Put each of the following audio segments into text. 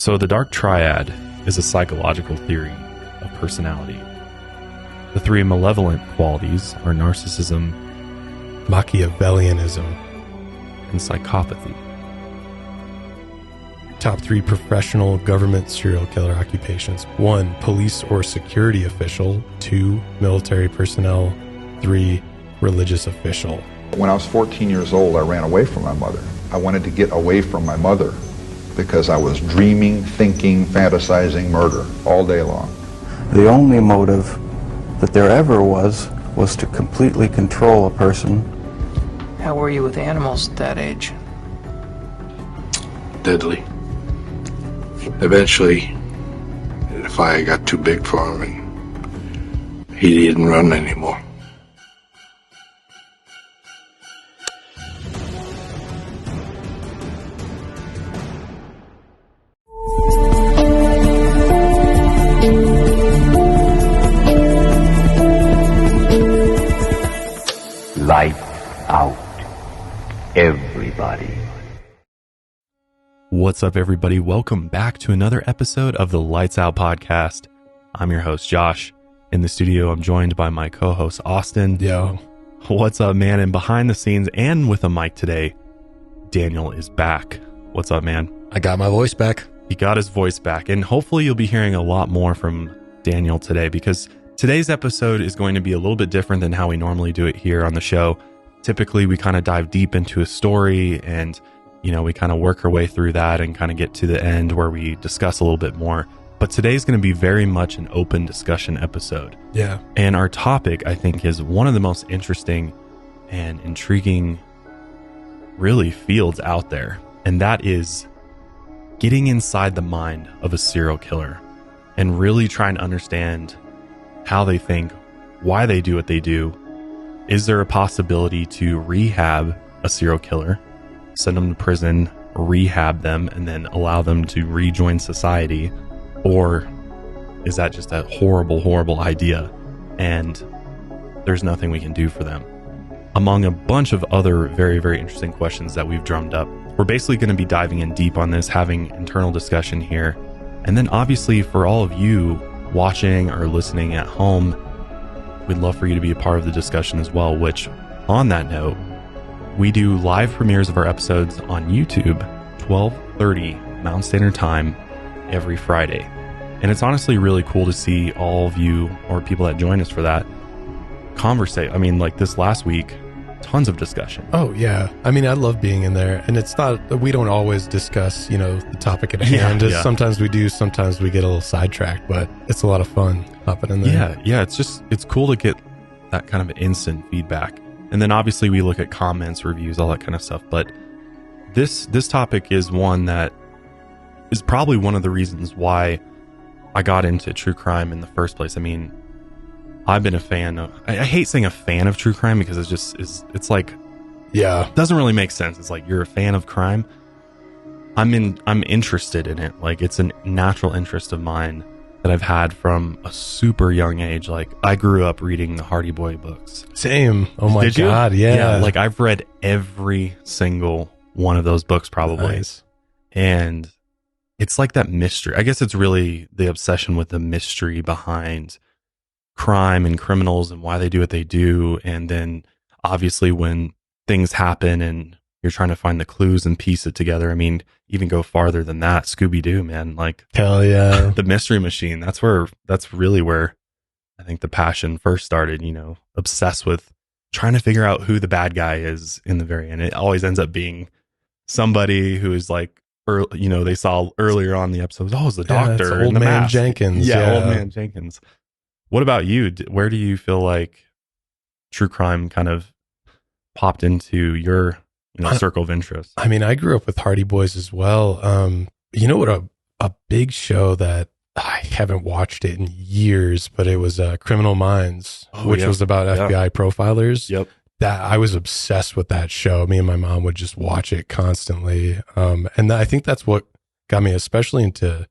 So the Dark Triad is a psychological theory of personality. The three malevolent qualities are narcissism, Machiavellianism, and psychopathy. Top 3 professional government serial killer occupations. 1, police or security official. 2, military personnel. 3, religious official. When I was 14 years old, I ran away from my mother. I wanted to get away from my mother because I was dreaming, thinking, fantasizing murder all day long. The only motive that there ever was to completely control a person. How were you with animals at that age? Deadly. Eventually, the fire got too big for him and he didn't run anymore. Light out, everybody. What's up, everybody? Welcome back to another episode of the Lights Out podcast. I'm your host, Josh. In the studio, I'm joined by my co-host, Austin. Yo. What's up, man? And behind the scenes and with a mic today, Daniel is back. What's up, man? I got my voice back. He got his voice back, and hopefully you'll be hearing a lot more from Daniel today, because today's episode is going to be a little bit different than how we normally do it here on the show. Typically, we kind of dive deep into a story and, we kind of work our way through that and kind of get to the end where we discuss a little bit more. But today's going to be very much an open discussion episode. Yeah. And our topic, I think, is one of the most interesting and intriguing, really, fields out there. And that is getting inside the mind of a serial killer and really trying to understand how they think, why they do what they do. Is there a possibility to rehab a serial killer, send them to prison, rehab them, and then allow them to rejoin society? Or is that just a horrible, horrible idea and there's nothing we can do for them? Among a bunch of other very, very interesting questions that we've drummed up, we're basically going to be diving in deep on this, having internal discussion here. And then obviously for all of you watching or listening at home, we'd love for you to be a part of the discussion as well, which, on that note, we do live premieres of our episodes on YouTube, 12:30 Mountain Standard Time, every Friday. And it's honestly really cool to see all of you, or people that join us for that, conversate. I mean, like this last week, tons of discussion. Oh, yeah. I mean, I love being in there. And it's not, we don't always discuss, the topic at hand. Yeah. Sometimes we do, sometimes we get a little sidetracked, but it's a lot of fun hopping in there. Yeah. It's cool to get that kind of instant feedback. And then obviously we look at comments, reviews, all that kind of stuff. But this topic is one that is probably one of the reasons why I got into true crime in the first place. I mean, I've been a fan of, I hate saying a fan of true crime because it's like, yeah, it doesn't really make sense. It's like, you're a fan of crime. I'm interested in it. Like, it's a natural interest of mine that I've had from a super young age. Like, I grew up reading the Hardy Boy books. Same. Oh my Did you? God. Yeah. Like, I've read every single one of those books probably. Nice. And it's like that mystery. I guess it's really the obsession with the mystery behind crime and criminals and why they do what they do. And then obviously when things happen and you're trying to find the clues and piece it together. I mean, even go farther than that, Scooby-Doo, man. Like, hell yeah. The Mystery Machine. That's really where I think the passion first started, obsessed with trying to figure out who the bad guy is in the very end. It always ends up being somebody who is like, they saw earlier on the episodes, it's the doctor. Old in the man mask. Jenkins. Yeah, Old Man Jenkins. What about you? Where do you feel like true crime kind of popped into your circle of interest? I mean, I grew up with Hardy Boys as well. What a big show that I haven't watched it in years, but it was Criminal Minds, which was about FBI profilers. Yep. That I was obsessed with that show. Me and my mom would just watch it constantly. And I think that's what got me especially into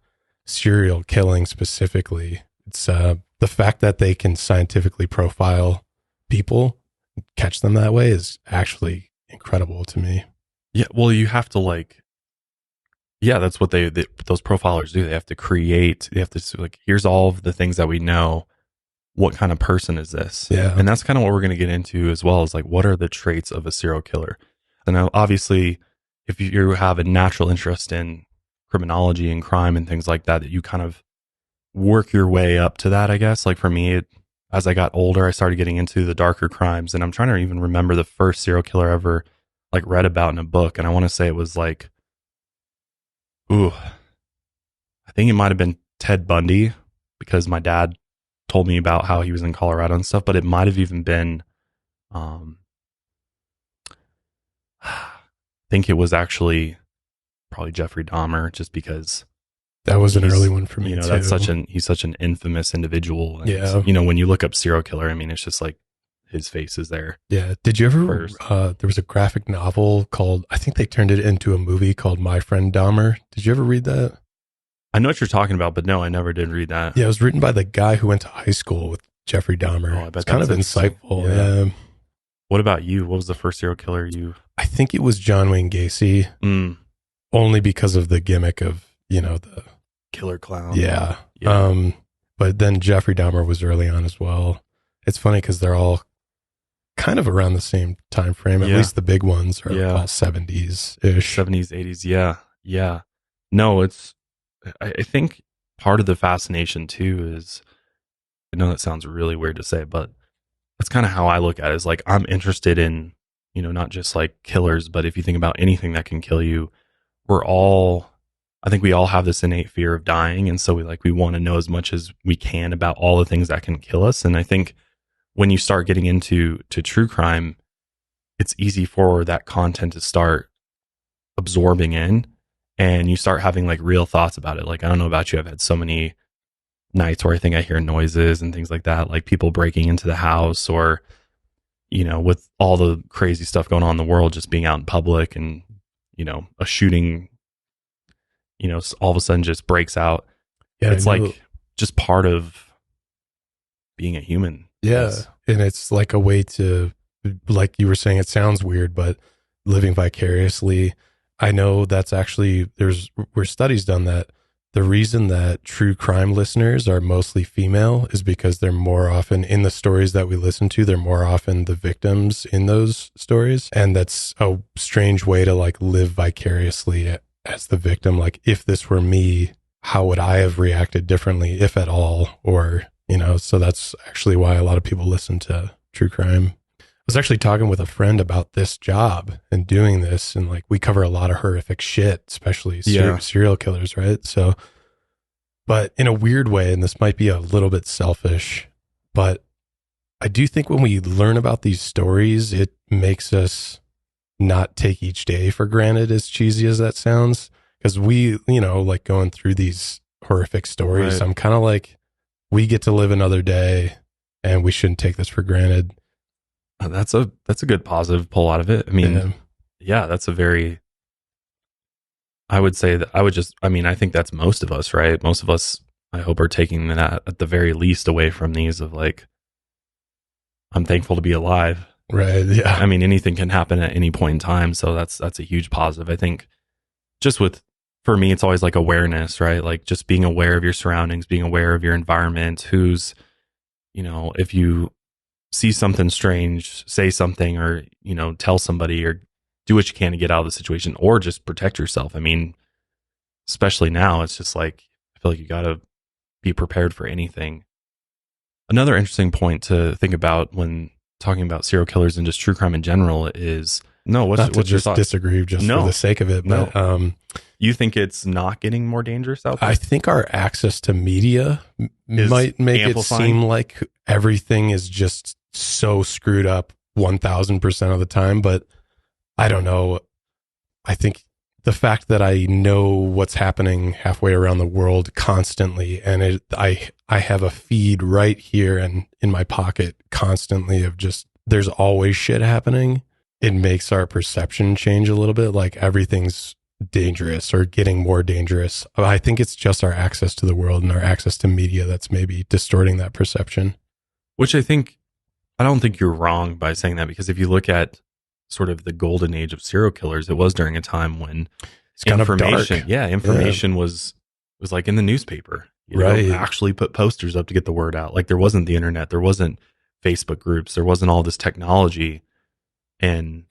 serial killing specifically. It's the fact that they can scientifically profile people, catch them that way is actually incredible to me. Yeah, well, you have to Yeah, that's what those profilers do. They have to create, they have to like, here's all of the things that we know. What kind of person is this? Yeah. And that's kind of what we're going to get into as well, is like, what are the traits of a serial killer? And now, obviously, if you have a natural interest in criminology and crime and things like that, that you kind of work your way up to that, I guess. Like for me, as I got older, I started getting into the darker crimes, and I'm trying to even remember the first serial killer I ever like read about in a book. And I want to say it was like, I think it might have been Ted Bundy, because my dad told me about how he was in Colorado and stuff, but it might have even been, I think it was actually probably Jeffrey Dahmer, just because that was an early one for me. You know, too. he's such an infamous individual. And, yeah. you know, when you look up serial killer, I mean, it's just like his face is there. Yeah. Did you ever, there was a graphic novel called, I think they turned it into a movie called My Friend Dahmer. Did you ever read that? I know what you're talking about, but no, I never did read that. Yeah, it was written by the guy who went to high school with Jeffrey Dahmer. Oh, I bet it's kind of insightful. Yeah. What about you? What was the first serial killer you? I think it was John Wayne Gacy, only because of the gimmick of, you know, the killer clown. Yeah. But then Jeffrey Dahmer was early on as well. It's funny because they're all kind of around the same time frame. At least the big ones are all 70s-ish. 70s, 80s. Yeah. Yeah. No, I think part of the fascination too is, I know that sounds really weird to say, but that's kind of how I look at it, is like, I'm interested in, you know, not just like killers, but if you think about anything that can kill you, I think we all have this innate fear of dying. And so we want to know as much as we can about all the things that can kill us. And I think when you start getting into true crime, it's easy for that content to start absorbing in, and you start having like real thoughts about it. Like, I don't know about you, I've had so many nights where I think I hear noises and things like that, like people breaking into the house, or, you know, with all the crazy stuff going on in the world, just being out in public and, you know, a shooting, you know, all of a sudden just breaks out. Yeah, it's like just part of being a human. Yeah. And it's like a way to, like you were saying, it sounds weird, but living vicariously, I know that's actually, were studies done that the reason that true crime listeners are mostly female is because they're more often in the stories that we listen to, they're more often the victims in those stories. And that's a strange way to like live vicariously as the victim. Like, if this were me, how would I have reacted differently, if at all? Or, you know, so that's actually why a lot of people listen to true crime. I was actually talking with a friend about this job and doing this, and like, we cover a lot of horrific shit, especially serial killers, right? So, but in a weird way, and this might be a little bit selfish, but I do think when we learn about these stories, it makes us not take each day for granted, as cheesy as that sounds. Because we, you know, like going through these horrific stories, I'm kind of like, we get to live another day and we shouldn't take this for granted. That's a good positive pull out of it. I mean, that's a very, I would say that I think that's most of us, right? Most of us, I hope, are taking that at the very least away from these of like, I'm thankful to be alive. Right. Yeah. I mean, anything can happen at any point in time. So that's a huge positive. I think just for me, it's always like awareness, right? Like just being aware of your surroundings, being aware of your environment, who's, you know, if you see something strange, say something, or, you know, tell somebody, or do what you can to get out of the situation, or just protect yourself. I mean, especially now, it's just like, I feel like you got to be prepared for anything. Another interesting point to think about when talking about serial killers and just true crime in general is, what's your thought? Disagree just for the sake of it. But, you think it's not getting more dangerous out there? I think our access to media might make it seem like everything is just so screwed up 1000% of the time, but I don't know. I think the fact that I know what's happening halfway around the world constantly, and I have a feed right here and in my pocket constantly of just, there's always shit happening. It makes our perception change a little bit, like everything's dangerous or getting more dangerous. I think it's just our access to the world and our access to media that's maybe distorting that perception. Which I don't think you're wrong by saying that, because if you look at sort of the golden age of serial killers, it was during a time when It's kind of information. dark. Yeah, information was like in the newspaper. You Right. know, actually put posters up to get the word out. Like there wasn't the internet, there wasn't Facebook groups, there wasn't all this technology. And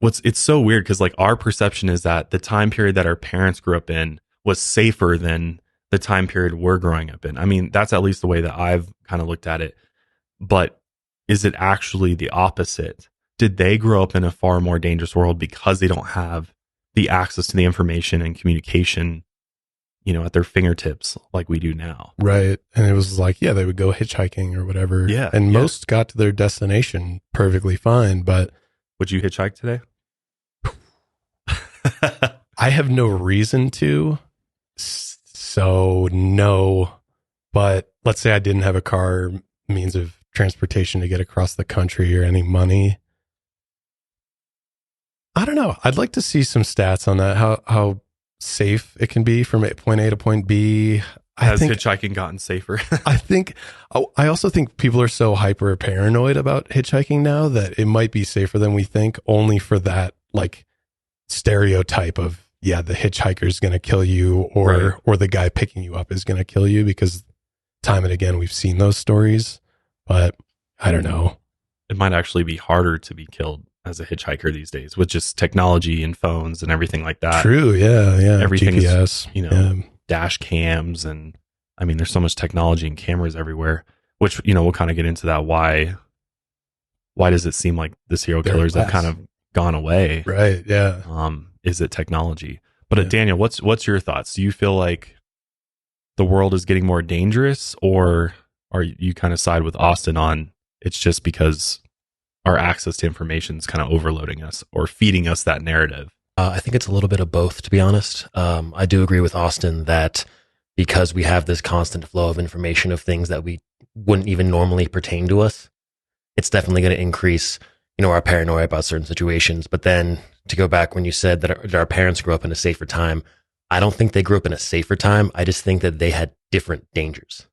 it's so weird because like our perception is that the time period that our parents grew up in was safer than the time period we're growing up in. I mean, that's at least the way that I've kind of looked at it. But is it actually the opposite? Did they grow up in a far more dangerous world because they don't have the access to the information and communication, you know, at their fingertips like we do now? Right. And it was like, yeah, they would go hitchhiking or whatever. Yeah, And yeah. most got to their destination perfectly fine. But Would you hitchhike today? I have no reason to. So no. But let's say I didn't have a car, means of transportation to get across the country or any money. I don't know. I'd like to see some stats on that. How safe it can be from point A to point B. Has hitchhiking gotten safer? I also think people are so hyper paranoid about hitchhiking now that it might be safer than we think, only for that like stereotype of, yeah, the hitchhiker is going to kill you or the guy picking you up is going to kill you, because time and again we've seen those stories. But I don't know. It might actually be harder to be killed as a hitchhiker these days with just technology and phones and everything like that. True. Yeah. Everything's, GPS, you know, dash cams. And I mean, there's so much technology and cameras everywhere, which, you know, we'll kind of get into that. Why does it seem like the serial killers have kind of gone away? Right. Yeah. Is it technology? But Daniel, what's your thoughts? Do you feel like the world is getting more dangerous, or are you kind of side with Austin on it's just because our access to information is kind of overloading us or feeding us that narrative? I think it's a little bit of both, to be honest. I do agree with Austin that because we have this constant flow of information of things that we wouldn't even normally pertain to us, it's definitely going to increase, you know, our paranoia about certain situations. But then to go back when you said that our parents grew up in a safer time, I don't think they grew up in a safer time. I just think that they had different dangers.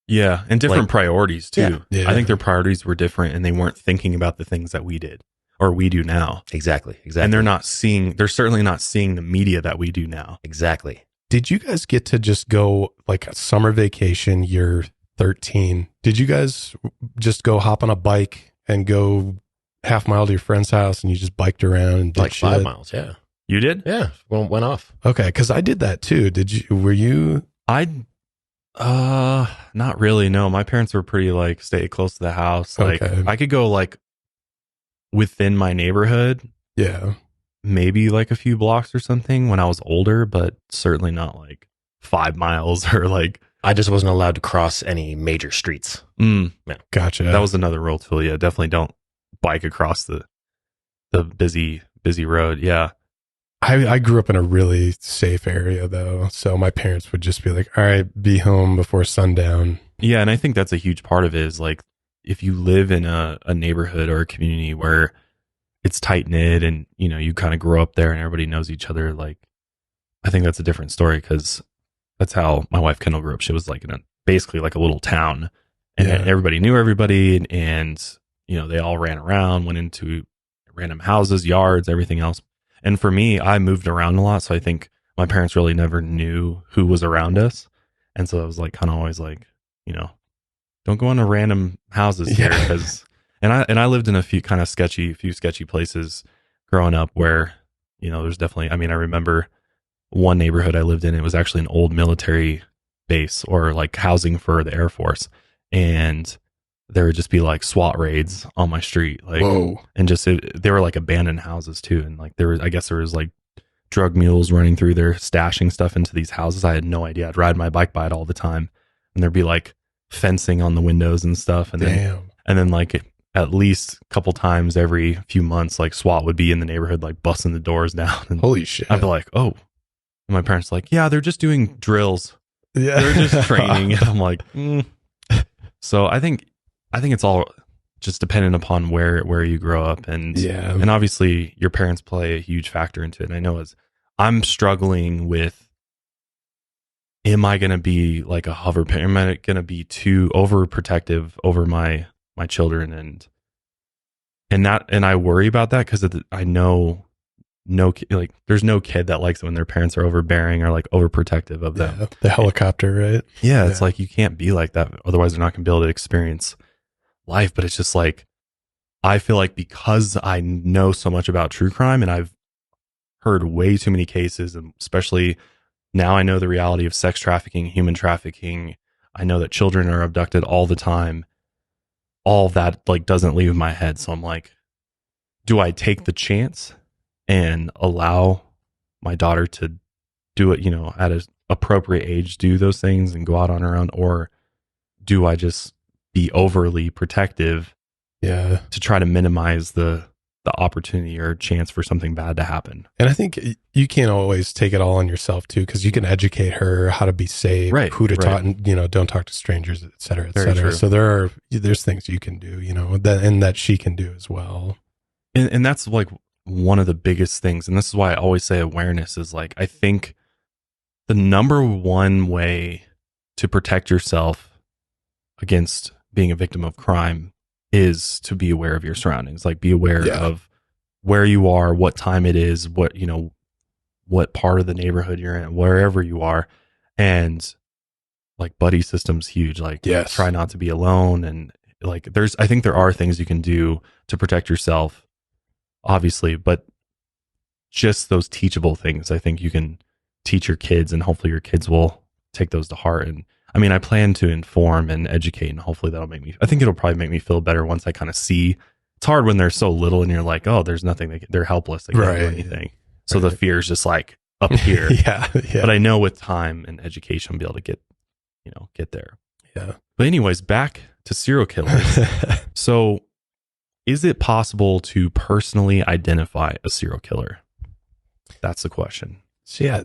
Yeah, and different priorities too. Yeah. I think their priorities were different, and they weren't thinking about the things that we did or we do now. Exactly. And they're certainly not seeing the media that we do now. Exactly. Did you guys get to just go like a summer vacation year 13? Did you guys just go hop on a bike and go half mile to your friend's house and you just biked around and did like shit? 5 miles? Yeah. You did? Yeah. Went off. Okay, because I did that too. Were you? Not really. No, my parents were pretty like stay close to the house. Like Okay. I could go like within my neighborhood, Yeah. maybe like a few blocks or something when I was older, but certainly not like 5 miles or like. I just wasn't allowed to cross any major streets. Gotcha. That was another rule too. Yeah, definitely don't bike across the busy road. Yeah. I grew up in a really safe area though, so my parents would just be like, "All right, be home before sundown." Yeah, and I think that's a huge part of it is like if you live in a neighborhood or a community where it's tight knit and you know you kind of grow up there and everybody knows each other, like I think that's a different story because that's how my wife Kendall grew up. She was like in basically like a little town, and everybody knew everybody, and you know they all ran around, went into random houses, yards, everything else. And for me, I moved around a lot, so I think my parents really never knew who was around us, and so I was like kind of always like, you know, don't go into random houses here because. And I lived in a few sketchy places growing up where, you know, there's definitely, I mean, I remember one neighborhood I lived in, it was actually an old military base or like housing for the Air Force. And there would just be like SWAT raids on my street. Like, Whoa. And just, they were like abandoned houses too. And like I guess there was like drug mules running through there, stashing stuff into these houses. I had no idea. I'd ride my bike by it all the time. And there'd be like fencing on the windows and stuff. And then like, at least a couple times every few months, like SWAT would be in the neighborhood, like busting the doors down. And holy shit. I'd be like, oh. And my parents were like, yeah, they're just doing drills. Yeah. They're just training. And I'm like, So I think it's all just dependent upon where you grow up. And obviously your parents play a huge factor into it. And I know I'm struggling with, am I going to be like a hover parent? Am I going to be too overprotective over my children and I worry about that because I know like there's no kid that likes it when their parents are overbearing or like overprotective of them. Yeah, the helicopter, right? Yeah, it's like you can't be like that. Otherwise, they're not going to be able to experience life. But it's just like, I feel like because I know so much about true crime and I've heard way too many cases, and especially now I know the reality of sex trafficking, human trafficking. I know that children are abducted all the time. All of that like doesn't leave my head. So I'm like, do I take the chance and allow my daughter to do it, at an appropriate age, do those things and go out on her own? Or do I just be overly protective to try to minimize the opportunity or chance for something bad to happen? And I think you can't always take it all on yourself too, because you can educate her how to be safe, who to talk, and don't talk to strangers, et cetera, et Very cetera. true. So there's things you can do, that she can do as well. And that's like one of the biggest things. And this is why I always say awareness is like, I think the number one way to protect yourself against being a victim of crime is to be aware of your surroundings. Like, be aware of where you are, what time it is, what part of the neighborhood you're in, wherever you are. And like, buddy system's huge. Like, try not to be alone. And like, I think there are things you can do to protect yourself, obviously, but just those teachable things, I think you can teach your kids, and hopefully your kids will take those to heart. And I mean, I plan to inform and educate, and hopefully I think it'll probably make me feel better once I kind of see. It's hard when they're so little and you're like, oh, there's nothing, they're helpless, they can't do anything. So the fear is just like up here. But I know with time and education, I'll be able to get there. Yeah. But anyways, back to serial killers. So is it possible to personally identify a serial killer? That's the question. So yeah,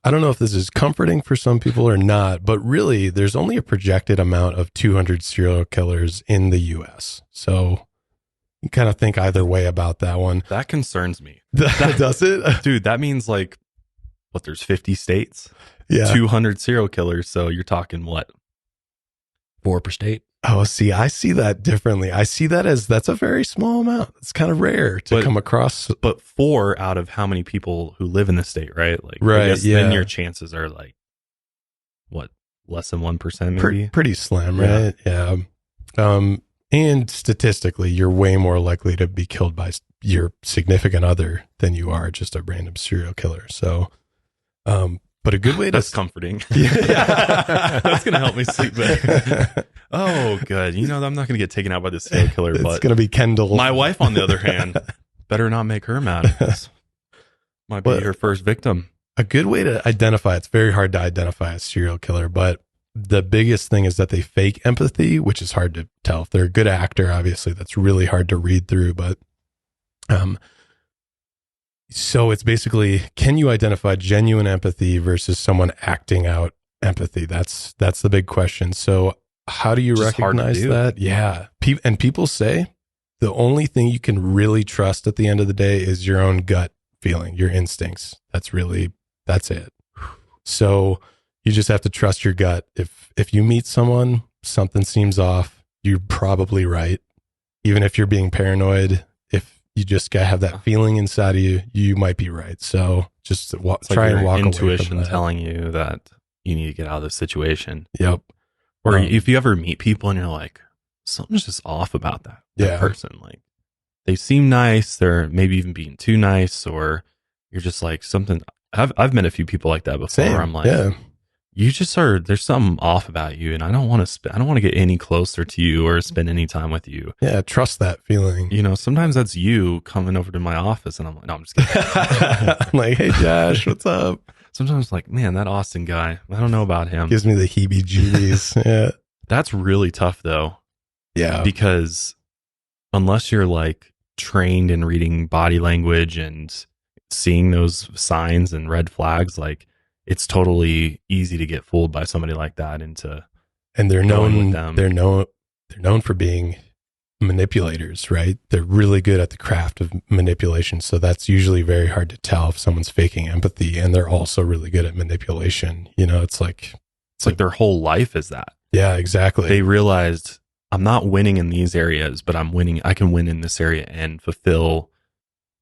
I don't know if this is comforting for some people or not, but really there's only a projected amount of 200 serial killers in the US. So you kind of think either way about that one. That concerns me. Does it? Dude, that means like, there's 50 states? Yeah. 200 serial killers. So you're talking what? 4 per state? Oh, see, I see that differently. I see that as that's a very small amount. It's kind of rare to come across. But 4 out of how many people who live in the state, right? Like, right. I guess then your chances are like, what, less than 1% maybe? Pretty slim, right? Yeah. And statistically, you're way more likely to be killed by your significant other than you are just a random serial killer. So, but a good way to... That's comforting. That's going to help me sleep better. Oh, good. I'm not going to get taken out by the serial killer, it's but going to be Kendall. My wife, on the other hand, better not make her mad. Might be her first victim. A good way to identify, it's very hard to identify a serial killer, but the biggest thing is that they fake empathy, which is hard to tell. If they're a good actor, obviously, that's really hard to read through, but so it's basically, can you identify genuine empathy versus someone acting out empathy? That's the big question. So how do you recognize that? Yeah. And people say the only thing you can really trust at the end of the day is your own gut feeling, your instincts. That's it. So you just have to trust your gut. If you meet someone, something seems off, you're probably right. Even if you're being paranoid, if you just gotta have that feeling inside of you, you might be right. So just try and walk away from that. Intuition telling you that you need to get out of this situation. Yep. Or if you ever meet people and you're like, something's just off about that person. Like, they seem nice, they're maybe even being too nice, or you're just like something. I've met a few people like that before. Same. Where I'm like, you just there's something off about you, and I don't want to get any closer to you or spend any time with you. Yeah, trust that feeling. Sometimes that's you coming over to my office, and I'm like, no, I'm just kidding. I'm like, hey Josh, what's up? Sometimes like, man, that Austin guy, I don't know about him. Gives me the heebie-jeebies. Yeah. That's really tough though. Yeah. Because unless you're like trained in reading body language and seeing those signs and red flags, like, it's totally easy to get fooled by somebody like that and they're known for being manipulators, right? They're really good at the craft of manipulation. So that's usually very hard to tell if someone's faking empathy, and they're also really good at manipulation. It's like their whole life is that. Yeah, exactly. They realized, I'm not winning in these areas, but I'm winning. I can win in this area and fulfill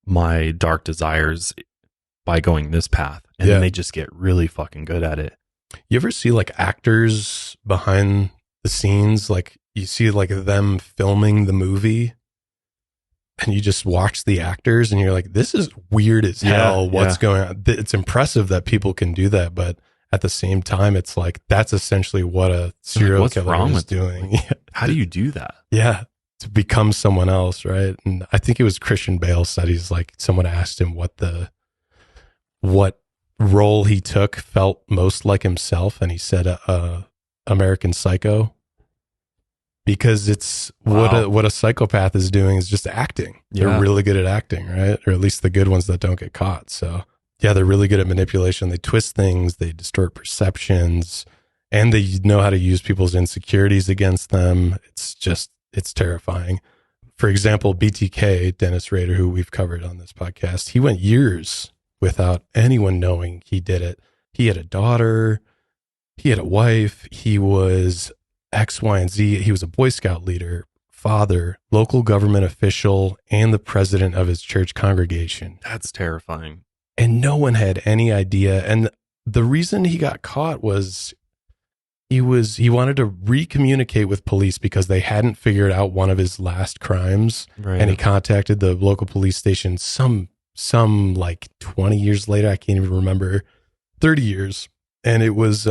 my dark desires by going this path. And then they just get really fucking good at it. You ever see like actors behind the scenes? Like you see like them filming the movie and you just watch the actors and you're like, this is weird as hell. What's going on? It's impressive that people can do that. But at the same time, it's like, that's essentially what a serial killer is doing. How do you do that? Yeah. To become someone else. Right. And I think it was Christian Bale said, he's like, someone asked him what role he took felt most like himself, and he said American Psycho, because it's what a psychopath is doing is just acting. They're really good at acting, right? Or at least the good ones that don't get caught. So yeah, they're really good at manipulation. They twist things, they distort perceptions, and they know how to use people's insecurities against them. It's terrifying. For example, BTK, Dennis Rader, who we've covered on this podcast, he went years without anyone knowing he did it. He had a daughter, he had a wife, he was X, Y, and Z. He was a Boy Scout leader, father, local government official, and the president of his church congregation. That's terrifying. And no one had any idea. And the reason he got caught was he wanted to recommunicate with police because they hadn't figured out one of his last crimes. Right. And he contacted the local police station some like 20 years later, I can't even remember, 30 years. And it was,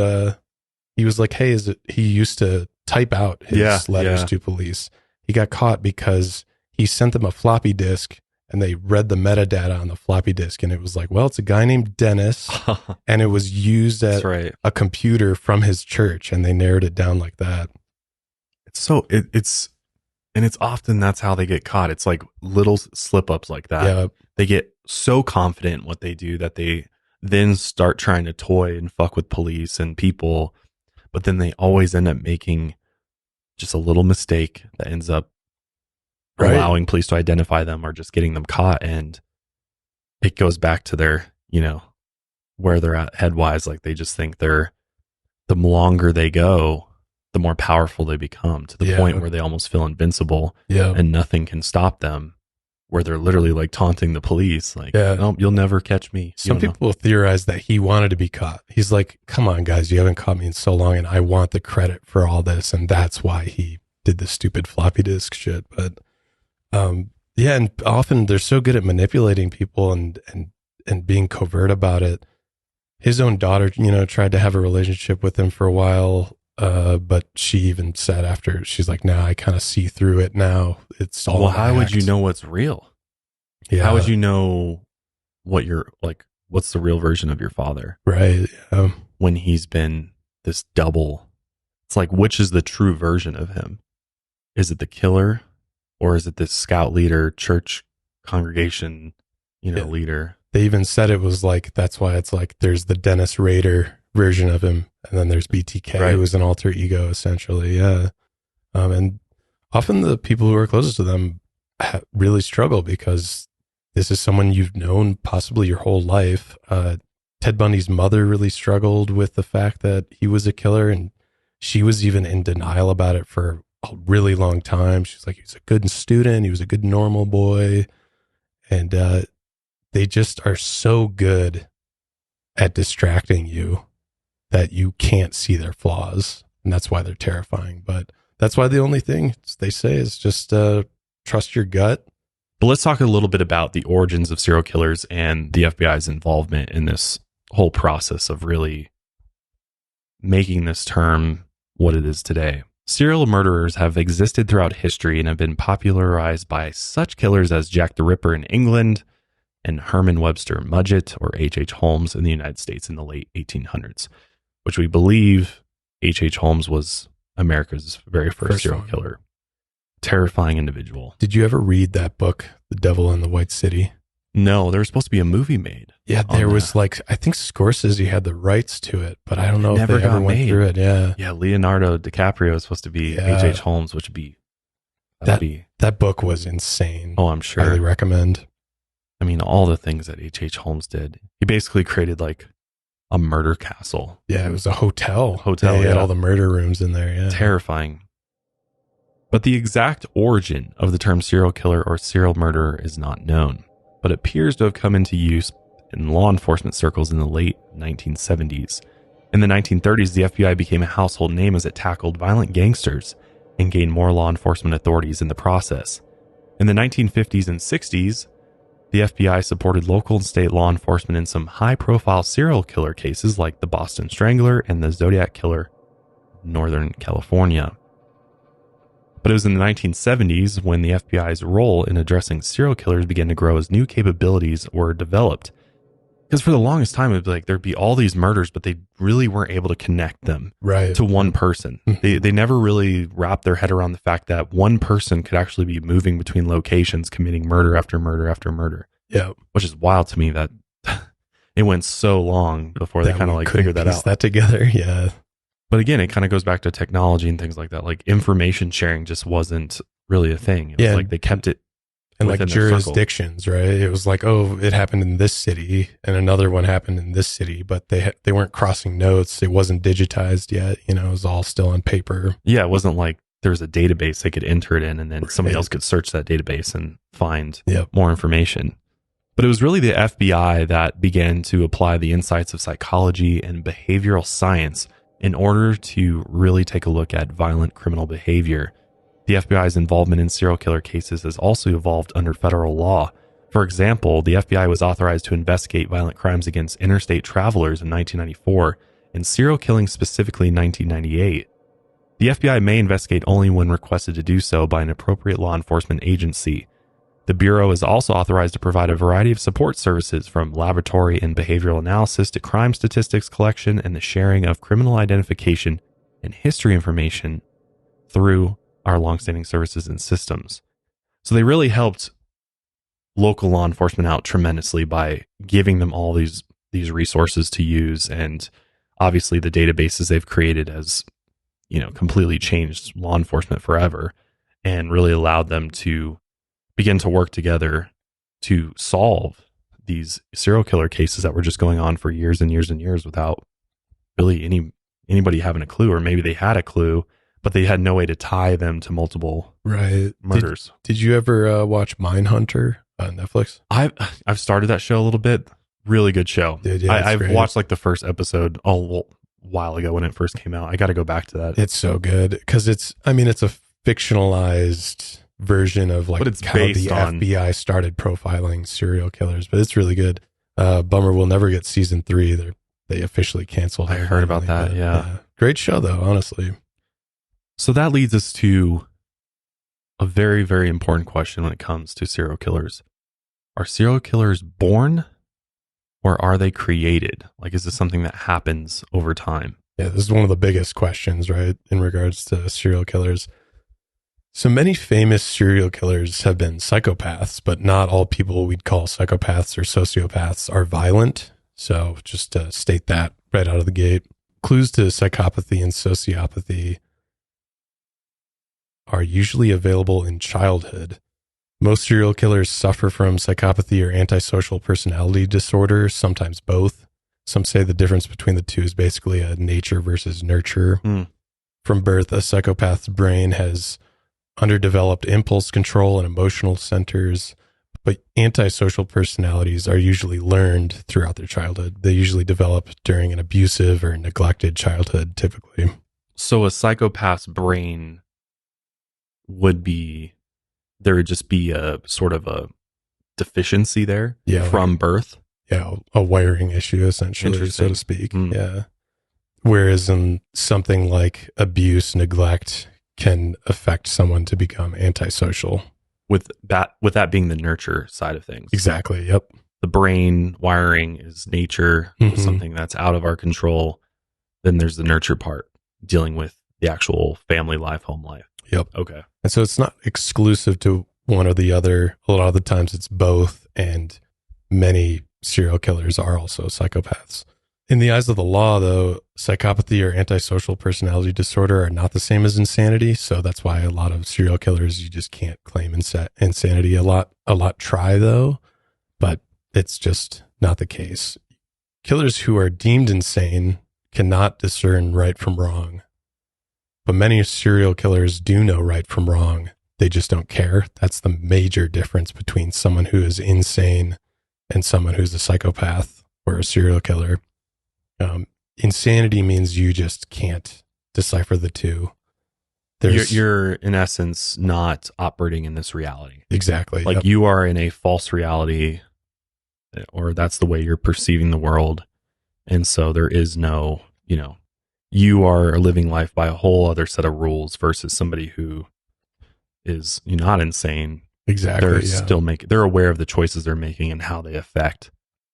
he was like, hey, he used to type out his letters to police. He got caught because he sent them a floppy disk and they read the metadata on the floppy disk. And it was like, well, it's a guy named Dennis. And it was used at a computer from his church. And they narrowed it down like that. It's often that's how they get caught. It's like little slip ups like that. Yeah. They get so confident in what they do that they then start trying to toy and fuck with police and people, but then they always end up making just a little mistake that ends up allowing police to identify them or just getting them caught. And it goes back to their, where they're at headwise. Like they just think the longer they go, the more powerful they become, to the point where they almost feel invincible and nothing can stop them. Where they're literally like taunting the police, like, no, you'll never catch me. Some people theorize that he wanted to be caught. He's like, come on, guys, you haven't caught me in so long, and I want the credit for all this. And that's why he did the stupid floppy disk shit. But and often they're so good at manipulating people and being covert about it. His own daughter, tried to have a relationship with him for a while. But she even said after, she's like, nah, I kind of see through it now. It's all. Well, how would you know what's real? Yeah. How would you know what what's the real version of your father? Right. When he's been this double, it's like, which is the true version of him? Is it the killer, or is it this scout leader, church congregation, leader? They even said it was like, that's why it's like, there's the Dennis Rader version of him, and then there's BTK, who is an alter ego, essentially. And often the people who are closest to them really struggle because this is someone you've known possibly your whole life. Ted Bundy's mother really struggled with the fact that he was a killer, and she was even in denial about it for a really long time. She's like, he was a good student, he was a good normal boy. And they just are so good at distracting you that you can't see their flaws, and that's why they're terrifying. But that's why the only thing they say is just trust your gut. But let's talk a little bit about the origins of serial killers and the FBI's involvement in this whole process of really making this term what it is today. Serial murderers have existed throughout history and have been popularized by such killers as Jack the Ripper in England and Herman Webster Mudgett, or H.H. Holmes, in the United States in the late 1800s, which we believe H.H. Holmes was America's very first serial killer. Terrifying individual. Did you ever read that book, The Devil in the White City? No, there was supposed to be a movie made. Yeah, there was like, I think Scorsese had the rights to it, but I don't know if they ever went through it. Yeah, Leonardo DiCaprio was supposed to be H.H. Holmes, which would be that book was insane. Oh, I'm sure. Highly recommend. I mean, all the things that H.H. Holmes did. He basically created like a murder castle. Yeah, it was a hotel. He had all the murder rooms in there. Yeah, terrifying. But the exact origin of the term serial killer or serial murderer is not known. but appears to have come into use in law enforcement circles in the late 1970s. In the 1930s, the FBI became a household name as it tackled violent gangsters and gained more law enforcement authorities in the process. In the 1950s and 60s, the FBI supported local and state law enforcement in some high-profile serial killer cases like the Boston Strangler and the Zodiac Killer in Northern California. But it was in the 1970s when the FBI's role in addressing serial killers began to grow as new capabilities were developed. Because for the longest time, it was like there'd be all these murders, but they really weren't able to connect them to one person. They never really wrapped their head around the fact that one person could actually be moving between locations, committing murder after murder after murder. Yeah. Which is wild to me that it went so long before they kind of like figured that out. That together. Yeah. But again, it kind of goes back to technology and things like that. Like information sharing just wasn't really a thing. It was like they kept it. And like jurisdictions, right? It was like, oh, it happened in this city and another one happened in this city, but they weren't crossing notes. It wasn't digitized yet. You know, it was all still on paper. Yeah, it wasn't like there was a database they could enter it in and then somebody else could search that database and find more information. But it was really the FBI that began to apply the insights of psychology and behavioral science in order to really take a look at violent criminal behavior. The FBI's involvement in serial killer cases has also evolved under federal law. For example, the FBI was authorized to investigate violent crimes against interstate travelers in 1994 and serial killings specifically in 1998. The FBI may investigate only when requested to do so by an appropriate law enforcement agency. The Bureau is also authorized to provide a variety of support services from laboratory and behavioral analysis to crime statistics collection and the sharing of criminal identification and history information through our longstanding services and systems. So they really helped local law enforcement out tremendously by giving them all these resources to use. And obviously the databases they've created has, you know, completely changed law enforcement forever and really allowed them to begin to work together to solve these serial killer cases that were just going on for years and years and years without really anybody having a clue, or maybe they had a clue, but they had no way to tie them to multiple murders. Did you ever watch Mindhunter on Netflix? I've started that show a little bit. Really good show. Dude, yeah, I've watched like the first episode a while ago when it first came out. I got to go back to that. It's so good because it's a fictionalized version of like how the FBI started profiling serial killers, but it's really good. Bummer we'll never get season 3. They officially canceled it. I heard about that. Yeah. Great show though, honestly. So that leads us to a very, very important question when it comes to serial killers. Are serial killers born or are they created? Like, is this something that happens over time? Yeah, this is one of the biggest questions, right, in regards to serial killers. So many famous serial killers have been psychopaths, but not all people we'd call psychopaths or sociopaths are violent. So just to state that right out of the gate, clues to psychopathy and sociopathy are usually available in childhood. Most serial killers suffer from psychopathy or antisocial personality disorder, sometimes both. Some say the difference between the two is basically a nature versus nurture. From birth, a psychopath's brain has underdeveloped impulse control and emotional centers, but antisocial personalities are usually learned throughout their childhood. They usually develop during an abusive or neglected childhood, typically. So a psychopath's brain would just be a sort of a deficiency there from birth. Yeah, a wiring issue, essentially, so to speak. Yeah. Whereas in something like abuse, neglect can affect someone to become antisocial. With that being the nurture side of things. Exactly, yep. The brain wiring is nature, something that's out of our control. Then there's the nurture part, dealing with the actual family life, home life. Yep. Okay. And so it's not exclusive to one or the other. A lot of the times it's both, and many serial killers are also psychopaths. In the eyes of the law, though, psychopathy or antisocial personality disorder are not the same as insanity. So that's why a lot of serial killers, you just can't claim insanity. A lot try, though, but it's just not the case. Killers who are deemed insane cannot discern right from wrong. But many serial killers do know right from wrong. they just don't care. That's the major difference between someone who is insane and someone who's a psychopath or a serial killer. Insanity means you just can't decipher the two. You're in essence not operating in this reality. Exactly. Like you are in a false reality, or that's the way you're perceiving the world. And so there is no, you are living life by a whole other set of rules versus somebody who is not insane. Exactly. They're still they're aware of the choices they're making and how they affect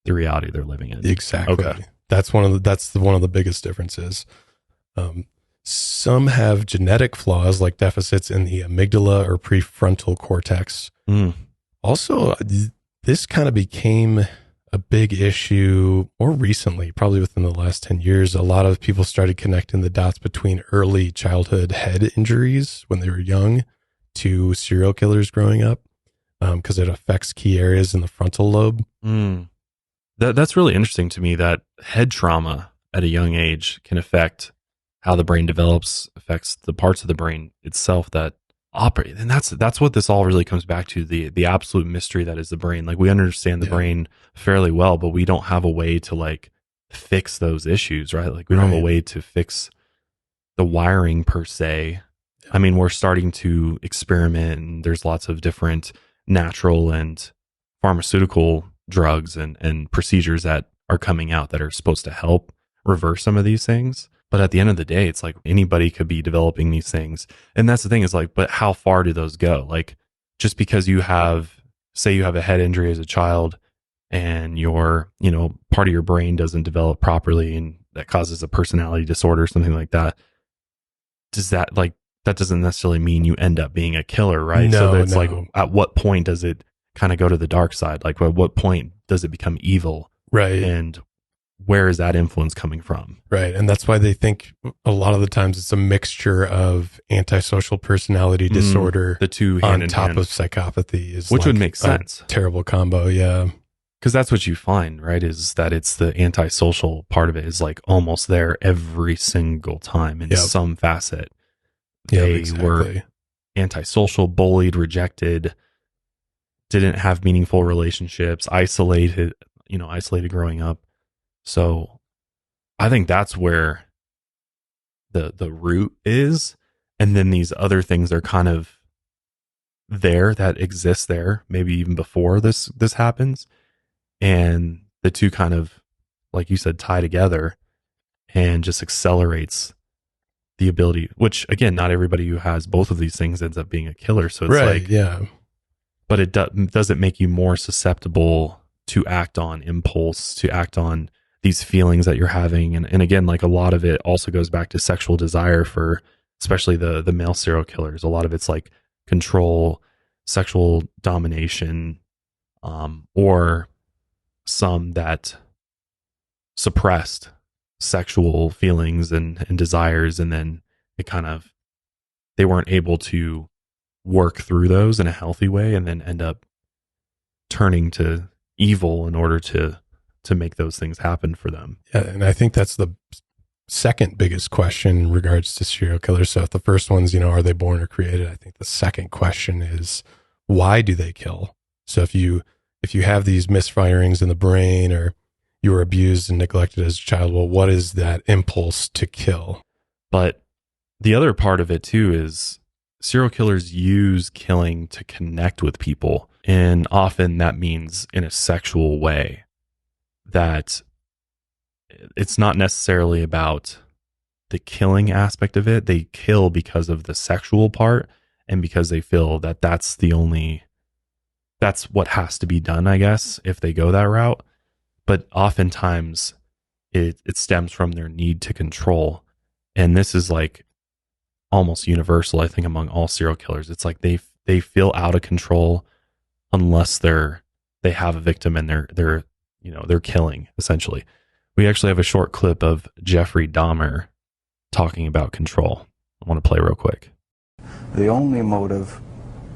the reality they're living in. Exactly. Okay. That's one of the biggest differences. Some have genetic flaws like deficits in the amygdala or prefrontal cortex. Also, this kind of became a big issue more recently, probably within the last 10 years. A lot of people started connecting the dots between early childhood head injuries when they were young to serial killers growing up, because it affects key areas in the frontal lobe. That's really interesting to me, that head trauma at a young age can affect how the brain develops, affects the parts of the brain itself that operate. And that's what this all really comes back to, the absolute mystery that is the brain. Like we understand the brain fairly well, but we don't have a way to like fix those issues, right? Like we don't have a way to fix the wiring per se. I mean, we're starting to experiment, and there's lots of different natural and pharmaceutical drugs and procedures that are coming out that are supposed to help reverse some of these things. But at the end of the day, it's like anybody could be developing these things. And that's the thing, is like, but how far do those go? Like just because you have a head injury as a child and your, part of your brain doesn't develop properly and that causes a personality disorder or something like that. That doesn't necessarily mean you end up being a killer, right? So it's like, at what point does it kind of go to the dark side? Like at what point does it become evil? Right. And where is that influence coming from? Right. And that's why they think a lot of the times it's a mixture of antisocial personality disorder, the two on hand in top hand, of psychopathy, is which would make sense. Terrible combo. Yeah. Because that's what you find, right? Is that it's the antisocial part of it is like almost there every single time in some facet. They were antisocial, bullied, rejected, didn't have meaningful relationships, isolated growing up. So I think that's where the root is. And then these other things are kind of there, that exist there, maybe even before this happens. And the two kind of, like you said, tie together and just accelerates the ability, which again, not everybody who has both of these things ends up being a killer. So it's but it doesn't make you more susceptible to act on impulse, to act on these feelings that you're having. And again, like a lot of it also goes back to sexual desire for especially the male serial killers. A lot of it's like control, sexual domination, or some that suppressed sexual feelings and desires. And then they weren't able to work through those in a healthy way, and then end up turning to evil in order to make those things happen for them. Yeah, and I think that's the second biggest question in regards to serial killers. So if the first one's, are they born or created? I think the second question is, why do they kill? So if you have these misfirings in the brain, or you were abused and neglected as a child, well, what is that impulse to kill? But the other part of it too is serial killers use killing to connect with people. And often that means in a sexual way, that it's not necessarily about the killing aspect of it. They kill because of the sexual part, and because they feel that that's what has to be done, I guess, if they go that route. But oftentimes it stems from their need to control. And this is like almost universal, I think, among all serial killers. It's like they feel out of control unless they have a victim and they're killing, essentially. We actually have a short clip of Jeffrey Dahmer talking about control. I want to play real quick. The only motive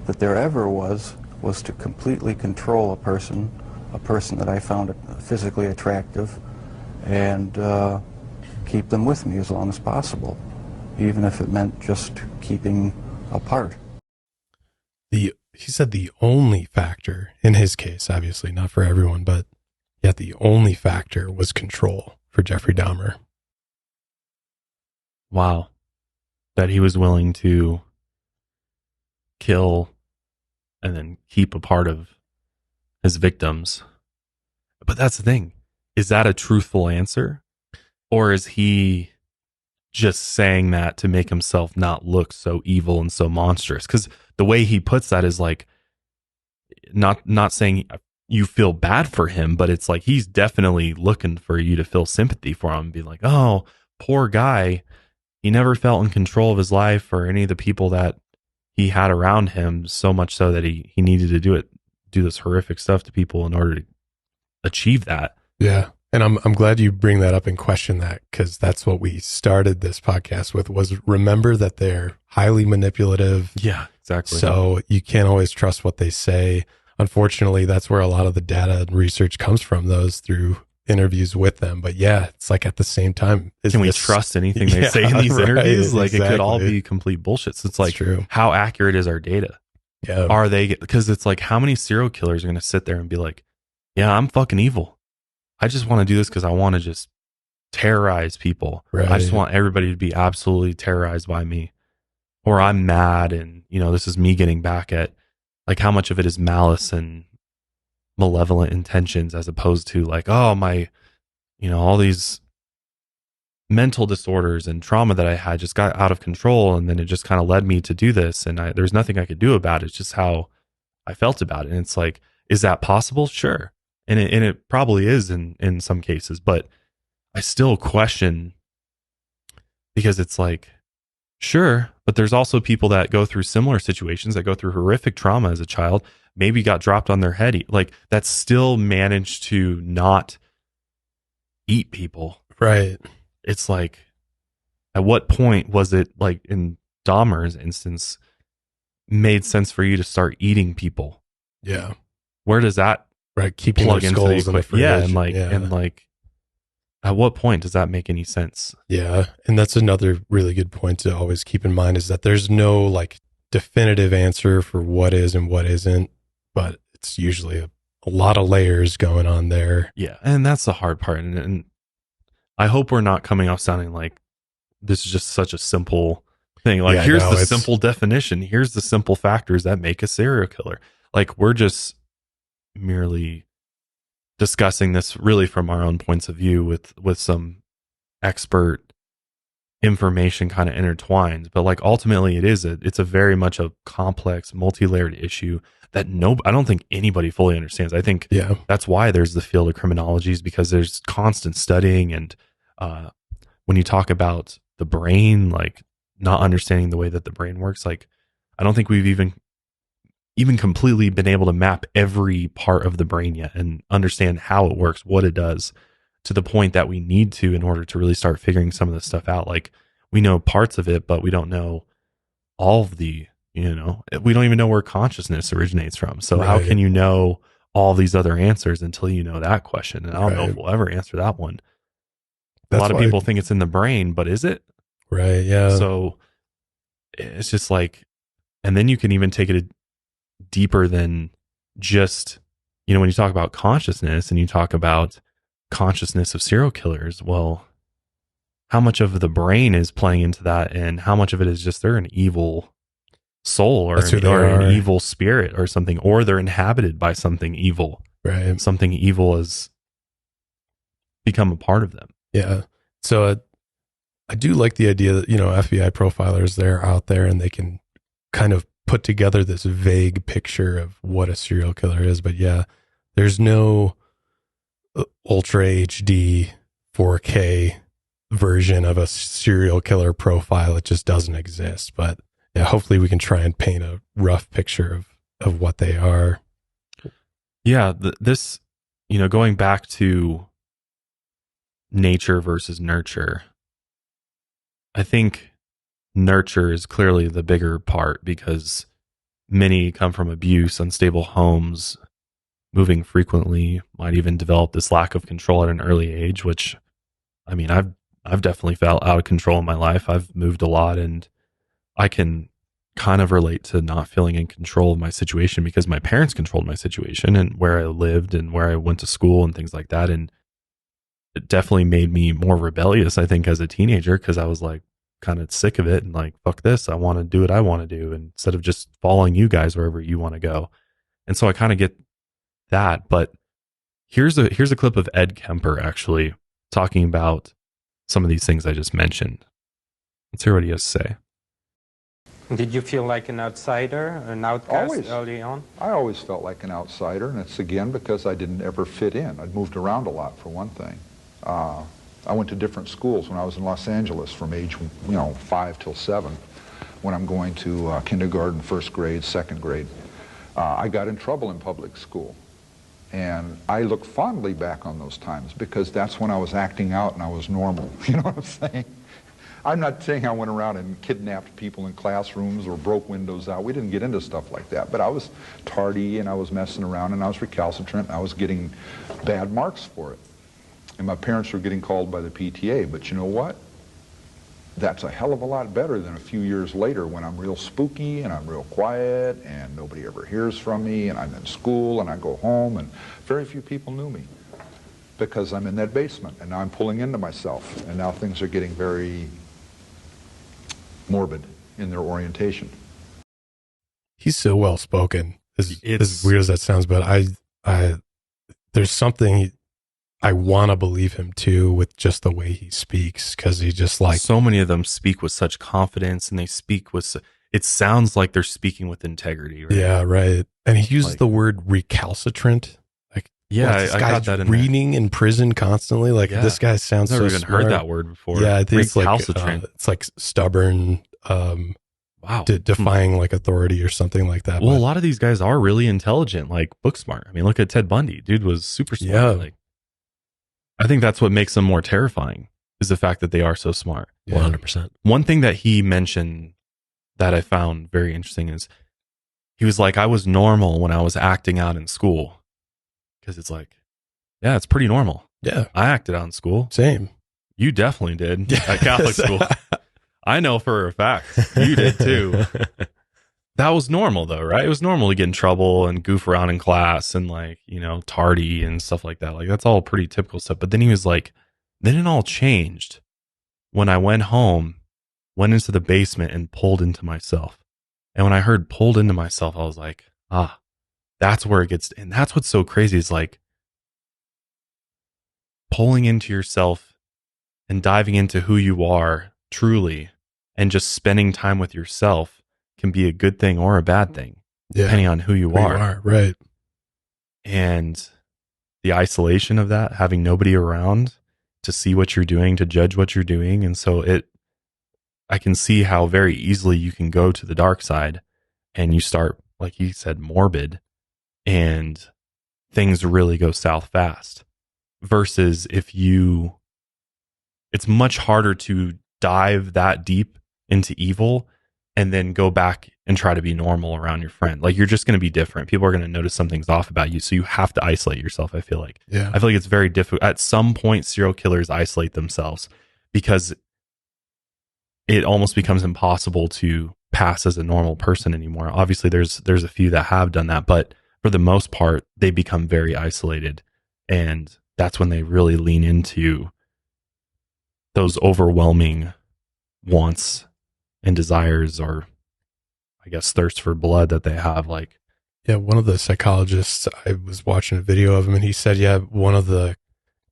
that there ever was to completely control a person that I found physically attractive, and keep them with me as long as possible, even if it meant just keeping apart. he said the only factor in his case, obviously not for everyone, but yet the only factor was control for Jeffrey Dahmer. Wow. That he was willing to kill and then keep a part of his victims. But that's the thing. Is that a truthful answer? Or is he just saying that to make himself not look so evil and so monstrous? Because the way he puts that is like, not saying you feel bad for him, but it's like he's definitely looking for you to feel sympathy for him and be like, oh, poor guy. He never felt in control of his life or any of the people that he had around him, so much so that he needed to do this horrific stuff to people in order to achieve that. Yeah. And I'm glad you bring that up and question that, because that's what we started this podcast with, was remember that they're highly manipulative. Yeah, exactly. So you can't always trust what they say. Unfortunately, that's where a lot of the data and research comes from, those through interviews with them. But yeah, it's like at the same time, can we trust anything they say in these interviews? Like exactly. It could all be complete bullshit. So it's like, true. How accurate is our data? Yeah. Are they, because it's like, how many serial killers are going to sit there and be like, yeah, I'm fucking evil. I just want to do this because I want to just terrorize people. Right. I just want everybody to be absolutely terrorized by me. Or I'm mad and, this is me getting back at, like, how much of it is malice and malevolent intentions as opposed to like, oh, my, all these mental disorders and trauma that I had just got out of control. And then it just kind of led me to do this. And there's nothing I could do about it. It's just how I felt about it. And it's like, is that possible? Sure. And it probably is in some cases, but I still question, because it's like, sure, but there's also people that go through similar situations, that go through horrific trauma as a child, maybe got dropped on their head, like that still managed to not eat people. Right. It's like, at what point was it, like in Dahmer's instance, made sense for you to start eating people? Yeah. Where does that keeping plug their into skulls the in the equation? Yeah, fridge. and like at what point does that make any sense? Yeah. And that's another really good point to always keep in mind, is that there's no like definitive answer for what is and what isn't, but it's usually a lot of layers going on there. Yeah. And that's the hard part. And I hope we're not coming off sounding like this is just such a simple thing. Like, here's the simple definition. Here's the simple factors that make a serial killer. Like, we're just merely discussing this really from our own points of view with some expert information kind of intertwined. But like, ultimately it's a very much a complex, multi-layered issue that I don't think anybody fully understands. I think that's why there's the field of criminology, is because there's constant studying. And when you talk about the brain, like not understanding the way that the brain works, like I don't think we've even completely been able to map every part of the brain yet and understand how it works, what it does, to the point that we need to in order to really start figuring some of this stuff out. Like, we know parts of it, but we don't know all of the, we don't even know where consciousness originates from. So how can you know all these other answers until you know that question? And I don't know if we'll ever answer that one. A lot of people think it's in the brain, but is it? Right. Yeah. So it's just like, and then you can even take it deeper than just, when you talk about consciousness and you talk about consciousness of serial killers, well, how much of the brain is playing into that, and how much of it is just they're an evil soul or an evil spirit or something, or they're inhabited by something evil. Right. Something evil has become a part of them. Yeah. So I do like the idea that, FBI profilers, they're out there and they can kind of put together this vague picture of what a serial killer is. But yeah, there's no ultra HD 4K version of a serial killer profile. It just doesn't exist. But yeah, hopefully we can try and paint a rough picture of what they are. Yeah. This, going back to nature versus nurture, I think nurture is clearly the bigger part, because many come from abuse, unstable homes, moving frequently, might even develop this lack of control at an early age, which, I mean, I've definitely felt out of control in my life. I've moved a lot, and I can kind of relate to not feeling in control of my situation because my parents controlled my situation and where I lived and where I went to school and things like that. And it definitely made me more rebellious, I think, as a teenager, because I was like kind of sick of it and like, fuck this. I want to do what I want to do instead of just following you guys wherever you want to go. And so I kind of get that. But here's a clip of Ed Kemper actually talking about some of these things I just mentioned. Let's hear what he has to say. Did you feel like an outsider, an outcast Always. early on? I always felt like an outsider, and it's again because I didn't ever fit in. I'd moved around a lot, for one thing. I went to different schools when I was in Los Angeles from age 5 till 7. When I'm going to kindergarten, first grade, second grade, I got in trouble in public school. And I look fondly back on those times because that's when I was acting out and I was normal. You know what I'm saying? I'm not saying I went around and kidnapped people in classrooms or broke windows out. We didn't get into stuff like that. But I was tardy and I was messing around and I was recalcitrant and I was getting bad marks for it. And my parents were getting called by the PTA. But you know what? That's a hell of a lot better than a few years later when I'm real spooky and I'm real quiet and nobody ever hears from me and I'm in school and I go home and very few people knew me because I'm in that basement and now I'm pulling into myself and now things are getting very morbid in their orientation. He's so well spoken. As weird as that sounds, but I there's something I want to believe him too with just the way he speaks, because he just like so many of them speak with such confidence and they speak with it sounds like they're speaking with integrity, right? Yeah, right. And he uses the word recalcitrant. Like, yeah, this I guy's got that in reading in prison constantly. Like, this guy sounds I've never so even smart. heard that word before. Yeah, I think recalcitrant. It's like stubborn. Wow, defying like authority or something like that. Well, a lot of these guys are really intelligent, like book smart. I mean, look at Ted Bundy. Dude was super smart. Yeah. Like, I think that's what makes them more terrifying is the fact that they are so smart. 100%. One thing that he mentioned that I found very interesting is he was like, I was normal when I was acting out in school. Because it's like, yeah, it's pretty normal. Yeah. I acted out in school. Same. You definitely did at Catholic school. I know for a fact you did too. That was normal though, right? It was normal to get in trouble and goof around in class and like, tardy and stuff like that. Like that's all pretty typical stuff. But then he was like, then it all changed when I went home, went into the basement and pulled into myself. And when I heard pulled into myself, I was like, that's where it gets. And that's what's so crazy is like pulling into yourself and diving into who you are truly and just spending time with yourself can be a good thing or a bad thing, depending on who you are. Right. And the isolation of that, having nobody around to see what you're doing, to judge what you're doing. And so I can see how very easily you can go to the dark side and you start, like he said, morbid, and things really go south fast. Versus it's much harder to dive that deep into evil and then go back and try to be normal around your friend. Like you're just going to be different. People are going to notice something's off about you. So you have to isolate yourself, I feel like. Yeah. I feel like it's very difficult. At some point, serial killers isolate themselves because it almost becomes impossible to pass as a normal person anymore. Obviously, there's a few that have done that, but for the most part, they become very isolated. And that's when they really lean into those overwhelming wants and desires, or I guess thirst for blood that they have. Like, yeah, one of the psychologists, I was watching a video of him and he said, one of the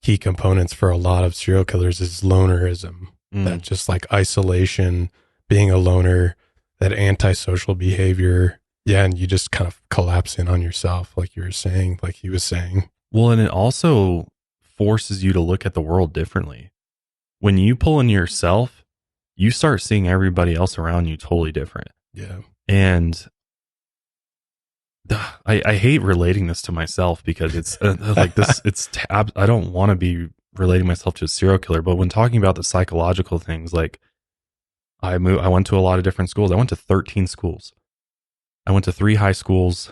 key components for a lot of serial killers is lonerism. That just like isolation, being a loner, that antisocial behavior. Yeah. And you just kind of collapse in on yourself, like you were saying, like he was saying. Well, and it also forces you to look at the world differently. When you pull into yourself, you start seeing everybody else around you totally different. Yeah. And I hate relating this to myself because it's like this, I don't want to be relating myself to a serial killer, but when talking about the psychological things, like I went to a lot of different schools. I went to 13 schools. I went to 3 high schools.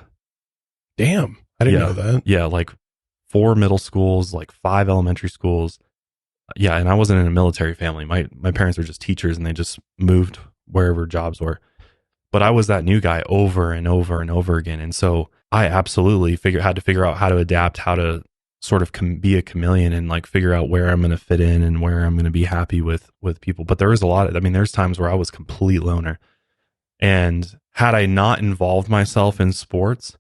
Damn. I didn't know that. Yeah. Like 4 middle schools, like 5 elementary schools. Yeah, and I wasn't in a military family. My parents were just teachers and they just moved wherever jobs were. but I was that new guy over and over and over again. And so I absolutely had to figure out how to adapt, how to sort of be a chameleon and like figure out where I'm going to fit in and where I'm going to be happy with people. But there was a lot of, I mean, there's times where I was complete loner. And had I not involved myself in sports,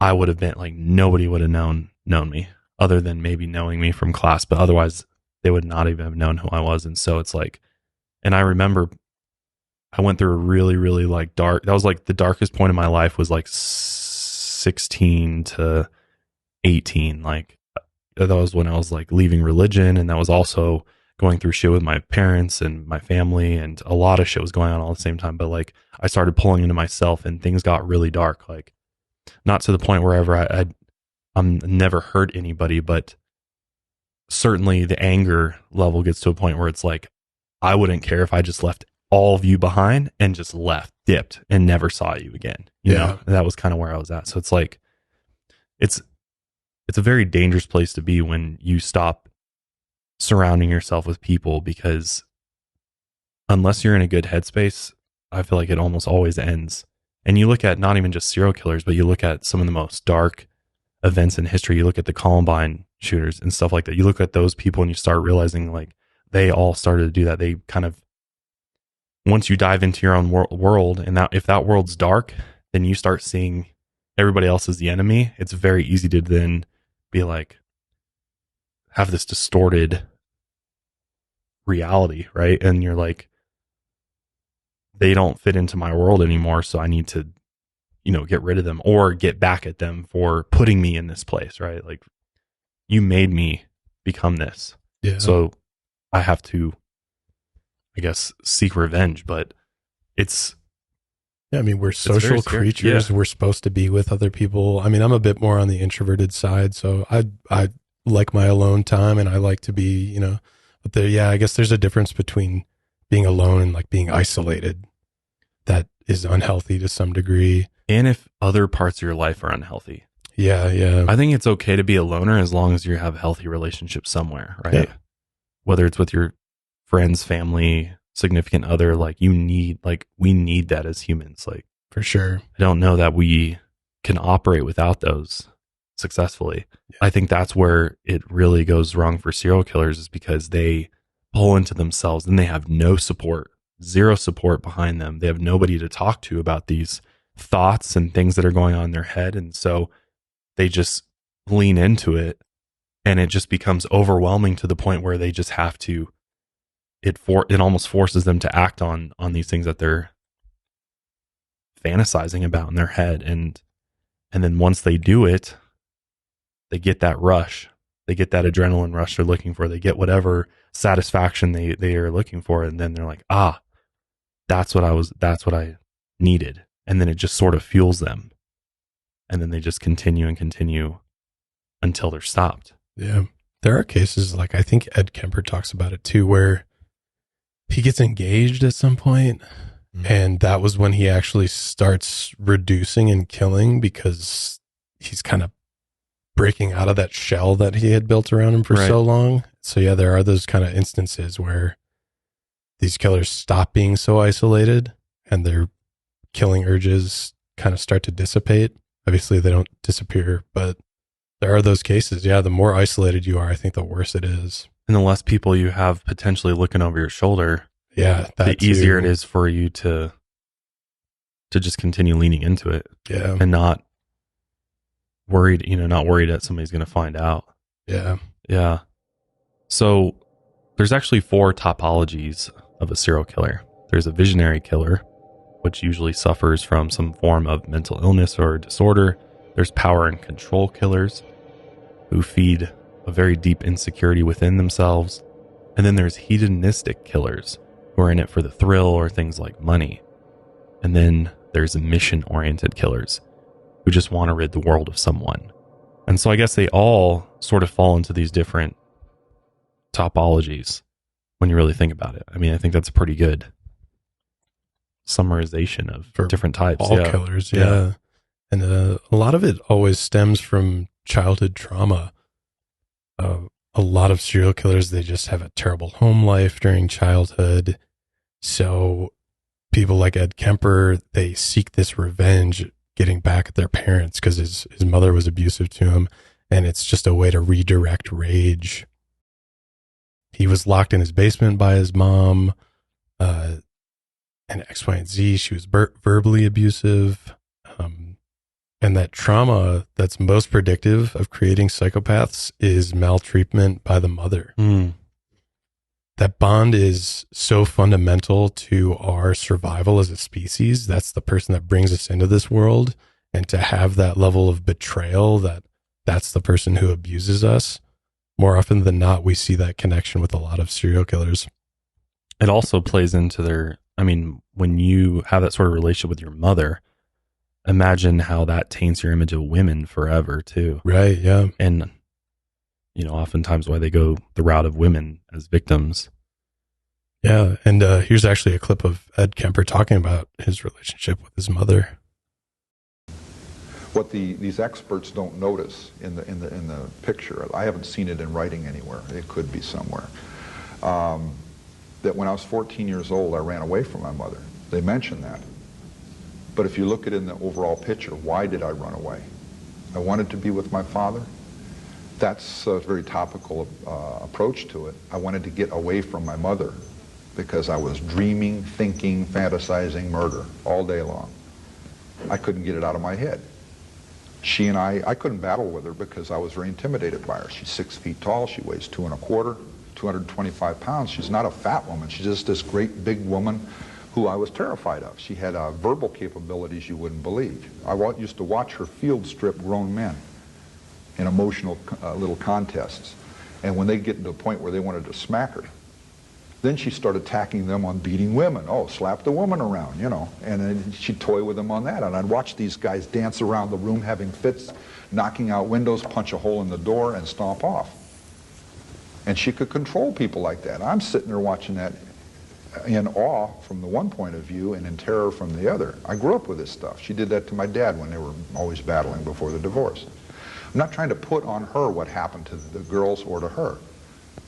I would have been like, nobody would have known me other than maybe knowing me from class, but otherwise they would not even have known who I was. And so it's like, and I remember I went through a really, really like dark, that was like the darkest point in my life was like 16 to 18. Like that was when I was like leaving religion. And that was also going through shit with my parents and my family, and a lot of shit was going on all at the same time. But like I started pulling into myself and things got really dark, like not to the point where I'm never hurt anybody, but certainly the anger level gets to a point where it's like, I wouldn't care if I just left all of you behind and just dipped and never saw you again. You know, that was kind of where I was at. So it's like, it's a very dangerous place to be when you stop surrounding yourself with people, because unless you're in a good headspace, I feel like it almost always ends. And you look at not even just serial killers, but you look at some of the most dark events in history. You look at the Columbine shooters and stuff like that. You look at those people and you start realizing like they all started to do that. They kind of, once you dive into your own world, and that if that world's dark, then you start seeing everybody else as the enemy. It's very easy to then be like, have this distorted reality, right? And you're like, they don't fit into my world anymore, so I need to, you know, get rid of them or get back at them for putting me in this place, right? Like, you made me become this. Yeah. So I have to, I guess, seek revenge, but it's, yeah, I mean, we're social creatures. Yeah. We're supposed to be with other people. I mean, I'm a bit more on the introverted side, so I like my alone time, and I like to be, you know, but I guess there's a difference between being alone and like being isolated. That is unhealthy to some degree. And if other parts of your life are unhealthy. Yeah. I think it's okay to be a loner as long as you have healthy relationships somewhere, right? Yeah. Whether it's with your friends, family, significant other, like we need that as humans. Like, for sure. I don't know that we can operate without those successfully. Yeah. I think that's where it really goes wrong for serial killers, is because they pull into themselves and they have no support, zero support behind them. They have nobody to talk to about these thoughts and things that are going on in their head. And so they just lean into it, and it just becomes overwhelming to the point where they just have to, it almost forces them to act on these things that they're fantasizing about in their head. And then once they do it, they get that rush. They get that adrenaline rush they're looking for. They get whatever satisfaction they are looking for. And then they're like, that's what I needed. And then it just sort of fuels them. And then they just continue and continue until they're stopped. Yeah. There are cases, like I think Ed Kemper talks about it too, where he gets engaged at some point, and that was when he actually starts reducing and killing, because he's kind of breaking out of that shell that he had built around him for so long. So yeah, there are those kind of instances where these killers stop being so isolated and their killing urges kind of start to dissipate. Obviously they don't disappear, but there are those cases. Yeah, the more isolated you are, I think the worse it is. And the less people you have potentially looking over your shoulder, the easier it is for you to just continue leaning into it. Yeah. And not worried that somebody's going to find out. Yeah. Yeah. So there's actually 4 topologies of a serial killer. There's a visionary killer, which usually suffers from some form of mental illness or disorder. There's power and control killers, who feed a very deep insecurity within themselves. And then there's hedonistic killers, who are in it for the thrill or things like money. And then there's mission-oriented killers, who just want to rid the world of someone. And so I guess they all sort of fall into these different topologies when you really think about it. I mean, I think that's a pretty good summarization of different types. All killers, yeah. And a lot of it always stems from childhood trauma. A lot of serial killers, they just have a terrible home life during childhood. So people like Ed Kemper, they seek this revenge, getting back at their parents because his mother was abusive to him. And it's just a way to redirect rage. He was locked in his basement by his mom, and X, Y, and Z. She was verbally abusive. And that trauma that's most predictive of creating psychopaths is maltreatment by the mother. That bond is so fundamental to our survival as a species. That's the person that brings us into this world. And to have that level of betrayal, that's the person who abuses us. More often than not, we see that connection with a lot of serial killers. It also plays into when you have that sort of relationship with your mother, imagine how that taints your image of women forever too. Right. Yeah. And, oftentimes why they go the route of women as victims. Yeah. And here's actually a clip of Ed Kemper talking about his relationship with his mother. What these experts don't notice in the picture, I haven't seen it in writing anywhere, it could be somewhere, that when I was 14 years old, I ran away from my mother. They mention that. But if you look at it in the overall picture, why did I run away? I wanted to be with my father. That's a very topical approach to it. I wanted to get away from my mother because I was dreaming, thinking, fantasizing murder all day long. I couldn't get it out of my head. She and I couldn't battle with her because I was very intimidated by her. She's 6 feet tall, she weighs 2 1/4, 225 pounds. She's not a fat woman, she's just this great big woman who I was terrified of. She had verbal capabilities you wouldn't believe. I used to watch her field strip grown men in emotional little contests. And when they get to a point where they wanted to smack her, then she started attacking them on beating women. Oh, slap the woman around, And then she'd toy with them on that. And I'd watch these guys dance around the room having fits, knocking out windows, punch a hole in the door, and stomp off. And she could control people like that. I'm sitting there watching that in awe from the one point of view and in terror from the other. I grew up with this stuff. She did that to my dad when they were always battling before the divorce. I'm not trying to put on her what happened to the girls or to her.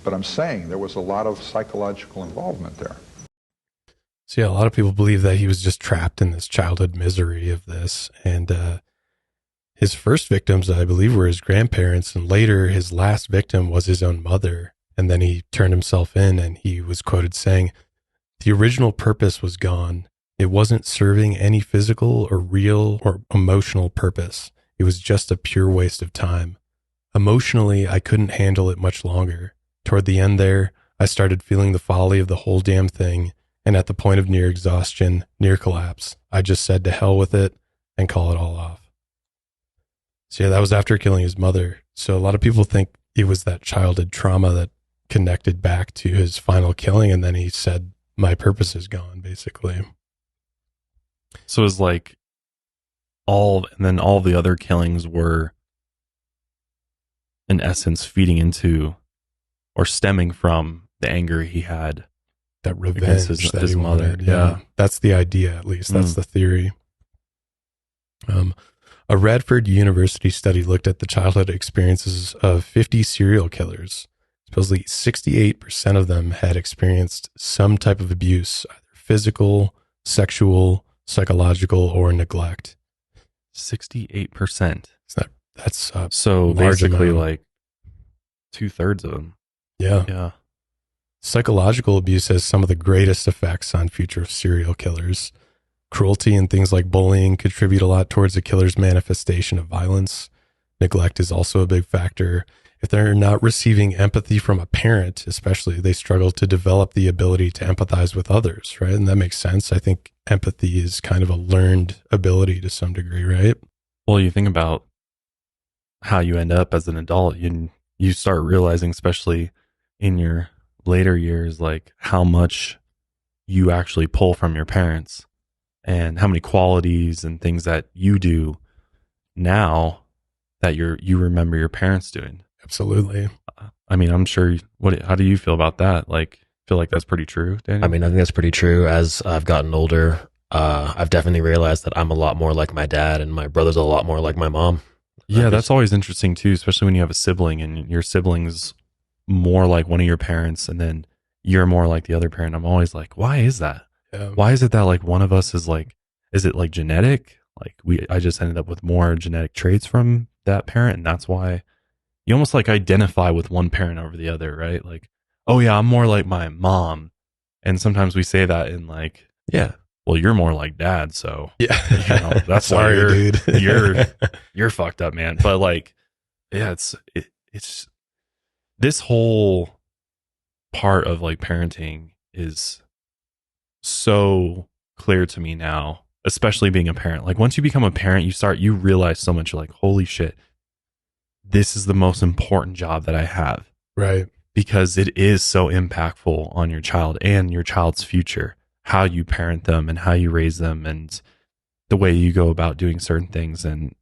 But I'm saying there was a lot of psychological involvement there. So yeah, a lot of people believe that he was just trapped in this childhood misery of this. And his first victims, I believe, were his grandparents. And later, his last victim was his own mother. And then he turned himself in and he was quoted saying, "The original purpose was gone. It wasn't serving any physical or real or emotional purpose. It was just a pure waste of time. Emotionally, I couldn't handle it much longer. Toward the end there, I started feeling the folly of the whole damn thing, and at the point of near exhaustion, near collapse, I just said to hell with it and call it all off." So yeah, that was after killing his mother. So a lot of people think it was that childhood trauma that connected back to his final killing, and then he said, "My purpose is gone," basically. So it's like all the other killings were, in essence, feeding into or stemming from the anger he had, that revenge against that his he mother. wanted. Yeah, that's the idea, at least. That's the theory. A Radford University study looked at the childhood experiences of 50 serial killers. Supposedly 68% of them had experienced some type of abuse, either physical, sexual, psychological, or neglect. 68%. That's so basically amount. Like 2/3 of them. Yeah. Psychological abuse has some of the greatest effects on future serial killers. Cruelty and things like bullying contribute a lot towards a killer's manifestation of violence. Neglect is also a big factor. If they're not receiving empathy from a parent, especially, they struggle to develop the ability to empathize with others, right? And that makes sense. I think empathy is kind of a learned ability to some degree, right? Well, you think about how you end up as an adult, you start realizing, especially in your later years, like how much you actually pull from your parents and how many qualities and things that you do now that you remember your parents doing. Absolutely. I mean, I'm sure. How do you feel about that? Like, feel like that's pretty true, Daniel? I mean, I think that's pretty true. As I've gotten older, I've definitely realized that I'm a lot more like my dad and my brother's a lot more like my mom. Yeah, that's always interesting too, especially when you have a sibling and your sibling's more like one of your parents and then you're more like the other parent. I'm always like, why is that? Why is it that like one of us is like, is it like genetic? Like I just ended up with more genetic traits from that parent. And that's why you almost like identify with one parent over the other, right? Like, oh yeah, I'm more like my mom. And sometimes we say that in like, Yeah. well, you're more like dad. So Yeah. That's sorry, why dude. you're fucked up, man. But like, yeah, it's this whole part of like parenting is so clear to me now, especially being a parent. Like once you become a parent, you realize so much. You're like, holy shit, this is the most important job that I have. Right. Because it is so impactful on your child and your child's future, how you parent them and how you raise them and the way you go about doing certain things. And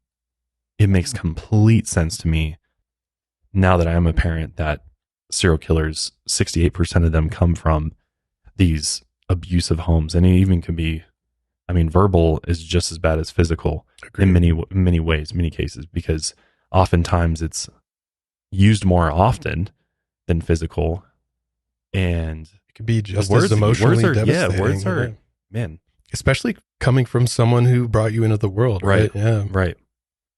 it makes complete sense to me now that I am a parent that serial killers, 68% of them come from these abusive homes. And it even can be, I mean, verbal is just as bad as physical. Agreed. In many ways, many cases, because oftentimes it's used more often than physical. And it could be just as emotionally devastating. Yeah, words are, man. Especially coming from someone who brought you into the world, right? Yeah. Right.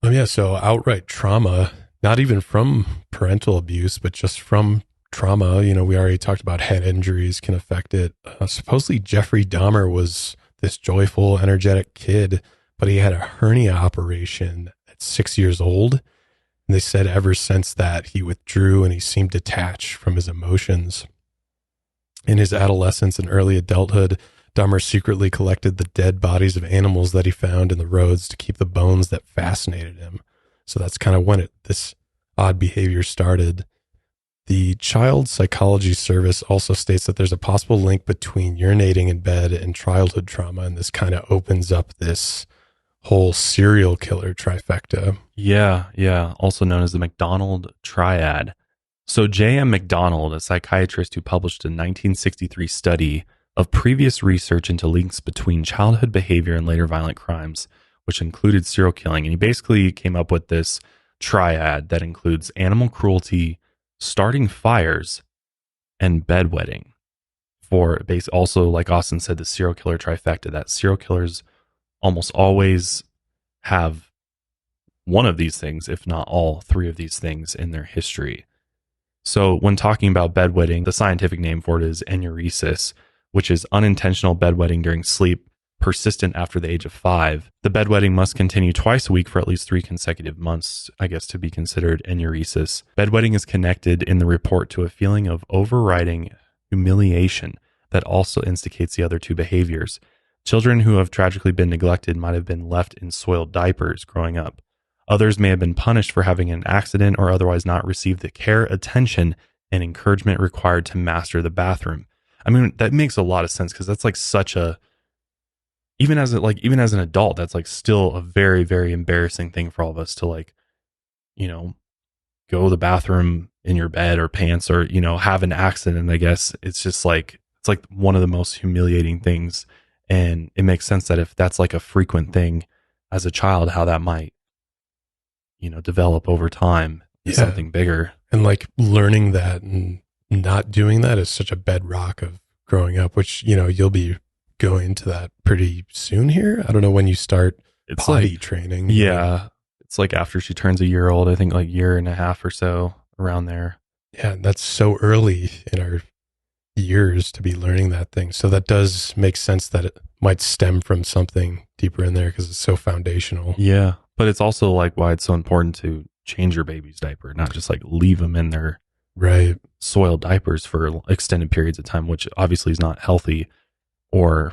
Yeah, so outright trauma, not even from parental abuse, but just from trauma. You know, we already talked about head injuries can affect it. Supposedly Jeffrey Dahmer was this joyful, energetic kid, but he had a hernia operation at 6 years old. And they said ever since that he withdrew and he seemed detached from his emotions. In his adolescence and early adulthood, Dahmer secretly collected the dead bodies of animals that he found in the roads to keep the bones that fascinated him. So that's kind of when this odd behavior started. The Child Psychology Service also states that there's a possible link between urinating in bed and childhood trauma, and this kind of opens up this whole serial killer trifecta. Yeah. Also known as the Macdonald Triad. So J.M. Macdonald, a psychiatrist who published a 1963 study of previous research into links between childhood behavior and later violent crimes, which included serial killing. And he basically came up with this triad that includes animal cruelty, starting fires, and bedwetting. Also, like Austin said, the serial killer trifecta, that serial killers almost always have one of these things, if not all three of these things in their history. So when talking about bedwetting, the scientific name for it is enuresis, which is unintentional bedwetting during sleep, persistent after the age of 5. The bedwetting must continue twice a week for at least 3 consecutive months, I guess, to be considered enuresis. Bedwetting is connected in the report to a feeling of overriding humiliation that also instigates the other two behaviors. Children who have tragically been neglected might have been left in soiled diapers growing up. Others may have been punished for having an accident or otherwise not received the care, attention, and encouragement required to master the bathroom. I mean, that makes a lot of sense because that's like such a, even as an adult, that's like still a very, very embarrassing thing for all of us to like, you know, go to the bathroom in your bed or pants or, you know, have an accident. I guess it's just like, it's like one of the most humiliating things. And it makes sense that if that's like a frequent thing as a child, how that might, you know, develop over time is something bigger. And like learning that and not doing that is such a bedrock of growing up, which, you know, you'll be going to that pretty soon here. I don't know when you start potty training. Yeah. It's like after she turns a year old, I think like year and a half or so, around there. Yeah. That's so early in our years to be learning that thing. So that does make sense that it might stem from something deeper in there because it's so foundational. Yeah. But it's also like why it's so important to change your baby's diaper, not just like leave them in their soiled diapers for extended periods of time, which obviously is not healthy or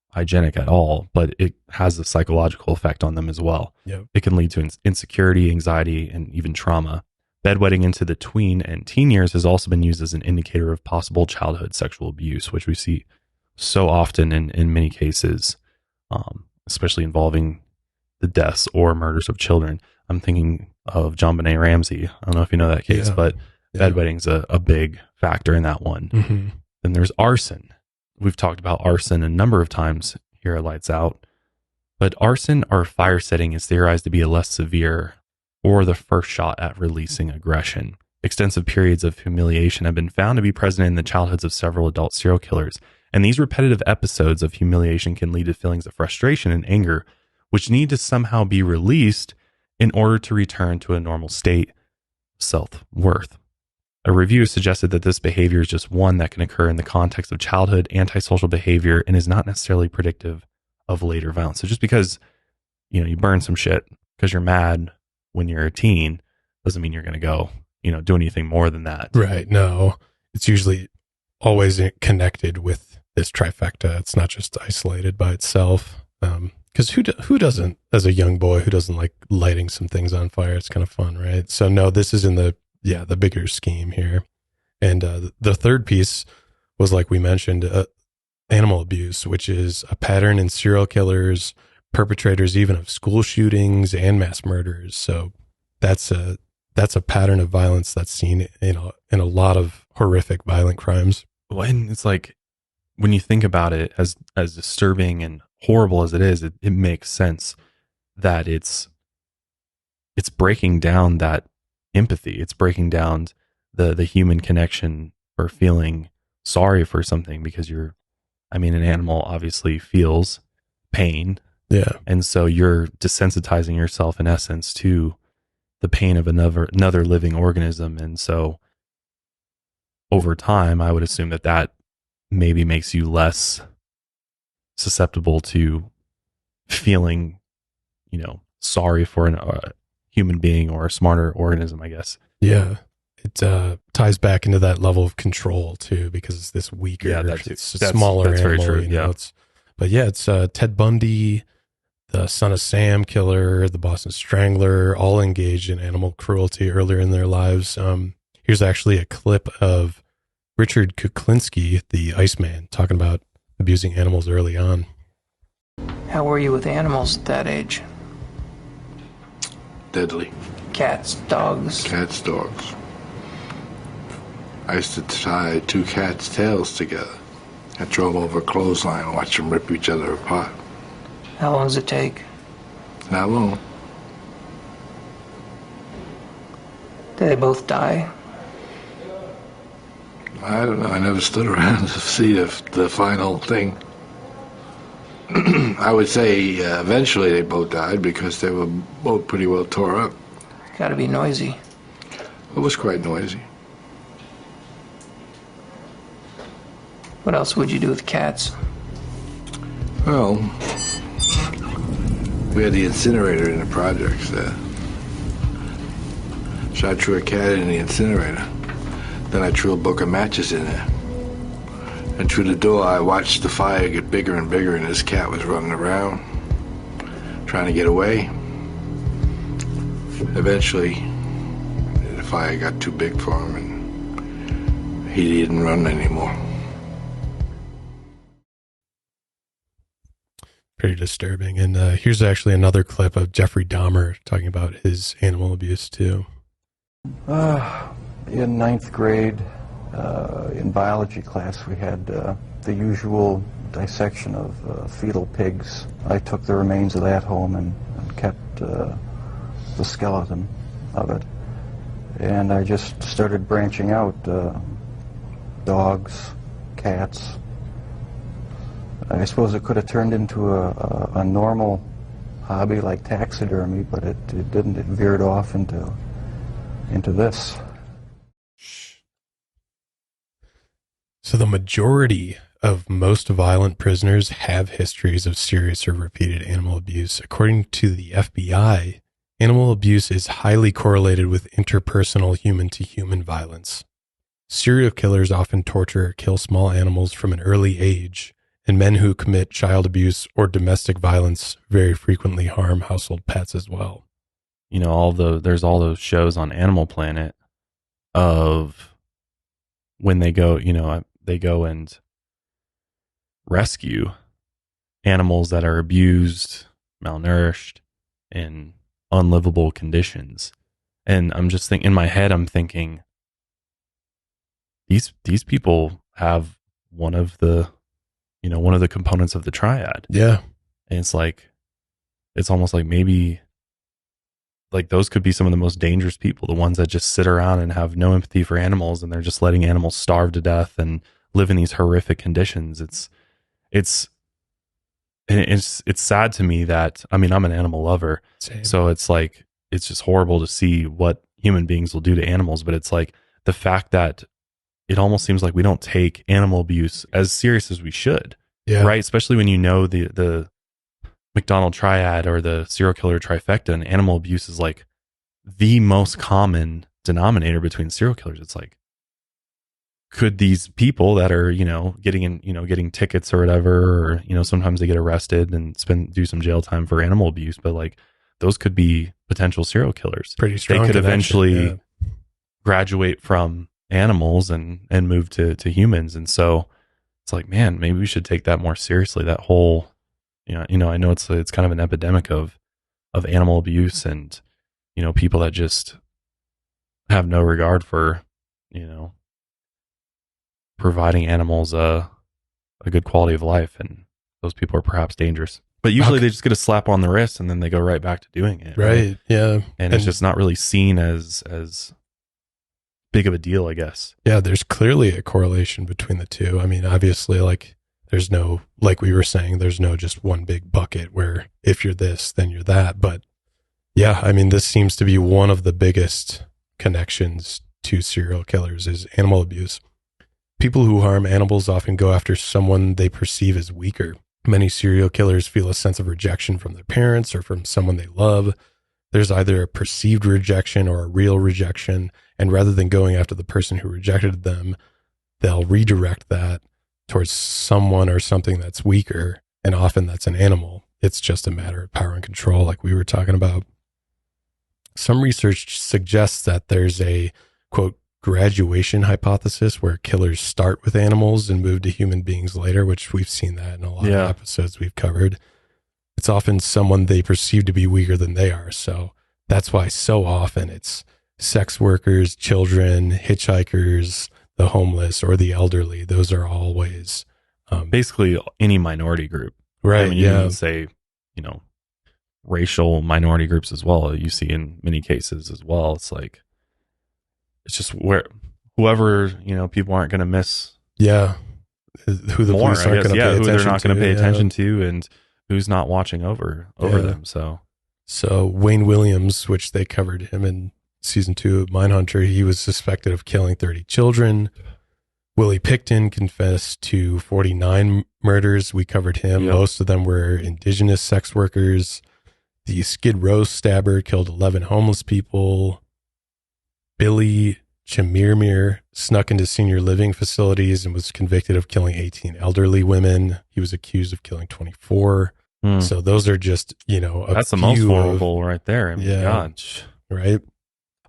hygienic at all, but it has a psychological effect on them as well. Yep. It can lead to insecurity, anxiety, and even trauma. Bedwetting into the tween and teen years has also been used as an indicator of possible childhood sexual abuse, which we see so often in many cases, especially involving the deaths or murders of children. I'm thinking of John Benet Ramsey. I don't know if you know that case, but bedwetting's a big factor in that one. Mm-hmm. Then there's arson. We've talked about arson a number of times here at Lights Out, but arson or fire setting is theorized to be a less severe or the first shot at releasing aggression. extensive periods of humiliation have been found to be present in the childhoods of several adult serial killers. And these repetitive episodes of humiliation can lead to feelings of frustration and anger, which need to somehow be released in order to return to a normal state of self-worth. A review suggested that this behavior is just one that can occur in the context of childhood antisocial behavior and is not necessarily predictive of later violence. So just because, you burn some shit because you're mad when you're a teen doesn't mean you're going to go, do anything more than that. Right. No, it's usually always connected with this trifecta. It's not just isolated by itself. Because who doesn't, as a young boy, who doesn't like lighting some things on fire? It's kind of fun, right? So no, this is in the bigger scheme here. And the third piece was, like we mentioned, animal abuse, which is a pattern in serial killers, perpetrators even of school shootings and mass murders. So that's a pattern of violence that's seen in a lot of horrific violent crimes. Well, and it's like, when you think about it, as disturbing and horrible as it is, it makes sense that it's breaking down that empathy. It's breaking down the human connection or feeling sorry for something, because an animal obviously feels pain. Yeah. And so you're desensitizing yourself in essence to the pain of another living organism. And so over time, I would assume that maybe makes you less susceptible to feeling, sorry for a human being or a smarter organism, I guess. Yeah. It ties back into that level of control too, because it's this weaker, it's a smaller that's animal. very true. Yeah. It's Ted Bundy, the Son of Sam killer, the Boston Strangler, all engaged in animal cruelty earlier in their lives. Here's actually a clip of Richard Kuklinski, the Iceman, talking about abusing animals early on. How were you with animals at that age? Deadly. Cats, dogs? Cats, dogs. I used to tie two cats' tails together. I drove over a clothesline and watched them rip each other apart. How long does it take? Not long. Did they both die? I don't know. I never stood around to see the final thing. I would say eventually they both died because they were both pretty well tore up. Gotta be noisy. It was quite noisy. What else would you do with cats? Well, we had the incinerator in the projects there. So I threw a cat in the incinerator. Then I threw a book of matches in there. And through the door, I watched the fire get bigger and bigger, and this cat was running around, trying to get away. Eventually, the fire got too big for him, and he didn't run anymore. Pretty disturbing. And here's actually another clip of Jeffrey Dahmer talking about his animal abuse too. In ninth grade, in biology class, we had the usual dissection of fetal pigs. I took the remains of that home and kept the skeleton of it. And I just started branching out dogs, cats. I suppose it could have turned into a normal hobby like taxidermy, but it didn't. It veered off into this. So the majority of most violent prisoners have histories of serious or repeated animal abuse. According to the FBI, animal abuse is highly correlated with interpersonal human-to-human violence. Serial killers often torture or kill small animals from an early age, and men who commit child abuse or domestic violence very frequently harm household pets as well. There's all those shows on Animal Planet of when they go and rescue animals that are abused, malnourished, in unlivable conditions. And I'm just thinking, in my head, I'm thinking, these people have one of the components of the triad. Yeah. And it's almost like maybe like those could be some of the most dangerous people, the ones that just sit around and have no empathy for animals, and they're just letting animals starve to death and live in these horrific conditions. It's sad to me that, I mean, I'm an animal lover. Same. So it's like, it's just horrible to see what human beings will do to animals. But it's like the fact that it almost seems like we don't take animal abuse as serious as we should. Yeah. Right. Especially when you know the Macdonald Triad or the serial killer trifecta, and animal abuse is like the most common denominator between serial killers. It's like, could these people that are, getting tickets or whatever, or, sometimes they get arrested and do some jail time for animal abuse, but like those could be potential serial killers. Pretty strong. They could eventually graduate from animals and move to humans. And so it's like, man, maybe we should take that more seriously. That whole, I know it's kind of an epidemic of animal abuse and, people that just have no regard for, providing animals a good quality of life, and those people are perhaps dangerous. But usually they just get a slap on the wrist and then they go right back to doing it. Right. Yeah. And it's just not really seen as big of a deal, I guess. Yeah, there's clearly a correlation between the two. I mean, obviously, like there's no, like we were saying, there's no just one big bucket where if you're this, then you're that. But yeah, I mean, this seems to be one of the biggest connections to serial killers is animal abuse. People who harm animals often go after someone they perceive as weaker. Many serial killers feel a sense of rejection from their parents or from someone they love. There's either a perceived rejection or a real rejection. And rather than going after the person who rejected them, they'll redirect that towards someone or something that's weaker. And often that's an animal. It's just a matter of power and control, like we were talking about. Some research suggests that there's a, quote, graduation hypothesis where killers start with animals and move to human beings later, which we've seen that in a lot of episodes we've covered. It's often someone they perceive to be weaker than they are. So that's why so often it's sex workers, children, hitchhikers, the homeless, or the elderly. Those are always basically any minority group. Right. I mean, you can say, racial minority groups as well. You see in many cases as well. It's like, it's just where whoever, people aren't going to miss. Yeah. Who the police aren't going to pay attention to. Who they're not going to pay attention to, and who's not watching over them. So Wayne Williams, which they covered him in season 2 of Mindhunter, he was suspected of killing 30 children. Willie Pickton confessed to 49 murders. We covered him. Yep. Most of them were indigenous sex workers. The Skid Row stabber killed 11 homeless people. Billy Chemirmir snuck into senior living facilities and was convicted of killing 18 elderly women. He was accused of killing 24. So those are just, that's the most horrible right there. I mean, gosh. Right.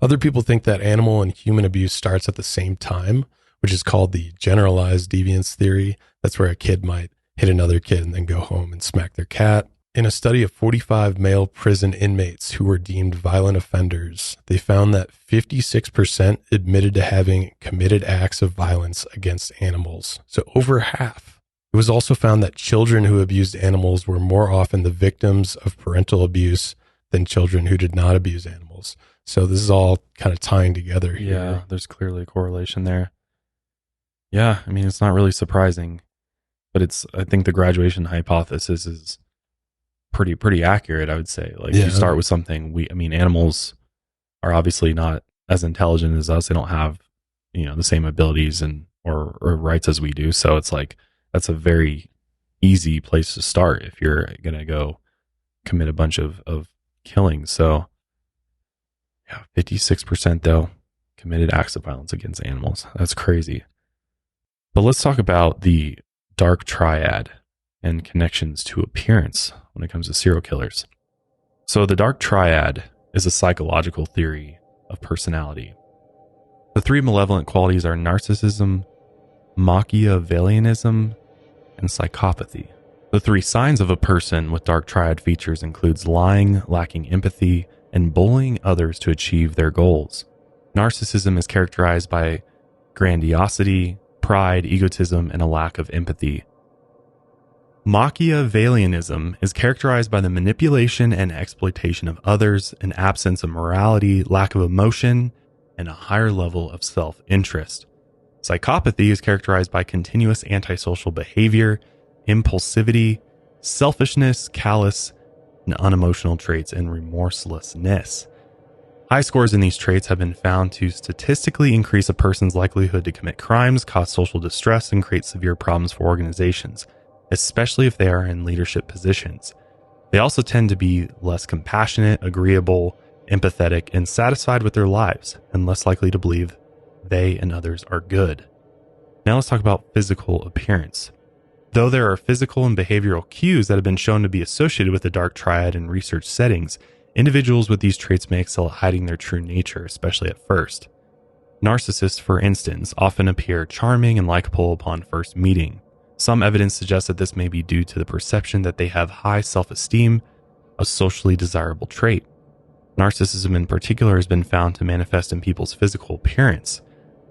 Other people think that animal and human abuse starts at the same time, which is called the generalized deviance theory. That's where a kid might hit another kid and then go home and smack their cat. In a study of 45 male prison inmates who were deemed violent offenders, they found that 56% admitted to having committed acts of violence against animals. So over half. It was also found that children who abused animals were more often the victims of parental abuse than children who did not abuse animals. So this is all kind of tying together here. Yeah, there's clearly a correlation there. Yeah, I mean, it's not really surprising, but I think the graduation hypothesis is pretty accurate, I would say. Like, you start with something, animals are obviously not as intelligent as us. They don't have, the same abilities or rights as we do. So it's like, that's a very easy place to start if you're going to go commit a bunch of killings. So yeah, 56% though committed acts of violence against animals. That's crazy. But let's talk about the dark triad and connections to appearance when it comes to serial killers. So the dark triad is a psychological theory of personality. The 3 malevolent qualities are narcissism, Machiavellianism, and psychopathy. The 3 signs of a person with dark triad features includes lying, lacking empathy, and bullying others to achieve their goals. Narcissism is characterized by grandiosity, pride, egotism, and a lack of empathy. Machiavellianism is characterized by the manipulation and exploitation of others, an absence of morality, lack of emotion, and a higher level of self-interest. Psychopathy is characterized by continuous antisocial behavior, impulsivity, selfishness, callous, and unemotional traits, and remorselessness. High scores in these traits have been found to statistically increase a person's likelihood to commit crimes, cause social distress, and create severe problems for organizations, especially if they are in leadership positions. They also tend to be less compassionate, agreeable, empathetic, and satisfied with their lives, and less likely to believe they and others are good. Now let's talk about physical appearance. Though there are physical and behavioral cues that have been shown to be associated with the dark triad in research settings, individuals with these traits may excel at hiding their true nature, especially at first. Narcissists, for instance, often appear charming and likable upon first meeting. Some evidence suggests that this may be due to the perception that they have high self-esteem, a socially desirable trait. Narcissism in particular has been found to manifest in people's physical appearance.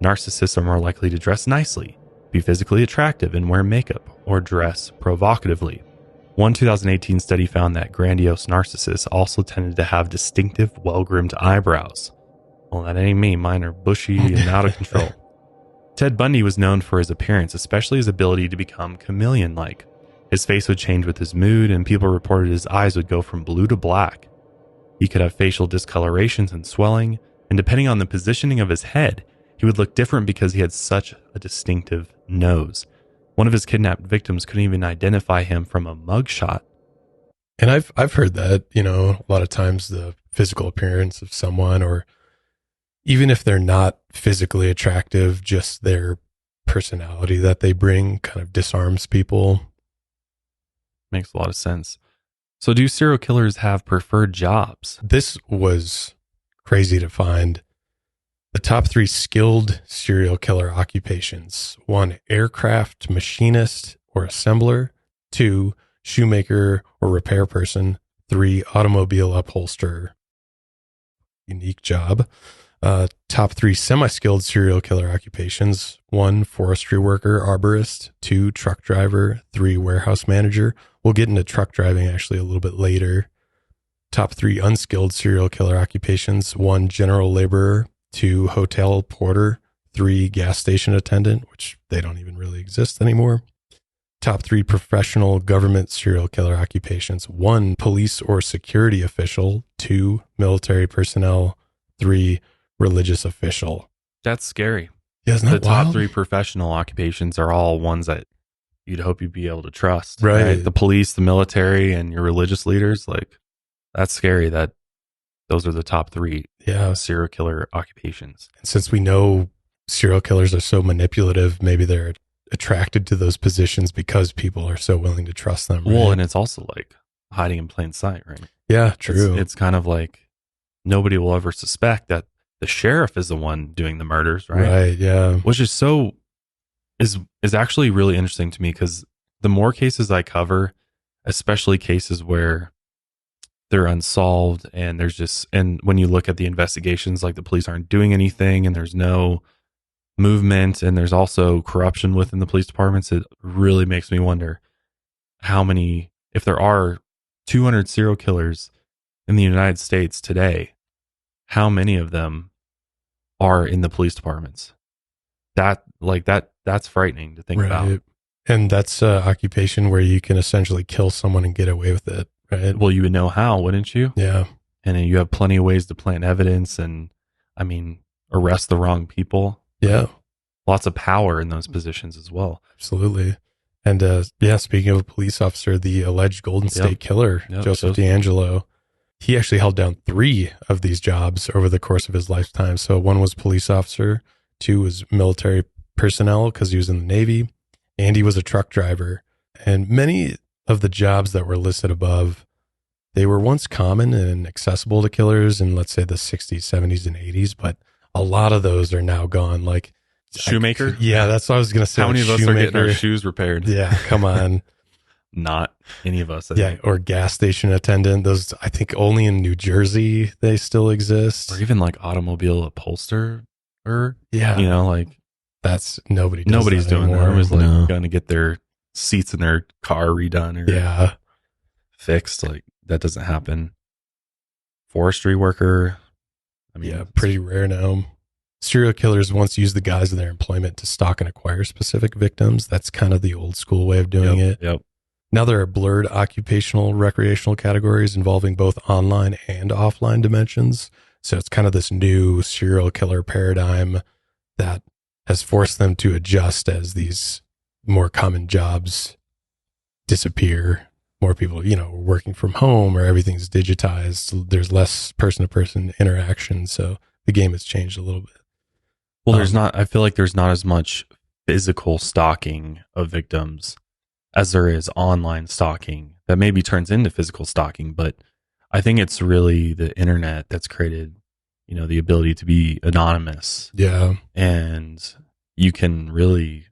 Narcissists are more likely to dress nicely, be physically attractive, and wear makeup, or dress provocatively. One 2018 study found that grandiose narcissists also tended to have distinctive, well-groomed eyebrows. Well, that ain't me. Mine are bushy and out of control. Ted Bundy was known for his appearance, especially his ability to become chameleon-like. His face would change with his mood, and people reported his eyes would go from blue to black. He could have facial discolorations and swelling, and depending on the positioning of his head, he would look different because he had such a distinctive nose. One of his kidnapped victims couldn't even identify him from a mugshot. And I've heard that, a lot of times the physical appearance of someone, or even if they're not physically attractive, just their personality that they bring kind of disarms people. Makes a lot of sense. So do serial killers have preferred jobs? This was crazy to find. The top 3 skilled serial killer occupations: 1, aircraft machinist or assembler; 2, shoemaker or repair person; 3, automobile upholsterer. Unique job. Top 3 semi-skilled serial killer occupations: 1, forestry worker, arborist; 2, truck driver; 3, warehouse manager. We'll get into truck driving actually a little bit later. Top 3 unskilled serial killer occupations: 1, general laborer; 2, hotel porter; 3, gas station attendant, which they don't even really exist anymore. Top 3 professional government serial killer occupations: 1, police or security official; 2, military personnel; 3, religious official. That's scary. Yeah, isn't that the top wild? 3 professional occupations are all ones that you'd hope you'd be able to trust. Right. The police, the military, and your religious leaders. Like, that's scary that those are the top 3 serial killer occupations. And since we know serial killers are so manipulative, maybe they're attracted to those positions because people are so willing to trust them. Right? Well, and it's also like hiding in plain sight, right? Yeah, true. It's kind of like nobody will ever suspect that the sheriff is the one doing the murders, right? Right, yeah. Which is is actually really interesting to me, because the more cases I cover, especially cases where they're unsolved and and when you look at the investigations, like the police aren't doing anything and there's no movement and there's also corruption within the police departments, it really makes me wonder if there are 200 serial killers in the United States today, how many of them are in the police departments? That's frightening to think about. And that's an occupation where you can essentially kill someone and get away with it, right? Well, you would know how, wouldn't you? Yeah. And then you have plenty of ways to plant evidence and, arrest the wrong people. Yeah. Lots of power in those positions as well. Absolutely. And speaking of a police officer, the alleged Golden State Killer, Joseph D'Angelo, he actually held down 3 of these jobs over the course of his lifetime. So 1 was police officer, 2 was military personnel because he was in the Navy, and he was a truck driver. And many of the jobs that were listed above, they were once common and accessible to killers in, let's say, the 60s, 70s, and 80s, but a lot of those are now gone. Like shoemaker? Yeah, that's what I was going to say. How many of us are getting our shoes repaired? Yeah, come on. Not any of us. I think. Or gas station attendant. Those, I think, only in New Jersey they still exist. Or even like automobile upholsterer. Yeah. Like that's nobody's doing that. Everyone's going to get their seats in their car redone or fixed. Like that doesn't happen. Forestry worker. I mean, pretty rare now. Serial killers once used the guise of their employment to stalk and acquire specific victims. That's kind of the old school way of doing it. Yep. Now there are blurred occupational recreational categories involving both online and offline dimensions. So it's kind of this new serial killer paradigm that has forced them to adjust as these more common jobs disappear. More people, working from home or everything's digitized. There's less person-to-person interaction. So the game has changed a little bit. Well, I feel like there's not as much physical stalking of victims as there is online stalking that maybe turns into physical stalking. But I think it's really the internet that's created, the ability to be anonymous. Yeah. And you can really,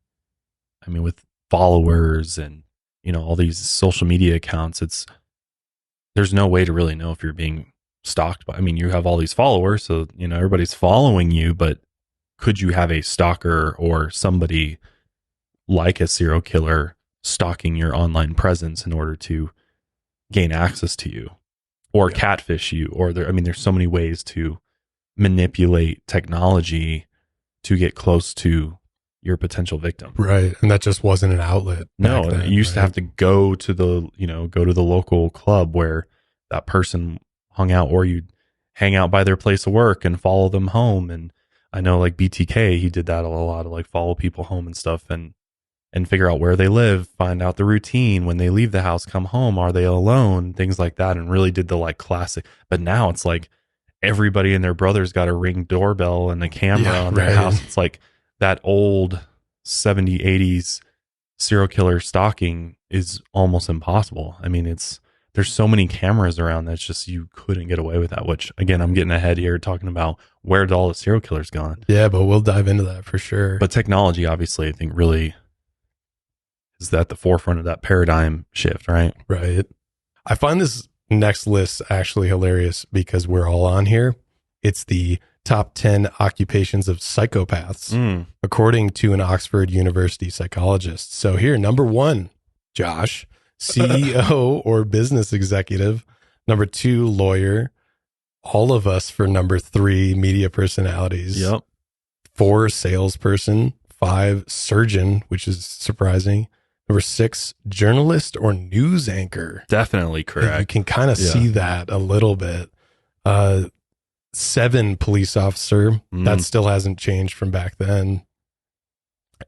with followers and, all these social media accounts, there's no way to really know if you're being stalked by, you have all these followers, so, everybody's following you, but could you have a stalker or somebody like a serial killer stalking your online presence in order to gain access to you or catfish you? Or there's so many ways to manipulate technology to get close to your potential victim. Right. And that just wasn't an outlet. No, you used to have to go to the local club where that person hung out, or you'd hang out by their place of work and follow them home. And I know like BTK, he did that a lot, of like follow people home and stuff and figure out where they live, find out the routine when they leave the house, come home, are they alone, things like that, and really did the like classic. But now it's like everybody and their brother's got a Ring doorbell and a camera on their house. It's like that old 70s, 80s serial killer stalking is almost impossible. There's so many cameras around that's just, you couldn't get away with that, which again, I'm getting ahead here talking about where did all the serial killers gone. Yeah, but we'll dive into that for sure. But technology, obviously, I think really is at the forefront of that paradigm shift, right? Right. I find this next list actually hilarious because we're all on here. It's the top 10 occupations of psychopaths, according to an Oxford University psychologist. So here, number 1, Josh, CEO or business executive. Number 2, lawyer. All of us for number 3, media personalities. Yep. 4, salesperson. 5, surgeon, which is surprising. Number 6, journalist or news anchor. Definitely correct. You can kind of see that a little bit. 7, police officer. That still hasn't changed from back then.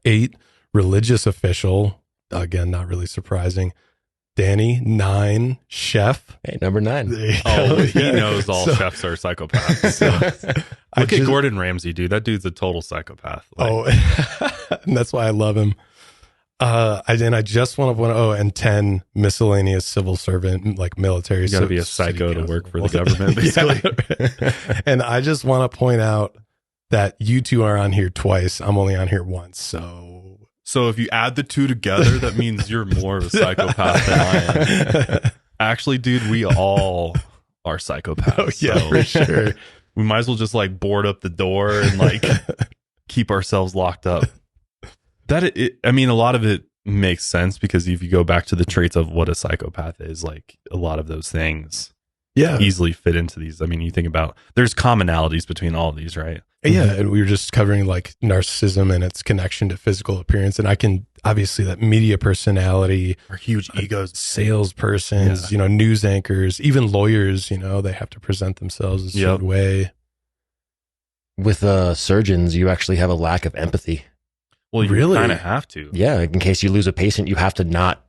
8, religious official. Again, not really surprising. Danny. 9, chef. Hey, number 9. He knows all chefs are psychopaths. Look at Gordon Ramsay, dude. That dude's a total psychopath. And that's why I love him. I just want to and 10, miscellaneous civil servant, like military. You got to be a psycho to work for the government, basically. And I just want to point out that you two are on here twice. I'm only on here once. So if you add the two together, that means you're more of a psychopath than I am. Actually, dude, we all are psychopaths. Oh, yeah, for sure. We might as well just like board up the door and like keep ourselves locked up. A lot of it makes sense because if you go back to the traits of what a psychopath is, like a lot of those things easily fit into these. You think about, there's commonalities between all of these, right? Yeah. And we were just covering like narcissism and its connection to physical appearance. And I can obviously that media personality or huge egos, salespersons, news anchors, even lawyers, they have to present themselves a certain way. With surgeons, you actually have a lack of empathy. Well, you really kind of have to. Yeah, in case you lose a patient, you have to not.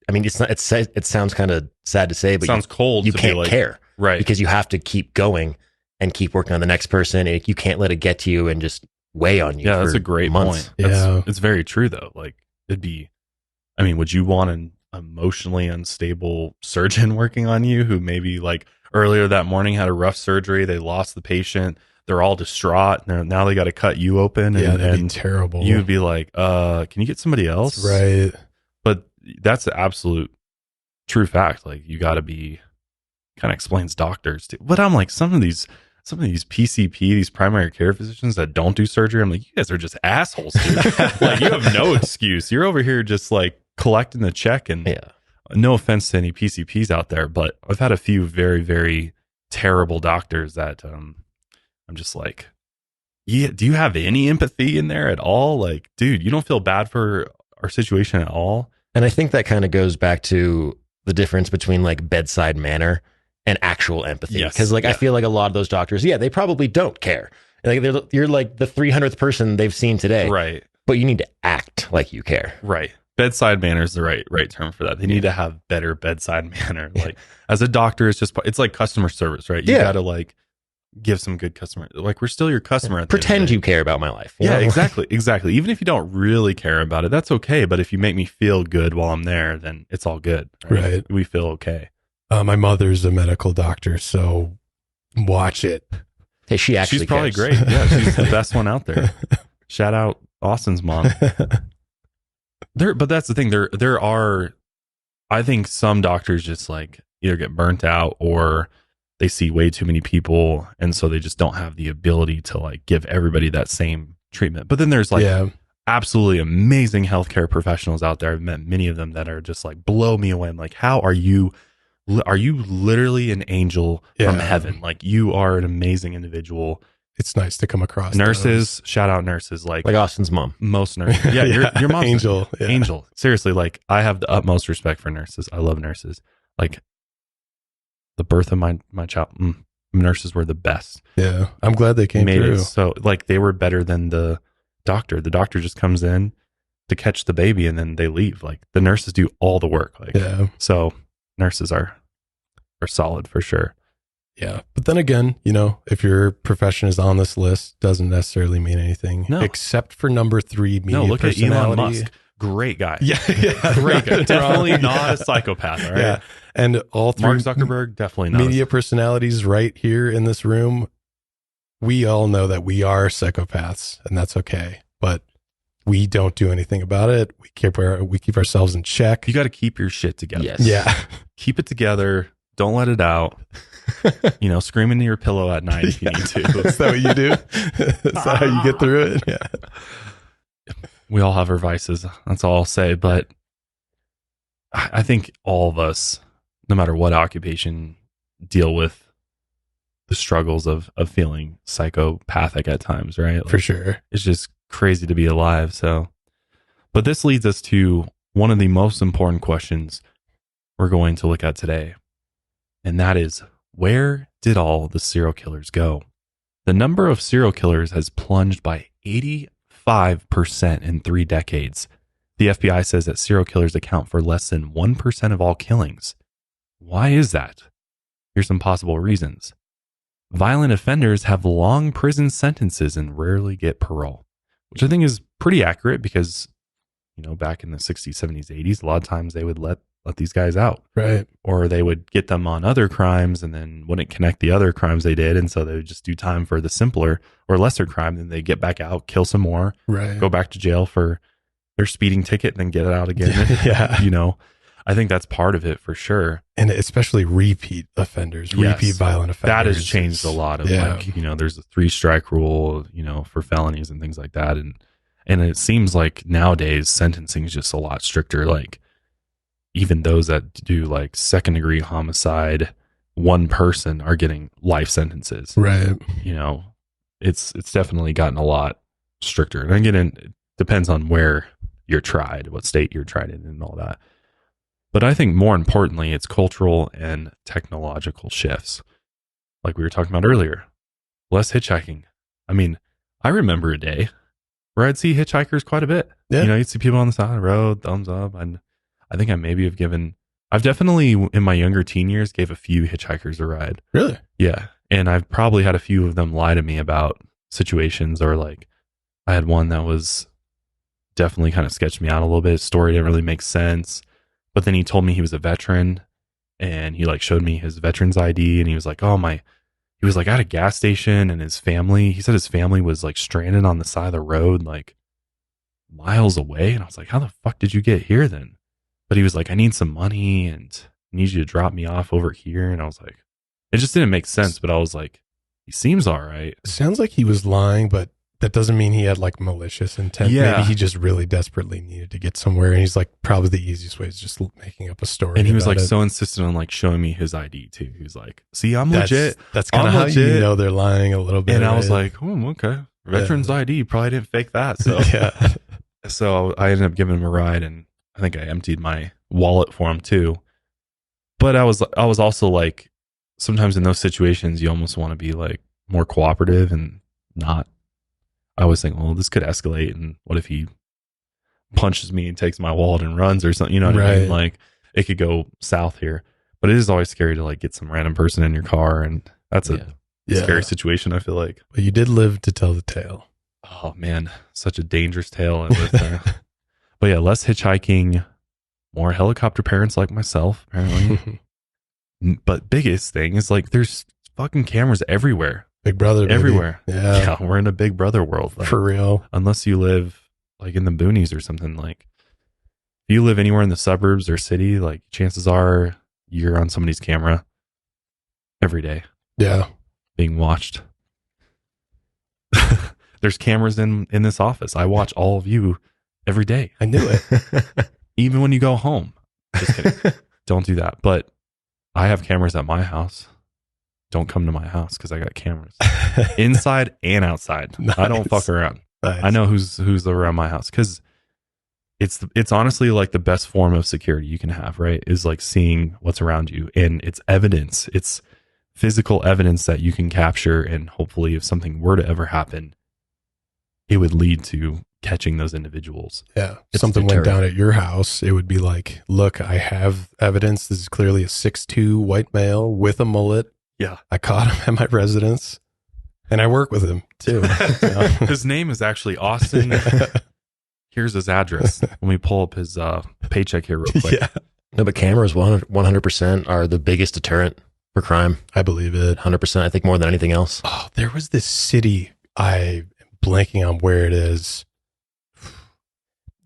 It's not. It sounds kind of sad to say, but sounds cold. You can't care, right? Because you have to keep going and keep working on the next person, and you can't let it get to you and just weigh on you. Yeah, that's a great point. It's very true though. Like it'd be. Would you want an emotionally unstable surgeon working on you who maybe like earlier that morning had a rough surgery, they lost the patient? They're all distraught. And now they got to cut you open. That'd be terrible. You would be like, can you get somebody else? Right. But that's the absolute true fact. Like you got to be, kind of explains doctors too. But I'm like, some of these PCP, these primary care physicians that don't do surgery, I'm like, you guys are just assholes, dude. Like you have no excuse. You're over here just like collecting the check. And no offense to any PCPs out there, but I've had a few very, very terrible doctors that I'm just like, yeah, do you have any empathy in there at all? Like, dude, you don't feel bad for our situation at all. And I think that kind of goes back to the difference between like bedside manner and actual empathy. Because I feel like a lot of those doctors, they probably don't care. Like you're like the 300th person they've seen today. Right. But you need to act like you care. Right. Bedside manner is the right term for that. They need to have better bedside manner. Like as a doctor, it's like customer service, right? You got to like give some good customer, like we're still your customer. At Pretend you care about my life. Yeah, exactly. Even if you don't really care about it, that's okay. But if you make me feel good while I'm there, then it's all good. Right. We feel okay. My mother's a medical doctor, so watch it. Hey, she's probably great. Yeah, she's the best one out there. Shout out Austin's mom. But that's the thing. There are, I think some doctors just like either get burnt out or they see way too many people, and so they just don't have the ability to like give everybody that same treatment. But then there's like absolutely amazing healthcare professionals out there. I've met many of them that are just like blow me away. I'm like, how are you literally an angel from heaven? Like you are an amazing individual. It's nice to come across nurses. Shout out nurses, like Austin's mom. Most nurses, your mom's angel, angel. Seriously, like I have the utmost respect for nurses. I love nurses. Like the birth of my child, nurses were the best. Yeah, I'm glad they came through. So like they were better than the doctor. The doctor just comes in to catch the baby and then they leave. Like the nurses do all the work. Like so. Nurses are solid for sure. Yeah. But then again, if your profession is on this list, doesn't necessarily mean anything. No. Except for number 3, media look personality. At Elon Musk. Great guy. Yeah. Great guy. Definitely not a psychopath. All right. Yeah. And all 3 Mark Zuckerberg, definitely not. Media personalities right here in this room. We all know that we are psychopaths, and that's okay. But we don't do anything about it. We keep ourselves in check. You got to keep your shit together. Yes. Yeah. Keep it together. Don't let it out. Scream into your pillow at night if you need to. Is that what you do? Is that how you get through it? Yeah. We all have our vices. That's all I'll say. But I think all of us, no matter what occupation, deal with the struggles of feeling psychopathic at times, right? Like, for sure. It's just crazy to be alive. So, but this leads us to one of the most important questions we're going to look at today. And that is, where did all the serial killers go? The number of serial killers has plunged by 85% in 3 decades. The FBI says that serial killers account for less than 1% of all killings. Why is that? Here's some possible reasons. Violent offenders have long prison sentences and rarely get parole, which I think is pretty accurate because, back in the 60s, 70s, 80s, a lot of times they would let these guys out. Right. Or they would get them on other crimes and then wouldn't connect the other crimes they did. And so they would just do time for the simpler or lesser crime. Then they get back out, kill some more, go back to jail for their speeding ticket and then get it out again. Yeah. I think that's part of it for sure. And especially repeat offenders, repeat violent offenders. That has changed a lot of there's a 3-strike rule, for felonies and things like that. And it seems like nowadays sentencing is just a lot stricter. Like even those that do like 2nd-degree homicide, one person are getting life sentences. Right. It's definitely gotten a lot stricter. And again, it depends on where you're tried, what state you're tried in and all that. But I think more importantly, it's cultural and technological shifts. Like we were talking about earlier, less hitchhiking. I mean, I remember a day where I'd see hitchhikers quite a bit. Yeah. You'd see people on the side of the road, thumbs up. And I think I've definitely in my younger teen years gave a few hitchhikers a ride. Really? Yeah. And I've probably had a few of them lie to me about situations, or like I had one that was definitely kind of sketched me out a little bit. His story didn't really make sense. But then he told me he was a veteran and he like showed me his veteran's ID and he was like, he was like at a gas station and he said his family was like stranded on the side of the road, like miles away. And I was like, how the fuck did you get here then? But he was like, I need some money and I need you to drop me off over here. And I was like, it just didn't make sense. But I was like, he seems all right. Sounds like he was lying, but that doesn't mean he had like malicious intent. Yeah. Maybe he just really desperately needed to get somewhere, and he's like, probably the easiest way is just making up a story. And he was like about it. so insistent on like showing me his ID too. He was like, "See, I'm legit." That's kind of how you know they're lying a little bit. And I was right? like, "Oh, okay, veteran's ID. Probably didn't fake that." So yeah. So I ended up giving him a ride, and I think I emptied my wallet for him too. But I was also like, sometimes in those situations, you almost want to be like more cooperative and not. I was thinking, well, this could escalate, and what if he punches me and takes my wallet and runs or something? You know what I mean? Like, it could go south here. But it is always scary to like get some random person in your car, and that's a scary situation, I feel like. But you did live to tell the tale. Oh man, such a dangerous tale I lived there. But yeah, less hitchhiking, more helicopter parents like myself, apparently. But biggest thing is like there's fucking cameras everywhere. Big Brother, baby. Everywhere. Yeah, we're in a Big Brother world. Like, for real. Unless you live like in the boonies or something. Like if you live anywhere in the suburbs or city, like chances are you're on somebody's camera every day. Yeah, being watched. There's cameras in this office. I watch all of you every day. I knew it. Even when you go home. Just kidding. Don't do that. But I have cameras at my house. Don't come to my house because I got cameras inside and outside. Nice. I don't fuck around. Nice. I know who's around my house because it's honestly like the best form of security you can have, right? Is like seeing what's around you, and it's evidence. It's physical evidence that you can capture, and hopefully if something were to ever happen, it would lead to catching those individuals. Yeah. If something went down at your house, it would be like, look, I have evidence. This is clearly a 6'2" white male with a mullet. Yeah. I caught him at my residence, and I work with him too. His name is actually Austin. Here's his address. Let me pull up his paycheck here real quick. Yeah. No, but cameras 100% are the biggest deterrent for crime. I believe it. 100%. I think more than anything else. Oh, there was this city, I am blanking on where it is.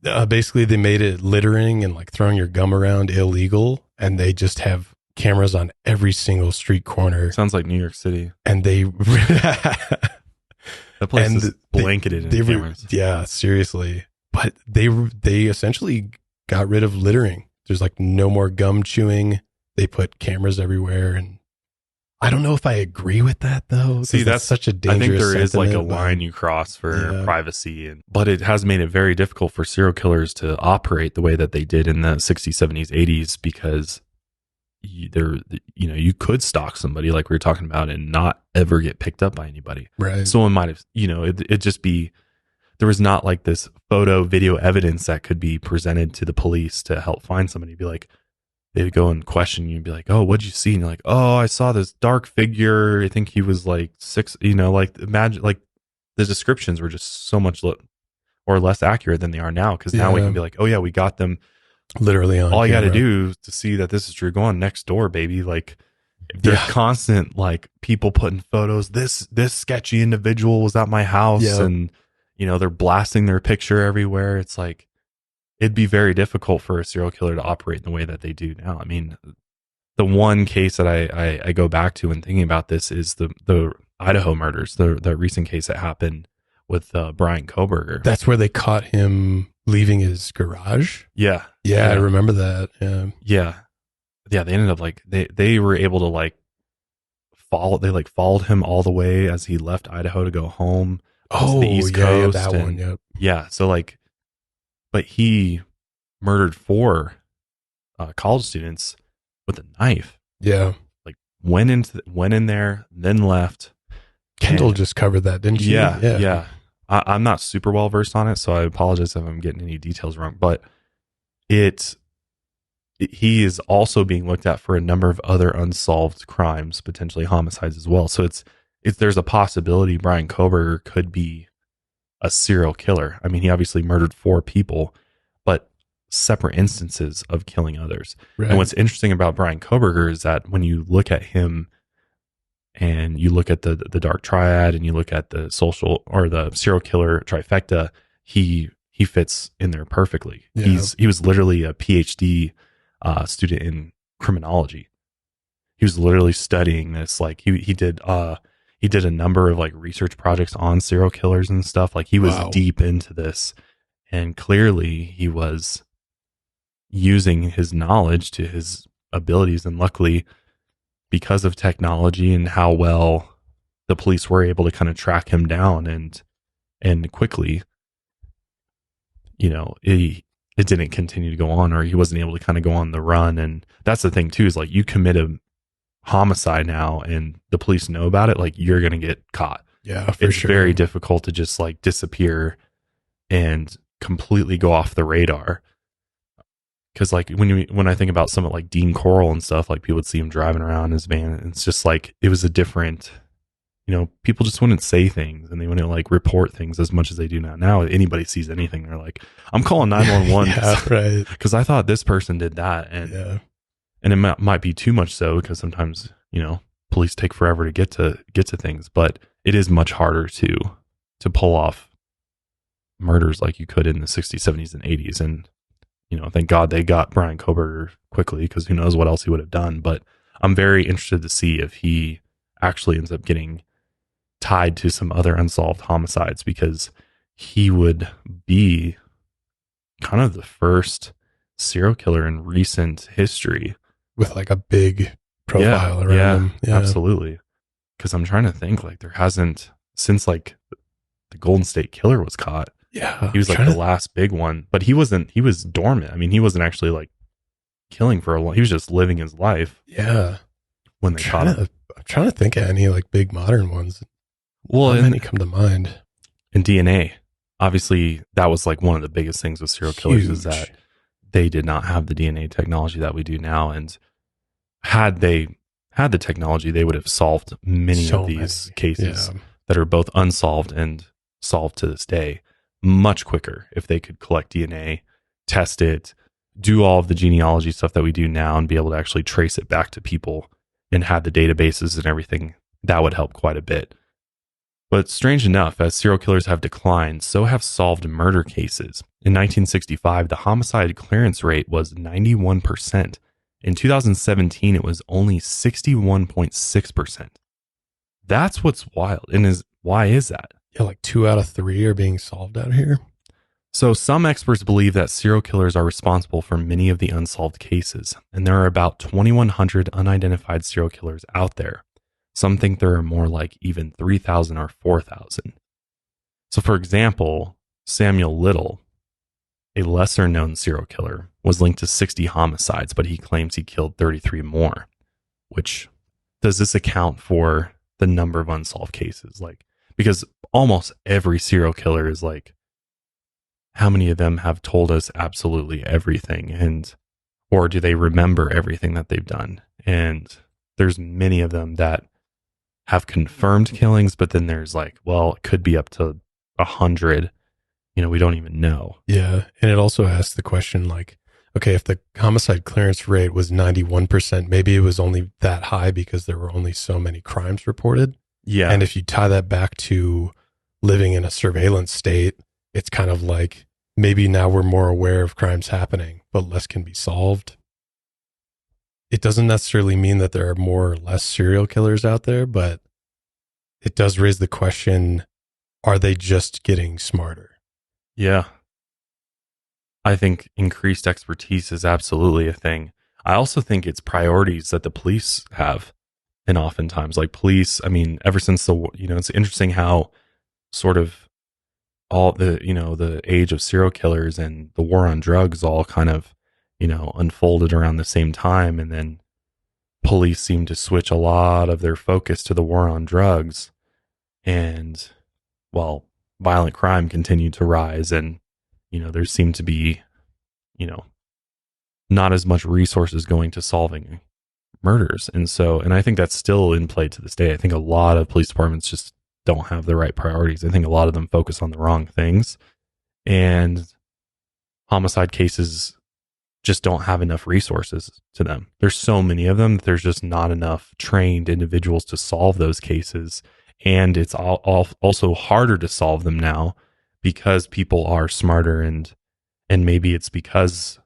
Basically, they made it littering and like throwing your gum around illegal, and they just have cameras on every single street corner. Sounds like New York City. And they that place is blanketed in cameras. Yeah, seriously. But they essentially got rid of littering. There's like no more gum chewing. They put cameras everywhere, and I don't know if I agree with that though. See, that's such a dangerous. I think there is like a sentiment, line you cross for privacy, but it has made it very difficult for serial killers to operate the way that they did in the 60s, 70s, 80s because you could stalk somebody like we were talking about and not ever get picked up by anybody. Right. Someone might have, it just be, there was not like this photo, video evidence that could be presented to the police to help find somebody. Be like, they'd go and question you and be like, oh, what'd you see? And you're like, oh, I saw this dark figure. I think he was like 6, like imagine, like the descriptions were just so much or less accurate than they are now. Cause now we can be like, oh yeah, we got them literally on all you got to camera. do to see that this is true. Go on next door, baby. Like there's constant, like people putting photos. This sketchy individual was at my house and they're blasting their picture everywhere. It's like, it'd be very difficult for a serial killer to operate in the way that they do now. I mean, the one case that I go back to when thinking about this is the Idaho murders, the recent case that happened with Brian Kohberger. That's where they caught him leaving his garage. Yeah. I remember that. Yeah. They ended up like they were able to like followed him all the way as he left Idaho to go home. To the East Coast. That one. Yep. Yeah. So like, but he murdered 4 college students with a knife. Yeah. Like went in there, then left. Kendall just covered that, didn't she? Yeah. I'm not super well versed on it, so I apologize if I'm getting any details wrong. But he is also being looked at for a number of other unsolved crimes, potentially homicides as well. So there's a possibility Brian Kohberger could be a serial killer. I mean, he obviously murdered 4 people, but separate instances of killing others. Right. And what's interesting about Brian Kohberger is that when you look at him and you look at the dark triad and you look at the social or the serial killer trifecta, he fits in there perfectly. Yeah. He was literally a PhD student in criminology. He was literally studying this. Like he He did a number of like research projects on serial killers and stuff. Like he was deep into this, and clearly he was using his knowledge to his abilities. And luckily, because of technology and how well the police were able to kind of track him down and quickly, you know, it didn't continue to go on, or he wasn't able to kind of go on the run. And that's the thing too, is like you commit a homicide now and the police know about it, like you're going to get caught. Yeah, it's very difficult to just like disappear and completely go off the radar. Because like when I think about someone like Dean Corll and stuff, like people would see him driving around in his van, and it's just like it was a different, you know, people just wouldn't say things and they wouldn't like report things as much as they do now. Now anybody sees anything, they're like, I'm calling 911 right, because I thought this person did that. And and it might be too much so, because sometimes, you know, police take forever to get to things, but it is much harder to pull off murders like you could in the 60s, 70s, and 80s. And, you know, thank God they got Brian Koberger quickly, because who knows what else he would have done. But I'm very interested to see if he actually ends up getting tied to some other unsolved homicides, because he would be kind of the first serial killer in recent history with like a big profile around him. Yeah, absolutely. Because I'm trying to think, like there hasn't, since like the Golden State Killer was caught. Yeah, he was like the last big one, but he was dormant. I mean, he wasn't actually like killing for a long, he was just living his life. Yeah. When they caught him. I'm trying to think of any like big modern ones. Well, how many come to mind? In DNA, obviously that was like one of the biggest things with serial killers, is that they did not have the DNA technology that we do now. And had they had the technology, they would have solved many of these cases that are both unsolved and solved to this day much quicker if they could collect DNA, test it, do all of the genealogy stuff that we do now, and be able to actually trace it back to people and have the databases and everything. That would help quite a bit. But strange enough, as serial killers have declined, so have solved murder cases. In 1965, the homicide clearance rate was 91%. In 2017, it was only 61.6%. That's what's wild. And why is that? Yeah, like 2 out of 3 are being solved out here. So some experts believe that serial killers are responsible for many of the unsolved cases, and there are about 2,100 unidentified serial killers out there. Some think there are more, like even 3,000 or 4,000. So for example, Samuel Little, a lesser known serial killer, was linked to 60 homicides, but he claims he killed 33 more. Which, does this account for the number of unsolved cases? Like, because almost every serial killer is like, how many of them have told us absolutely everything? And, or do they remember everything that they've done? And there's many of them that have confirmed killings, but then there's like, well, it could be up to 100. You know, we don't even know. Yeah. And it also asks the question, like, okay, if the homicide clearance rate was 91%, maybe it was only that high because there were only so many crimes reported. Yeah. And if you tie that back to living in a surveillance state, it's kind of like maybe now we're more aware of crimes happening, but less can be solved. It doesn't necessarily mean that there are more or less serial killers out there, but it does raise the question, are they just getting smarter? Yeah. I think increased expertise is absolutely a thing. I also think it's priorities that the police have. And oftentimes, like police, I mean, ever since it's interesting how sort of all the age of serial killers and the war on drugs all kind of, unfolded around the same time. And then police seem to switch a lot of their focus to the war on drugs. And while violent crime continued to rise, and, there seemed to be, not as much resources going to solving murders. And I think that's still in play to this day. I think a lot of police departments just don't have the right priorities. I think a lot of them focus on the wrong things, and homicide cases just don't have enough resources to them. There's so many of them that there's just not enough trained individuals to solve those cases. And it's also harder to solve them now because people are smarter, and maybe it's because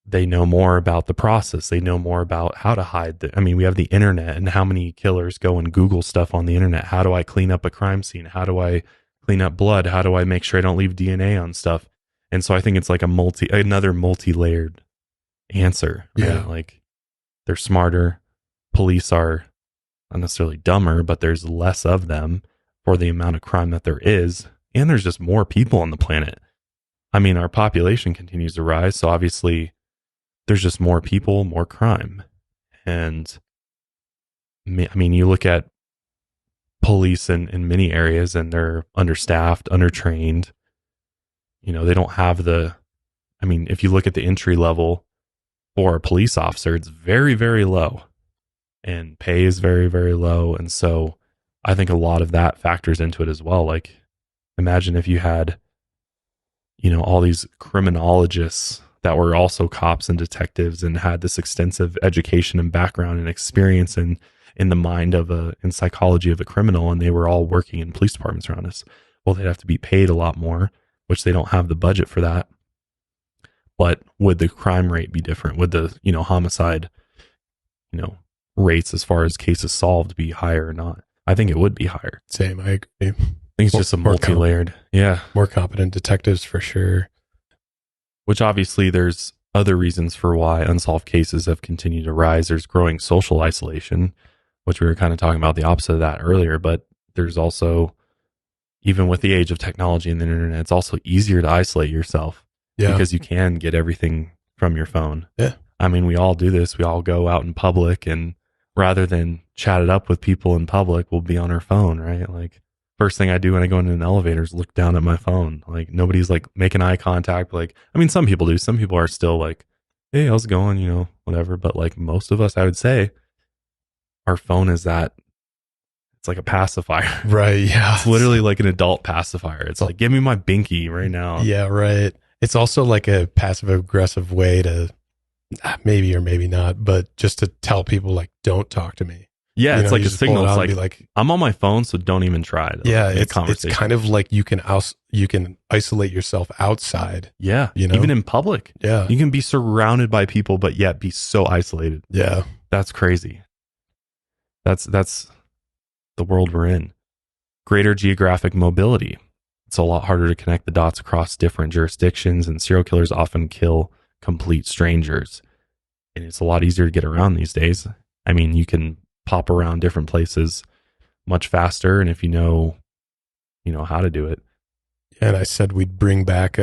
they know more about the process. They know more about how to hide. I mean, we have the internet, and how many killers go and Google stuff on the internet. How do I clean up a crime scene? How do I clean up blood? How do I make sure I don't leave DNA on stuff? And so I think it's like another multi-layered answer. Right? Yeah. Like, they're smarter. Police are not necessarily dumber, but there's less of them for the amount of crime that there is. And there's just more people on the planet. I mean, our population continues to rise. So obviously there's just more people, more crime. And I mean, you look at police in many areas and they're understaffed, undertrained. You know, they don't have I mean, if you look at the entry level for a police officer, it's very, very low, and pay is very, very low. And so I think a lot of that factors into it as well. Like, imagine if you had, you know, all these criminologists that were also cops and detectives and had this extensive education and background and experience in the mind of in psychology of a criminal, and they were all working in police departments around us. Well, they'd have to be paid a lot more, which they don't have the budget for that. But would the crime rate be different? Would the, you know, homicide, you know, rates as far as cases solved be higher or not? I think it would be higher. Same, I agree. I think it's just a multi-layered. Yeah. More competent detectives for sure. Which obviously there's other reasons for why unsolved cases have continued to rise. There's growing social isolation, which we were kind of talking about the opposite of that earlier. But there's also, even with the age of technology and the internet, it's also easier to isolate yourself. Yeah. Because you can get everything from your phone. Yeah. I mean, we all do this. We all go out in public, and rather than chat it up with people in public, we'll be on our phone, right? Like, first thing I do when I go into an elevator is look down at my phone. Like, nobody's like making eye contact. Like, I mean, some people do. Some people are still like, hey, how's it going? You know, whatever. But like most of us, I would say our phone is it's like a pacifier. Right. Yeah. It's literally like an adult pacifier. It's like, give me my binky right now. Yeah. Right. It's also like a passive aggressive way to maybe or maybe not, but just to tell people like, don't talk to me. Yeah, You it's know, like you a just pull signal. it It's out and like, be like, I'm on my phone, so don't even try to yeah, make it's conversation. kind of like you can isolate yourself outside. Yeah, you know? even in public. Yeah, You can be surrounded by people, but yet be so isolated. yeah, That's crazy. That's the world we're in. Greater geographic mobility. It's a lot harder to connect the dots across different jurisdictions, and serial killers often kill complete strangers. And it's a lot easier to get around these days. I mean, you can pop around different places much faster, and if you know how to do it. And I said we'd bring back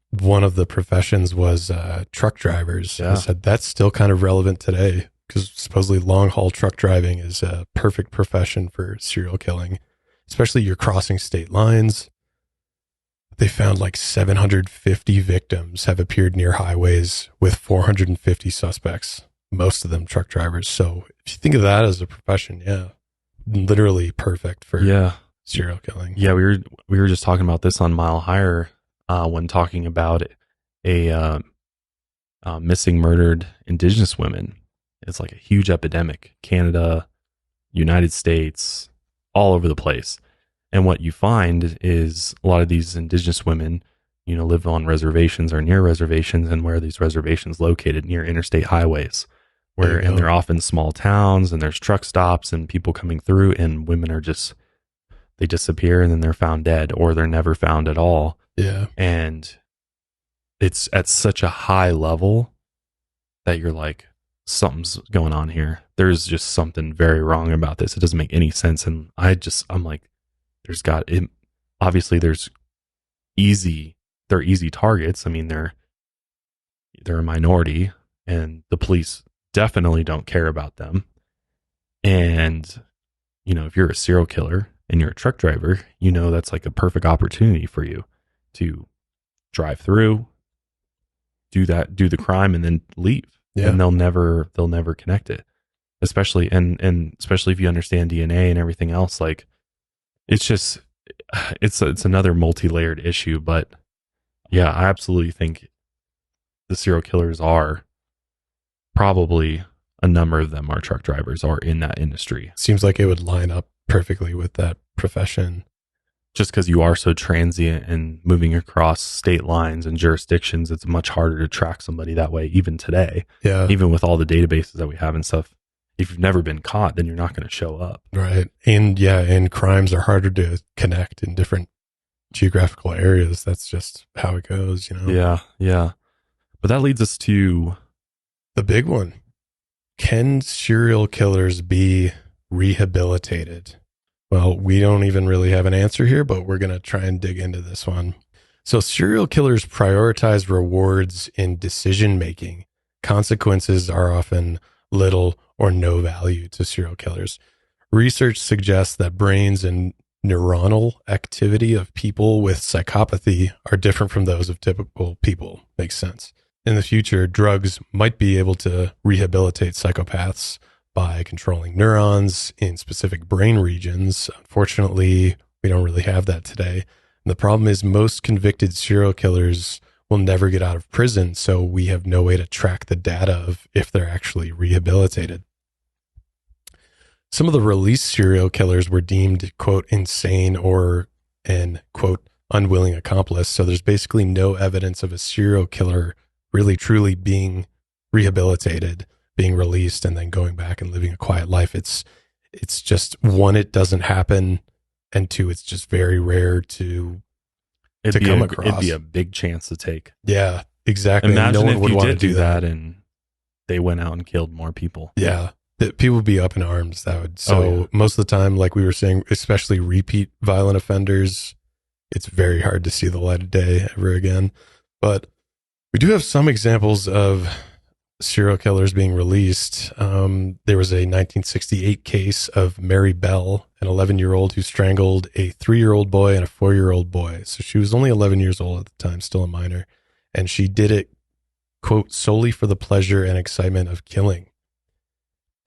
one of the professions was truck drivers. Yeah. I said that's still kind of relevant today because supposedly long haul truck driving is a perfect profession for serial killing, especially you're crossing state lines. They found like 750 victims have appeared near highways with 450 suspects, most of them truck drivers. So if you think of that as a profession, yeah, literally perfect for serial killing. Yeah, we were just talking about this on Mile Higher when talking about a missing, murdered Indigenous women. It's like a huge epidemic. Canada, United States, all over the place. And what you find is a lot of these Indigenous women, live on reservations or near reservations, and where are these reservations located? Near interstate highways, and they're often small towns, and there's truck stops and people coming through, and women are they disappear, and then they're found dead, or they're never found at all. Yeah. And it's at such a high level that you're like, something's going on here. There's just something very wrong about this. It doesn't make any sense. And I'm like, obviously they're easy targets. I mean, they're a minority, and the police definitely don't care about them. And, if you're a serial killer and you're a truck driver, that's like a perfect opportunity for you to drive through, do the crime, and then leave. Yeah. And they'll never connect it. Especially if you understand DNA and everything else, like, it's another multi-layered issue. But yeah, I absolutely think the serial killers are probably, a number of them are truck drivers, are in that industry. Seems like it would line up perfectly with that profession. just because you are so transient and moving across state lines and jurisdictions, it's much harder to track somebody that way even today. Yeah. Even with all the databases that we have and stuff. If you've never been caught, then you're not going to show up. Right. And crimes are harder to connect in different geographical areas. That's just how it goes, you know? Yeah. Yeah. But that leads us to the big one. Can serial killers be rehabilitated? Well, we don't even really have an answer here, but we're going to try and dig into this one. So serial killers prioritize rewards in decision making. Consequences are often little or no value to serial killers. Research suggests that brains and neuronal activity of people with psychopathy are different from those of typical people. Makes sense. In the future, drugs might be able to rehabilitate psychopaths by controlling neurons in specific brain regions. Unfortunately, we don't really have that today. And the problem is most convicted serial killers will never get out of prison, so we have no way to track the data of if they're actually rehabilitated. Some of the released serial killers were deemed, quote, insane or an, quote, unwilling accomplice. So there's basically no evidence of a serial killer really truly being rehabilitated, being released, and then going back and living a quiet life. It's just, one, it doesn't happen, and two, it's just very rare to come across. It'd be a big chance to take. Yeah, exactly. Imagine no one if would you want did to do that and they went out and killed more people. Yeah. People would be up in arms. Most of the time, like we were saying, especially repeat violent offenders, it's very hard to see the light of day ever again. But we do have some examples of serial killers being released. There was a 1968 case of Mary Bell, an 11-year-old who strangled a 3-year-old boy and a 4-year-old boy. So she was only 11 years old at the time, still a minor. And she did it, quote, solely for the pleasure and excitement of killing.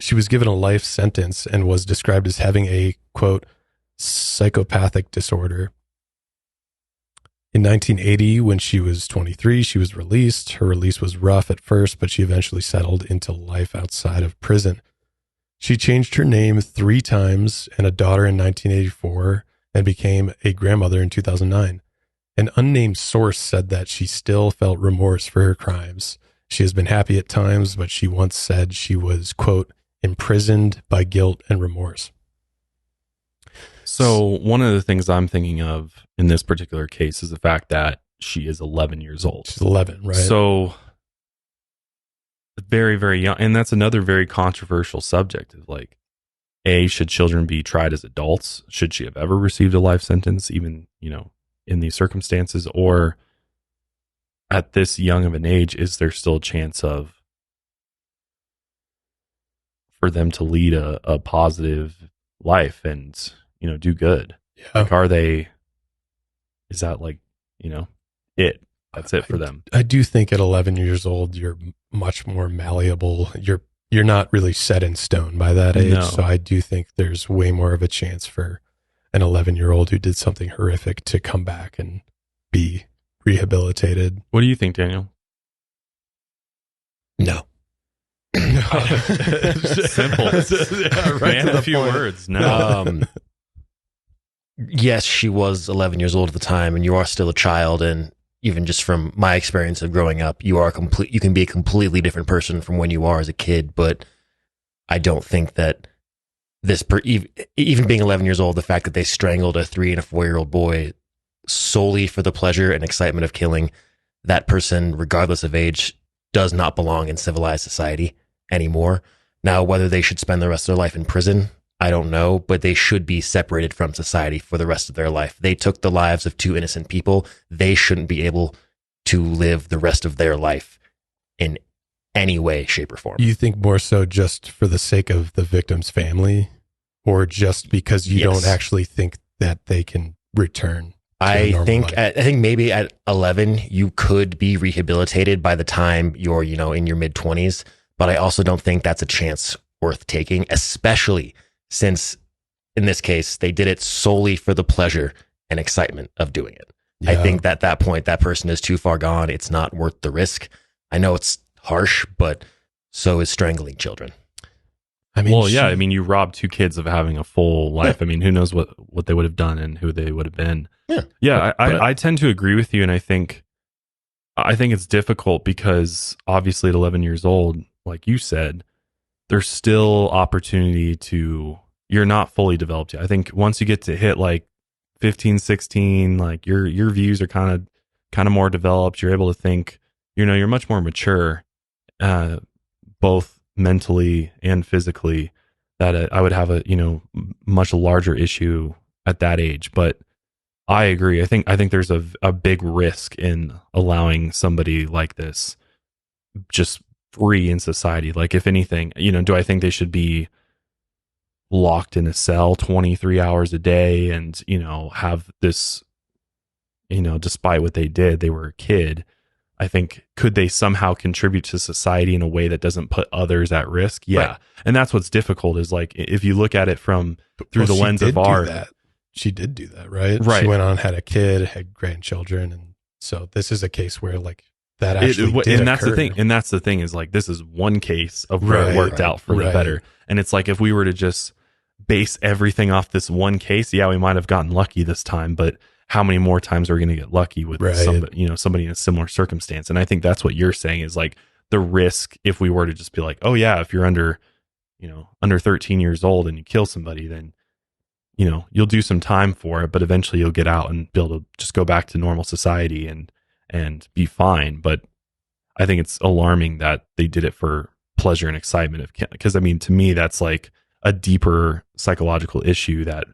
She was given a life sentence and was described as having a, quote, psychopathic disorder. In 1980, when she was 23, she was released. Her release was rough at first, but she eventually settled into life outside of prison. She changed her name 3 times and a daughter in 1984 and became a grandmother in 2009. An unnamed source said that she still felt remorse for her crimes. She has been happy at times, but she once said she was, quote, imprisoned by guilt and remorse. So one of the things I'm thinking of in this particular case is the fact that she is 11 years old. She's 11, right? So very, very young. And that's another very controversial subject of like, should children be tried as adults? Should she have ever received a life sentence, even, in these circumstances? Or at this young of an age, is there still a chance for them to lead a positive life and, do good? Yeah. Like, is that like, that's it for them? I do think at 11 years old, you're much more malleable. You're not really set in stone by that age. No. So I do think there's way more of a chance for an 11-year-old who did something horrific to come back and be rehabilitated. What do you think, Daniel? No. Simple. Right to a the few point. words. No. Yes, she was 11 years old at the time, and you are still a child. And even just from my experience of growing up, you can be a completely different person from when you are as a kid. But I don't think that even being 11 years old, the fact that they strangled a 3 and a 4-year-old boy solely for the pleasure and excitement of killing, that person, regardless of age, does not belong in civilized society anymore. Now, whether they should spend the rest of their life in prison, I don't know, but they should be separated from society for the rest of their life. They took the lives of 2 innocent people. They shouldn't be able to live the rest of their life in any way, shape, or form. You think more so just for the sake of the victim's family, or just because you don't actually think that they can return? I think maybe at 11 you could be rehabilitated by the time you're, in your mid 20s, but I also don't think that's a chance worth taking, especially since in this case they did it solely for the pleasure and excitement of doing it. Yeah. I think that at that point that person is too far gone. It's not worth the risk. I know it's harsh, but so is strangling children. I mean, well, yeah, I mean, you robbed two kids of having a full life. I mean, who knows what they would have done and who they would have been. Yeah, I tend to agree with you, and I think it's difficult because obviously at 11 years old, like you said, there's still opportunity to, you're not fully developed yet. I think once you get to hit like 15, 16, like your views are kind of more developed. You're able to think, you're much more mature, both mentally and physically, that I would have a, much larger issue at that age. But I agree. I think there's a big risk in allowing somebody like this just free in society. Like, if anything, do I think they should be locked in a cell 23 hours a day and, have this, despite what they did, they were a kid. I think, could they somehow contribute to society in a way that doesn't put others at risk? Yeah. Right. And that's what's difficult, is like, if you look at it through the lens of our, she did do that, right? Right. She went on, had a kid, had grandchildren. And so this is a case where like that actually did and that's occur. the thing. And that's the thing, is like, this is one case of where it worked out for the better. And it's like, if we were to just base everything off this one case, yeah, we might have gotten lucky this time, but how many more times are we going to get lucky with somebody in a similar circumstance? And I think that's what you're saying, is like the risk, if we were to just be like, oh yeah, if you're under 13 years old and you kill somebody, then, you'll do some time for it, but eventually you'll get out and be able to just go back to normal society and be fine. But I think it's alarming that they did it for pleasure and excitement, because I mean, to me, that's like a deeper psychological issue that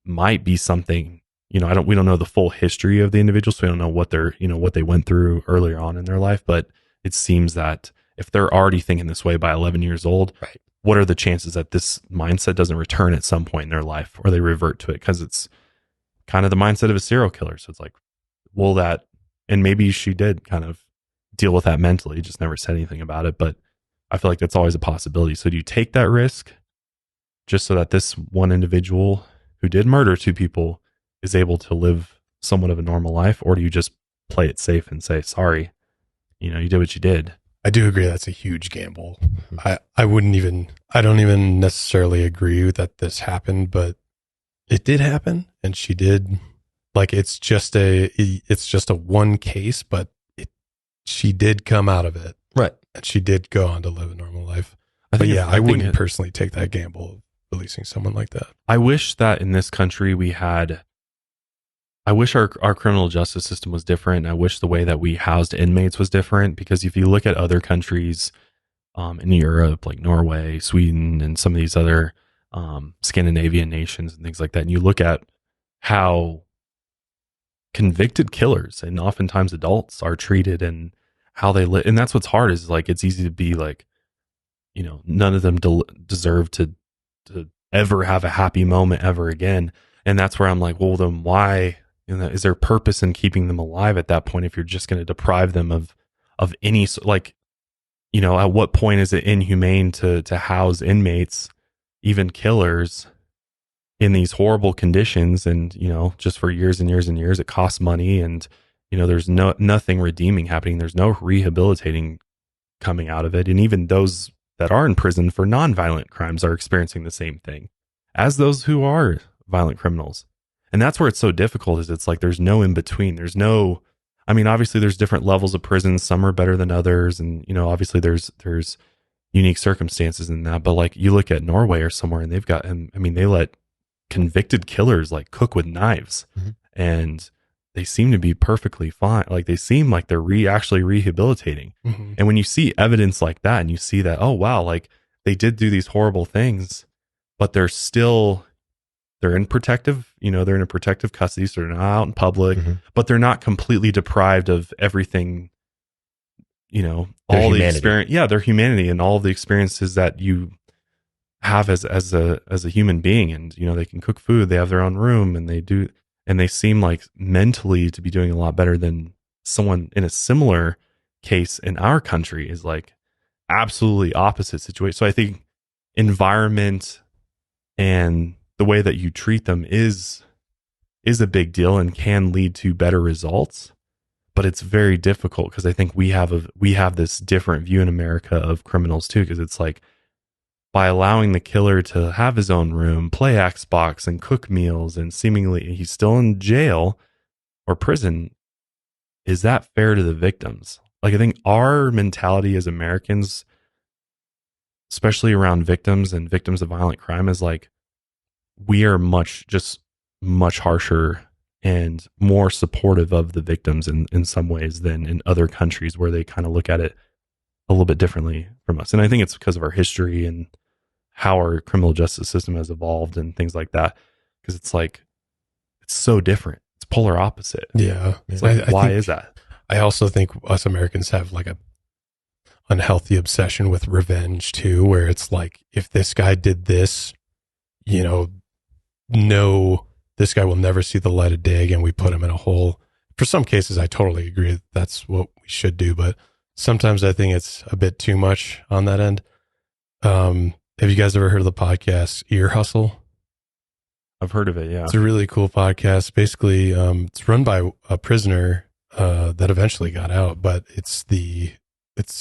might be something, we don't know the full history of the individual, so we don't know what what they went through earlier on in their life. But it seems that if they're already thinking this way by 11 years old, right, what are the chances that this mindset doesn't return at some point in their life, or they revert to it? Because it's kind of the mindset of a serial killer. So it's like, and maybe she did kind of deal with that mentally, just never said anything about it. But I feel like that's always a possibility. So do you take that risk just so that this one individual who did murder two people is able to live somewhat of a normal life? Or do you just play it safe and say, sorry, you did what you did? I do agree that's a huge gamble. I don't even necessarily agree that this happened, but it did happen, and she did, like, it's just a one case, but she did come out of it. Right. And she did go on to live a normal life. I wouldn't personally take that gamble of releasing someone like that. I wish that in this country I wish our criminal justice system was different. I wish the way that we housed inmates was different, because if you look at other countries in Europe, like Norway, Sweden, and some of these other Scandinavian nations and things like that, and you look at how convicted killers and oftentimes adults are treated and how they live. And that's what's hard, is like, it's easy to be like, none of them deserve to ever have a happy moment ever again. And that's where I'm like, well, then why? Is there purpose in keeping them alive at that point if you're just going to deprive them of any, like, at what point is it inhumane to house inmates, even killers, in these horrible conditions? And, just for years and years and years, it costs money, and, there's nothing redeeming happening. There's no rehabilitating coming out of it. And even those that are in prison for nonviolent crimes are experiencing the same thing as those who are violent criminals. And that's where it's so difficult, is it's like, there's no in between. Obviously there's different levels of prisons. Some are better than others. And, obviously there's unique circumstances in that, but like, you look at Norway or somewhere, and they've got, they let convicted killers like cook with knives, and they seem to be perfectly fine. Like, they seem like they're actually rehabilitating. And when you see evidence like that, and you see that, oh wow, like, they did do these horrible things, but they're in protective, they're in a protective custody, so they're not out in public, but they're not completely deprived of everything, all the experience. Yeah, their humanity and all the experiences that you have as a human being. And, they can cook food, they have their own room, and they seem like mentally to be doing a lot better than someone in a similar case in our country is like absolutely opposite situation. So I think environment and the way that you treat them is a big deal and can lead to better results, but it's very difficult, because I think we have this different view in America of criminals too, because it's like, by allowing the killer to have his own room, play Xbox and cook meals, and seemingly he's still in jail or prison, is that fair to the victims? Like, I think our mentality as Americans, especially around victims and victims of violent crime, is like, we are much harsher and more supportive of the victims in some ways than in other countries where they kind of look at it a little bit differently from us. And I think it's because of our history and how our criminal justice system has evolved and things like that. Because it's like, it's so different. It's polar opposite. Yeah. It's like, why is that? I also think us Americans have like a unhealthy obsession with revenge too, where it's like, if this guy did this, you know, no, this guy will never see the light of day again. We put him in a hole. For some cases, I totally agree that's what we should do, but sometimes I think it's a bit too much on that end. Have you guys ever heard of the podcast Ear Hustle? I've heard of it, yeah. It's a really cool podcast. Basically, it's run by a prisoner that eventually got out, but it's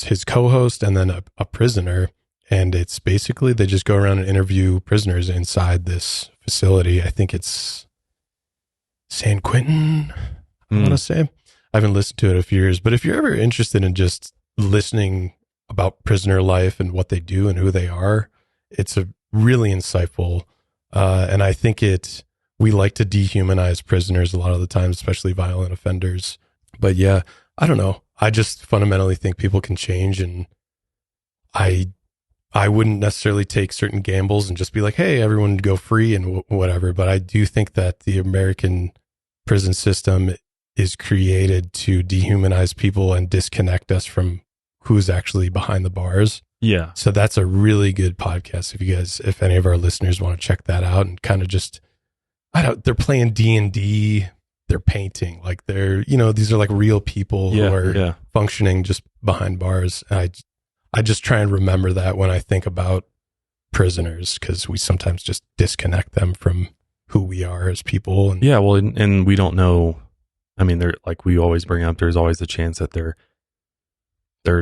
his co-host and then a prisoner. And it's basically, they just go around and interview prisoners inside this facility. I think it's San Quentin, I want to say. I haven't listened to it in a few years, but if you're ever interested in just listening about prisoner life and what they do and who they are, it's a really insightful. And I think we like to dehumanize prisoners a lot of the time, especially violent offenders. But yeah, I don't know. I just fundamentally think people can change, and I wouldn't necessarily take certain gambles and just be like, hey, everyone go free and whatever. But I do think that the American prison system is created to dehumanize people and disconnect us from who's actually behind the bars. Yeah. So that's a really good podcast. If any of our listeners want to check that out and kind of just, they're playing D&D, they're painting, like these are like real people who are functioning just behind bars. And I just try and remember that when I think about prisoners, because we sometimes just disconnect them from who we are as people. And yeah, well, and we don't know. I mean, they're like, we always bring up, there's always a chance that they're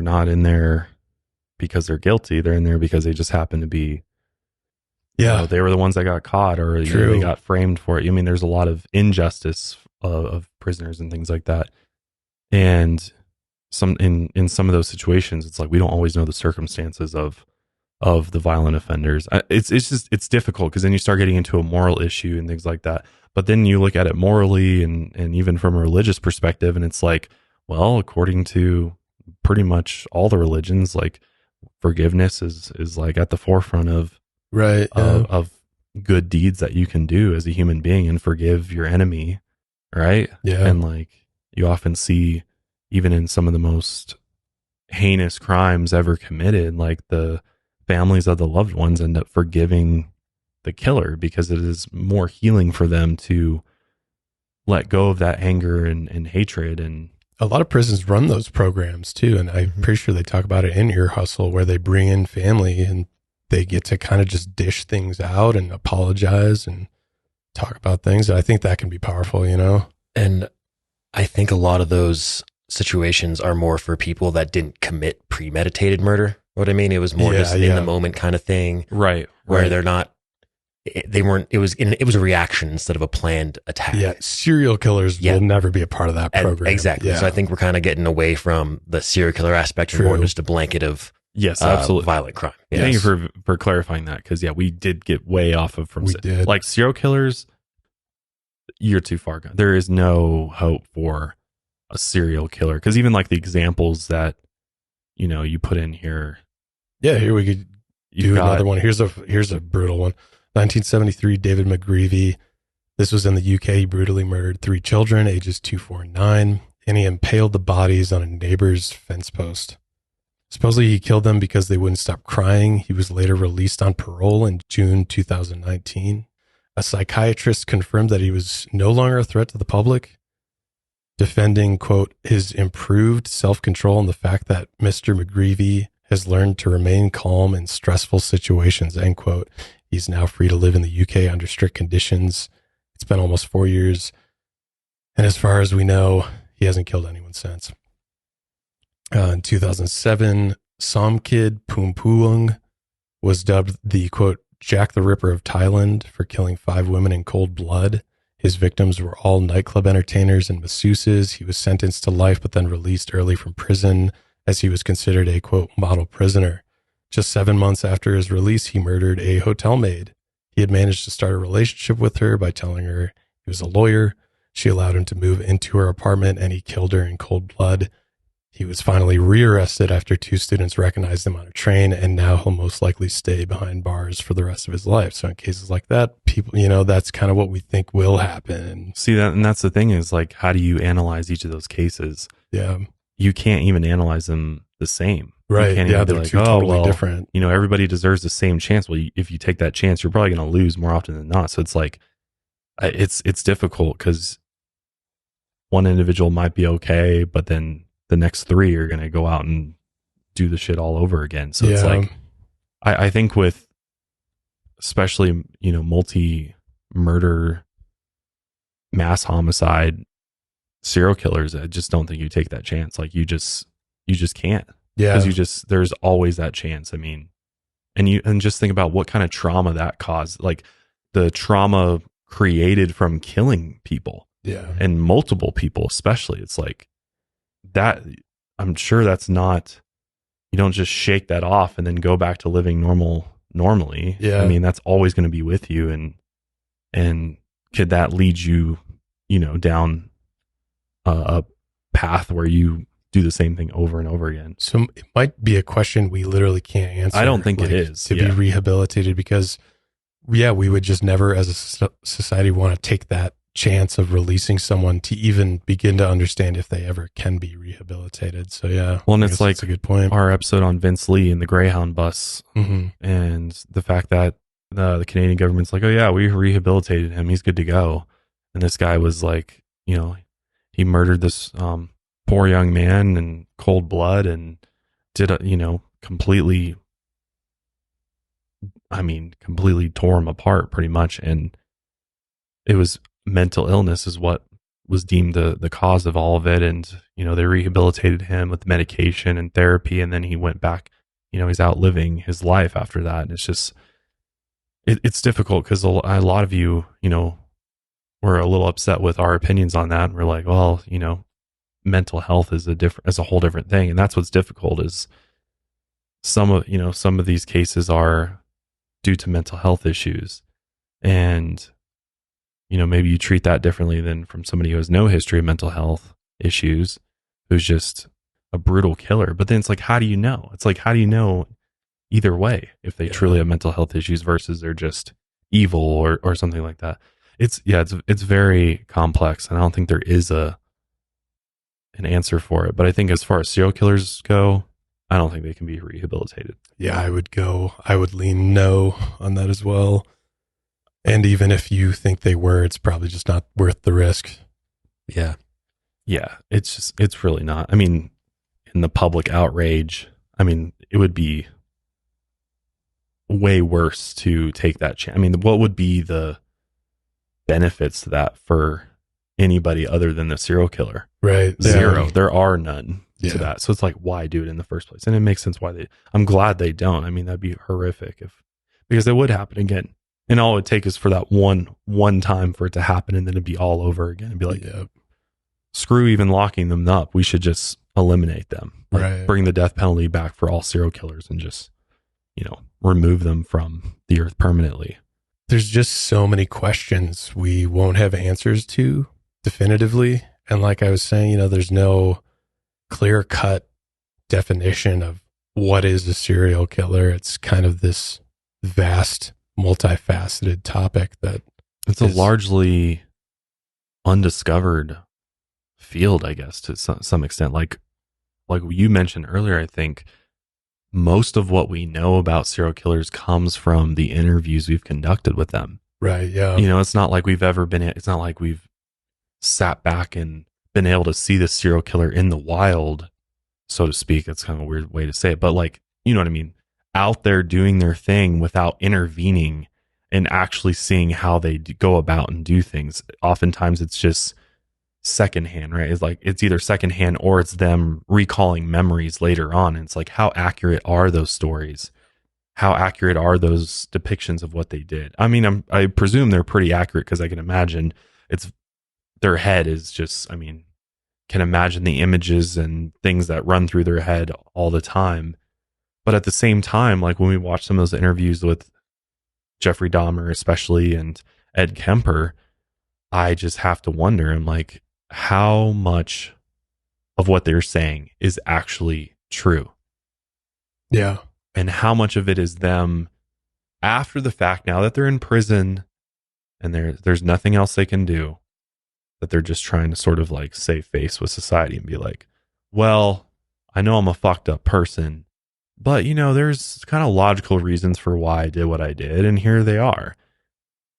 not in there because they're guilty. They're in there because they just happen to be, they were the ones that got caught, or they got framed for it. I mean, there's a lot of injustice of prisoners and things like that. And in some of those situations, it's like, we don't always know the circumstances of the violent offenders. It's difficult, because then you start getting into a moral issue and things like that. But then you look at it morally and even from a religious perspective, and it's like, well, according to pretty much all the religions, like, forgiveness is like at the forefront of good deeds that you can do as a human being, and forgive your enemy, right? Yeah. And like, you often see, even in some of the most heinous crimes ever committed, like, the families of the loved ones end up forgiving the killer, because it is more healing for them to let go of that anger and hatred. And a lot of prisons run those programs too. And I'm pretty sure they talk about it in Ear Hustle, where they bring in family and they get to kind of just dish things out and apologize and talk about things. And I think that can be powerful, And I think a lot of those situations are more for people that didn't commit premeditated murder. What I mean, it was more just in the moment kind of thing, right? Where they're not, they weren't. It was a reaction instead of a planned attack. Yeah, serial killers will never be a part of that program. Exactly. Yeah. So I think we're kind of getting away from the serial killer aspect and more just a blanket of absolutely violent crime. Yes. Thank you for clarifying that, because we did get way off of like serial killers. You're too far gone. There is no hope for a serial killer, because even like the examples that you put in here. Yeah, here we could do another one. Here's a brutal one. 1973, David McGreevy. This was in the UK. He brutally murdered 3 children, ages 2, 4, and 9, and he impaled the bodies on a neighbor's fence post. Supposedly, he killed them because they wouldn't stop crying. He was later released on parole in June 2019. A psychiatrist confirmed that he was no longer a threat to the public, defending, quote, his improved self-control and the fact that Mr. McGreevy has learned to remain calm in stressful situations, end quote. He's now free to live in the UK under strict conditions. It's been almost 4 years. And as far as we know, he hasn't killed anyone since. In 2007, Somkid Pumpuung was dubbed the, quote, Jack the Ripper of Thailand for killing 5 women in cold blood. His victims were all nightclub entertainers and masseuses. He was sentenced to life, but then released early from prison as he was considered a, quote, model prisoner. Just 7 months after his release, he murdered a hotel maid. He had managed to start a relationship with her by telling her he was a lawyer. She allowed him to move into her apartment, and he killed her in cold blood. He was finally rearrested after 2 students recognized him on a train, and now he'll most likely stay behind bars for the rest of his life. So in cases like that, people, that's kind of what we think will happen. See that, and that's the thing is, like, how do you analyze each of those cases? Yeah. You can't even analyze them the same. Right. You can't Yeah, even be they're like, two totally different. Everybody deserves the same chance. Well, if you take that chance, you're probably going to lose more often than not. So it's like, it's difficult because one individual might be okay, but then the next 3 are going to go out and do the shit all over again. So it's like, I think with especially, multi-murder, mass homicide, serial killers, I just don't think you take that chance. Like you just can't. Yeah. Because there's always that chance. I mean, and just think about what kind of trauma that caused, like the trauma created from killing people. Yeah. And multiple people, especially. It's like that. I'm sure that's not, you don't just shake that off and then go back to living normally. Yeah. I mean, that's always going to be with you. And could that lead you, down a path where you do the same thing over and over again? So it might be a question we literally can't answer. I don't think it is. To be rehabilitated, because we would just never as a society want to take that chance of releasing someone to even begin to understand if they ever can be rehabilitated. So yeah. Well, and it's like that's a good point. Our episode on Vince Lee and the Greyhound bus, and the fact that the Canadian government's like, oh yeah, we rehabilitated him, he's good to go. And this guy was like, he murdered this poor young man in cold blood and did completely tore him apart pretty much. And it was mental illness is what was deemed the cause of all of it. And, they rehabilitated him with medication and therapy. And then he went back, he's out living his life after that. And it's just, it's difficult because a lot of you, were a little upset with our opinions on that. And we're like, well, mental health is a whole different thing. And that's what's difficult is some of these cases are due to mental health issues. And, maybe you treat that differently than from somebody who has no history of mental health issues, who's just a brutal killer. But then it's like, how do you know? It's like, how do you know either way if they truly have mental health issues versus they're just evil or something like that? It's very complex, and I don't think there is an answer for it. But I think as far as serial killers go, I don't think they can be rehabilitated. Yeah, I would lean no on that as well. And even if you think they were, it's probably just not worth the risk. Yeah. Yeah. It's really not. I mean, in the public outrage, it would be way worse to take that chance. What would be the benefits to that for anybody other than the serial killer? Right. Zero. Yeah. There are none to that. So it's like, why do it in the first place? And it makes sense why I'm glad they don't. That'd be horrific because it would happen again. And all it would take is for that one time for it to happen, and then it'd be all over again and be like, screw even locking them up. We should just eliminate them. Bring the death penalty back for all serial killers and just, remove them from the earth permanently. There's just so many questions we won't have answers to definitively. And like I was saying, there's no clear-cut definition of what is a serial killer. It's kind of this vast, multifaceted topic that it's a largely undiscovered field, I guess, to some extent. Like you mentioned earlier, I think most of what we know about serial killers comes from the interviews we've conducted with them. Right. Yeah. It's not like it's not like we've sat back and been able to see the serial killer in the wild, so to speak. That's kind of a weird way to say it, but like, you know what I mean? Out there doing their thing without intervening and actually seeing how they go about and do things. Oftentimes it's just secondhand, right? It's like, it's either secondhand or it's them recalling memories later on. And it's like, how accurate are those stories? how accurate are those depictions of what they did? I mean, I presume they're pretty accurate because I can imagine their head is just, I mean, can imagine the images and things that run through their head all the time. But at the same time, like when we watch some of those interviews with Jeffrey Dahmer, especially, and Ed Kemper, I just have to wonder, I'm like, how much of what they're saying is actually true? Yeah. And how much of it is them after the fact, now that they're in prison and there's nothing else they can do, that they're just trying to sort of like save face with society and be like, well, I know I'm a fucked up person, but you know, there's kind of logical reasons for why I did what I did, and here they are.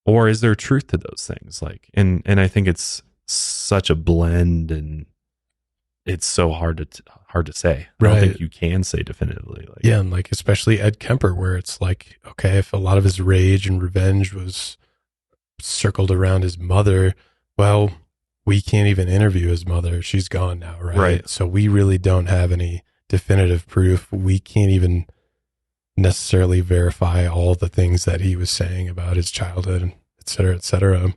Or is there truth to those things? Like, and I think it's such a blend, and it's so hard to say. I don't think you can say definitively. Like, yeah, and like especially Ed Kemper, where it's like, okay, if a lot of his rage and revenge was circled around his mother, well, we can't even interview his mother. She's gone now, right? Right. So we really don't have any definitive proof. We can't even necessarily verify all the things that he was saying about his childhood, et cetera, et cetera.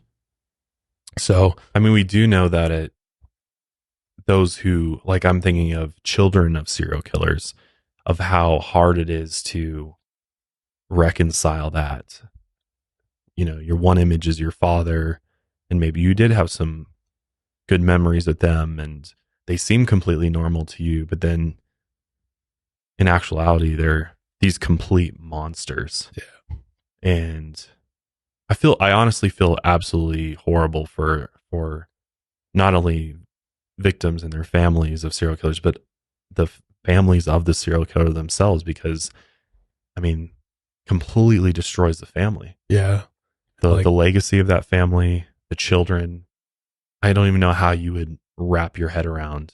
So, I mean, we do know that those who, like, I'm thinking of children of serial killers, of how hard it is to reconcile that. You know, your one image is your father, and maybe you did have some good memories with them and they seem completely normal to you, but then in actuality, they're these complete monsters. Yeah. And I honestly feel absolutely horrible for not only victims and their families of serial killers, but the families of the serial killer themselves, because I mean, completely destroys the family. Yeah. The legacy of that family, the children. I don't even know how you would wrap your head around.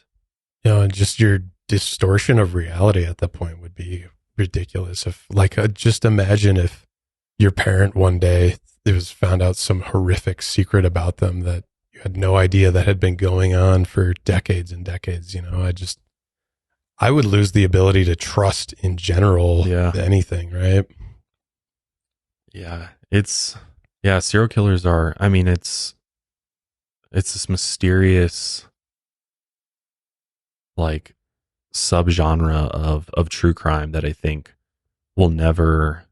You know, and just your distortion of reality at that point would be ridiculous. If just imagine if your parent one day, it was found out some horrific secret about them that you had no idea that had been going on for decades and decades. You know, I would lose the ability to trust in general anything, right? Yeah. Serial killers are, I mean, it's this mysterious, like, subgenre of true crime that I think will never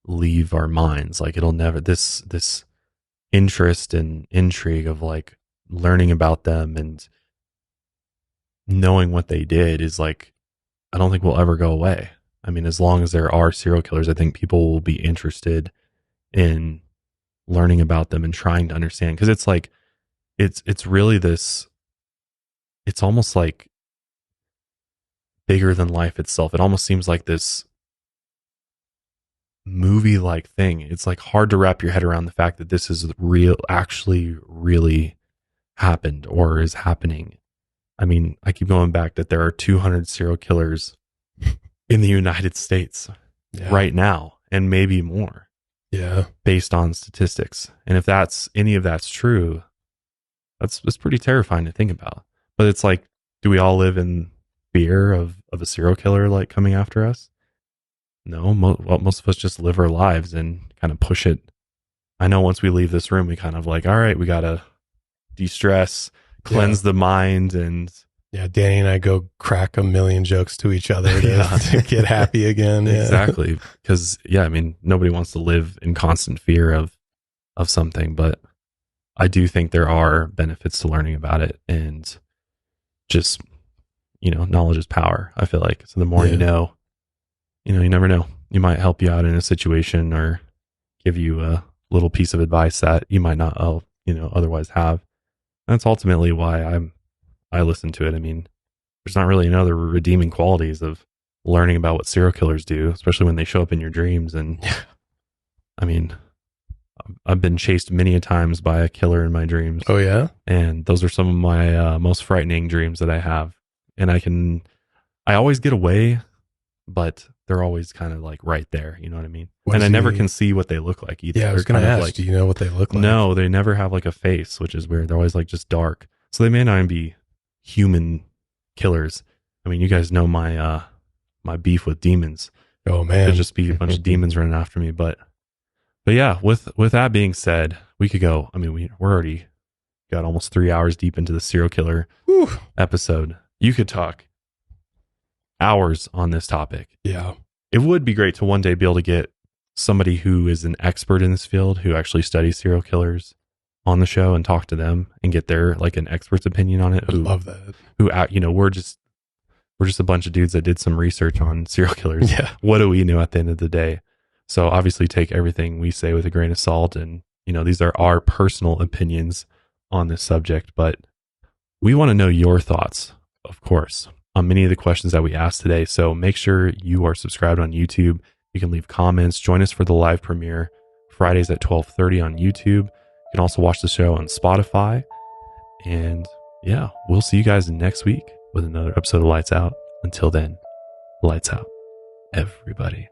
leave our minds. Like, it'll never, this interest and intrigue of like learning about them and knowing what they did is like, I don't think will ever go away. I mean, as long as there are serial killers, I think people will be interested in learning about them and trying to understand. Cause it's like, it's really this, it's almost like bigger than life itself. It almost seems like this movie like thing. It's like hard to wrap your head around the fact that this is real, actually really happened or is happening. I mean, I keep going back that there are 200 serial killers in the United States right now, and maybe more. Yeah. Based on statistics. And if any of that's true, that's pretty terrifying to think about. But it's like, do we all live in fear of a serial killer like coming after us? No, most of us just live our lives and kind of push it. I know once we leave this room, we kind of like, all right, we got to de-stress, cleanse the mind. And yeah, Danny and I go crack a million jokes to each other to get happy again. Exactly. Because, I mean, nobody wants to live in constant fear of something, but I do think there are benefits to learning about it, and just, knowledge is power, I feel like. So the more you know, you never know. You might help you out in a situation or give you a little piece of advice that you might not, otherwise have. That's ultimately why I listen to it. I mean, there's not really any other redeeming qualities of learning about what serial killers do, especially when they show up in your dreams. And I mean, I've been chased many a times by a killer in my dreams. Oh yeah. And those are some of my most frightening dreams that I have. And I always get away, but they're always kind of like right there. You know what I mean? And I never can see what they look like either. Yeah, I was going to ask, do you know what they look like? No, they never have like a face, which is weird. They're always like just dark. So they may not even be human killers. I mean, you guys know my beef with demons. Oh man, It'd just be a bunch of demons running after me. But yeah, with that being said, we could go. I mean, we're already got almost 3 hours deep into the serial killer episode. You could talk hours on this topic. Yeah. It would be great to one day be able to get somebody who is an expert in this field, who actually studies serial killers, on the show and talk to them and get their like an expert's opinion on it. I love that. Who, you know, we're just a bunch of dudes that did some research on serial killers. Yeah. What do we know at the end of the day? So obviously take everything we say with a grain of salt. And, you know, these are our personal opinions on this subject, but we want to know your thoughts, of course, on many of the questions that we asked today. So make sure you are subscribed on YouTube. You can leave comments. Join us for the live premiere Fridays at 12:30 on YouTube. You can also watch the show on Spotify. And yeah, we'll see you guys next week with another episode of Lights Out. Until then, lights out, everybody.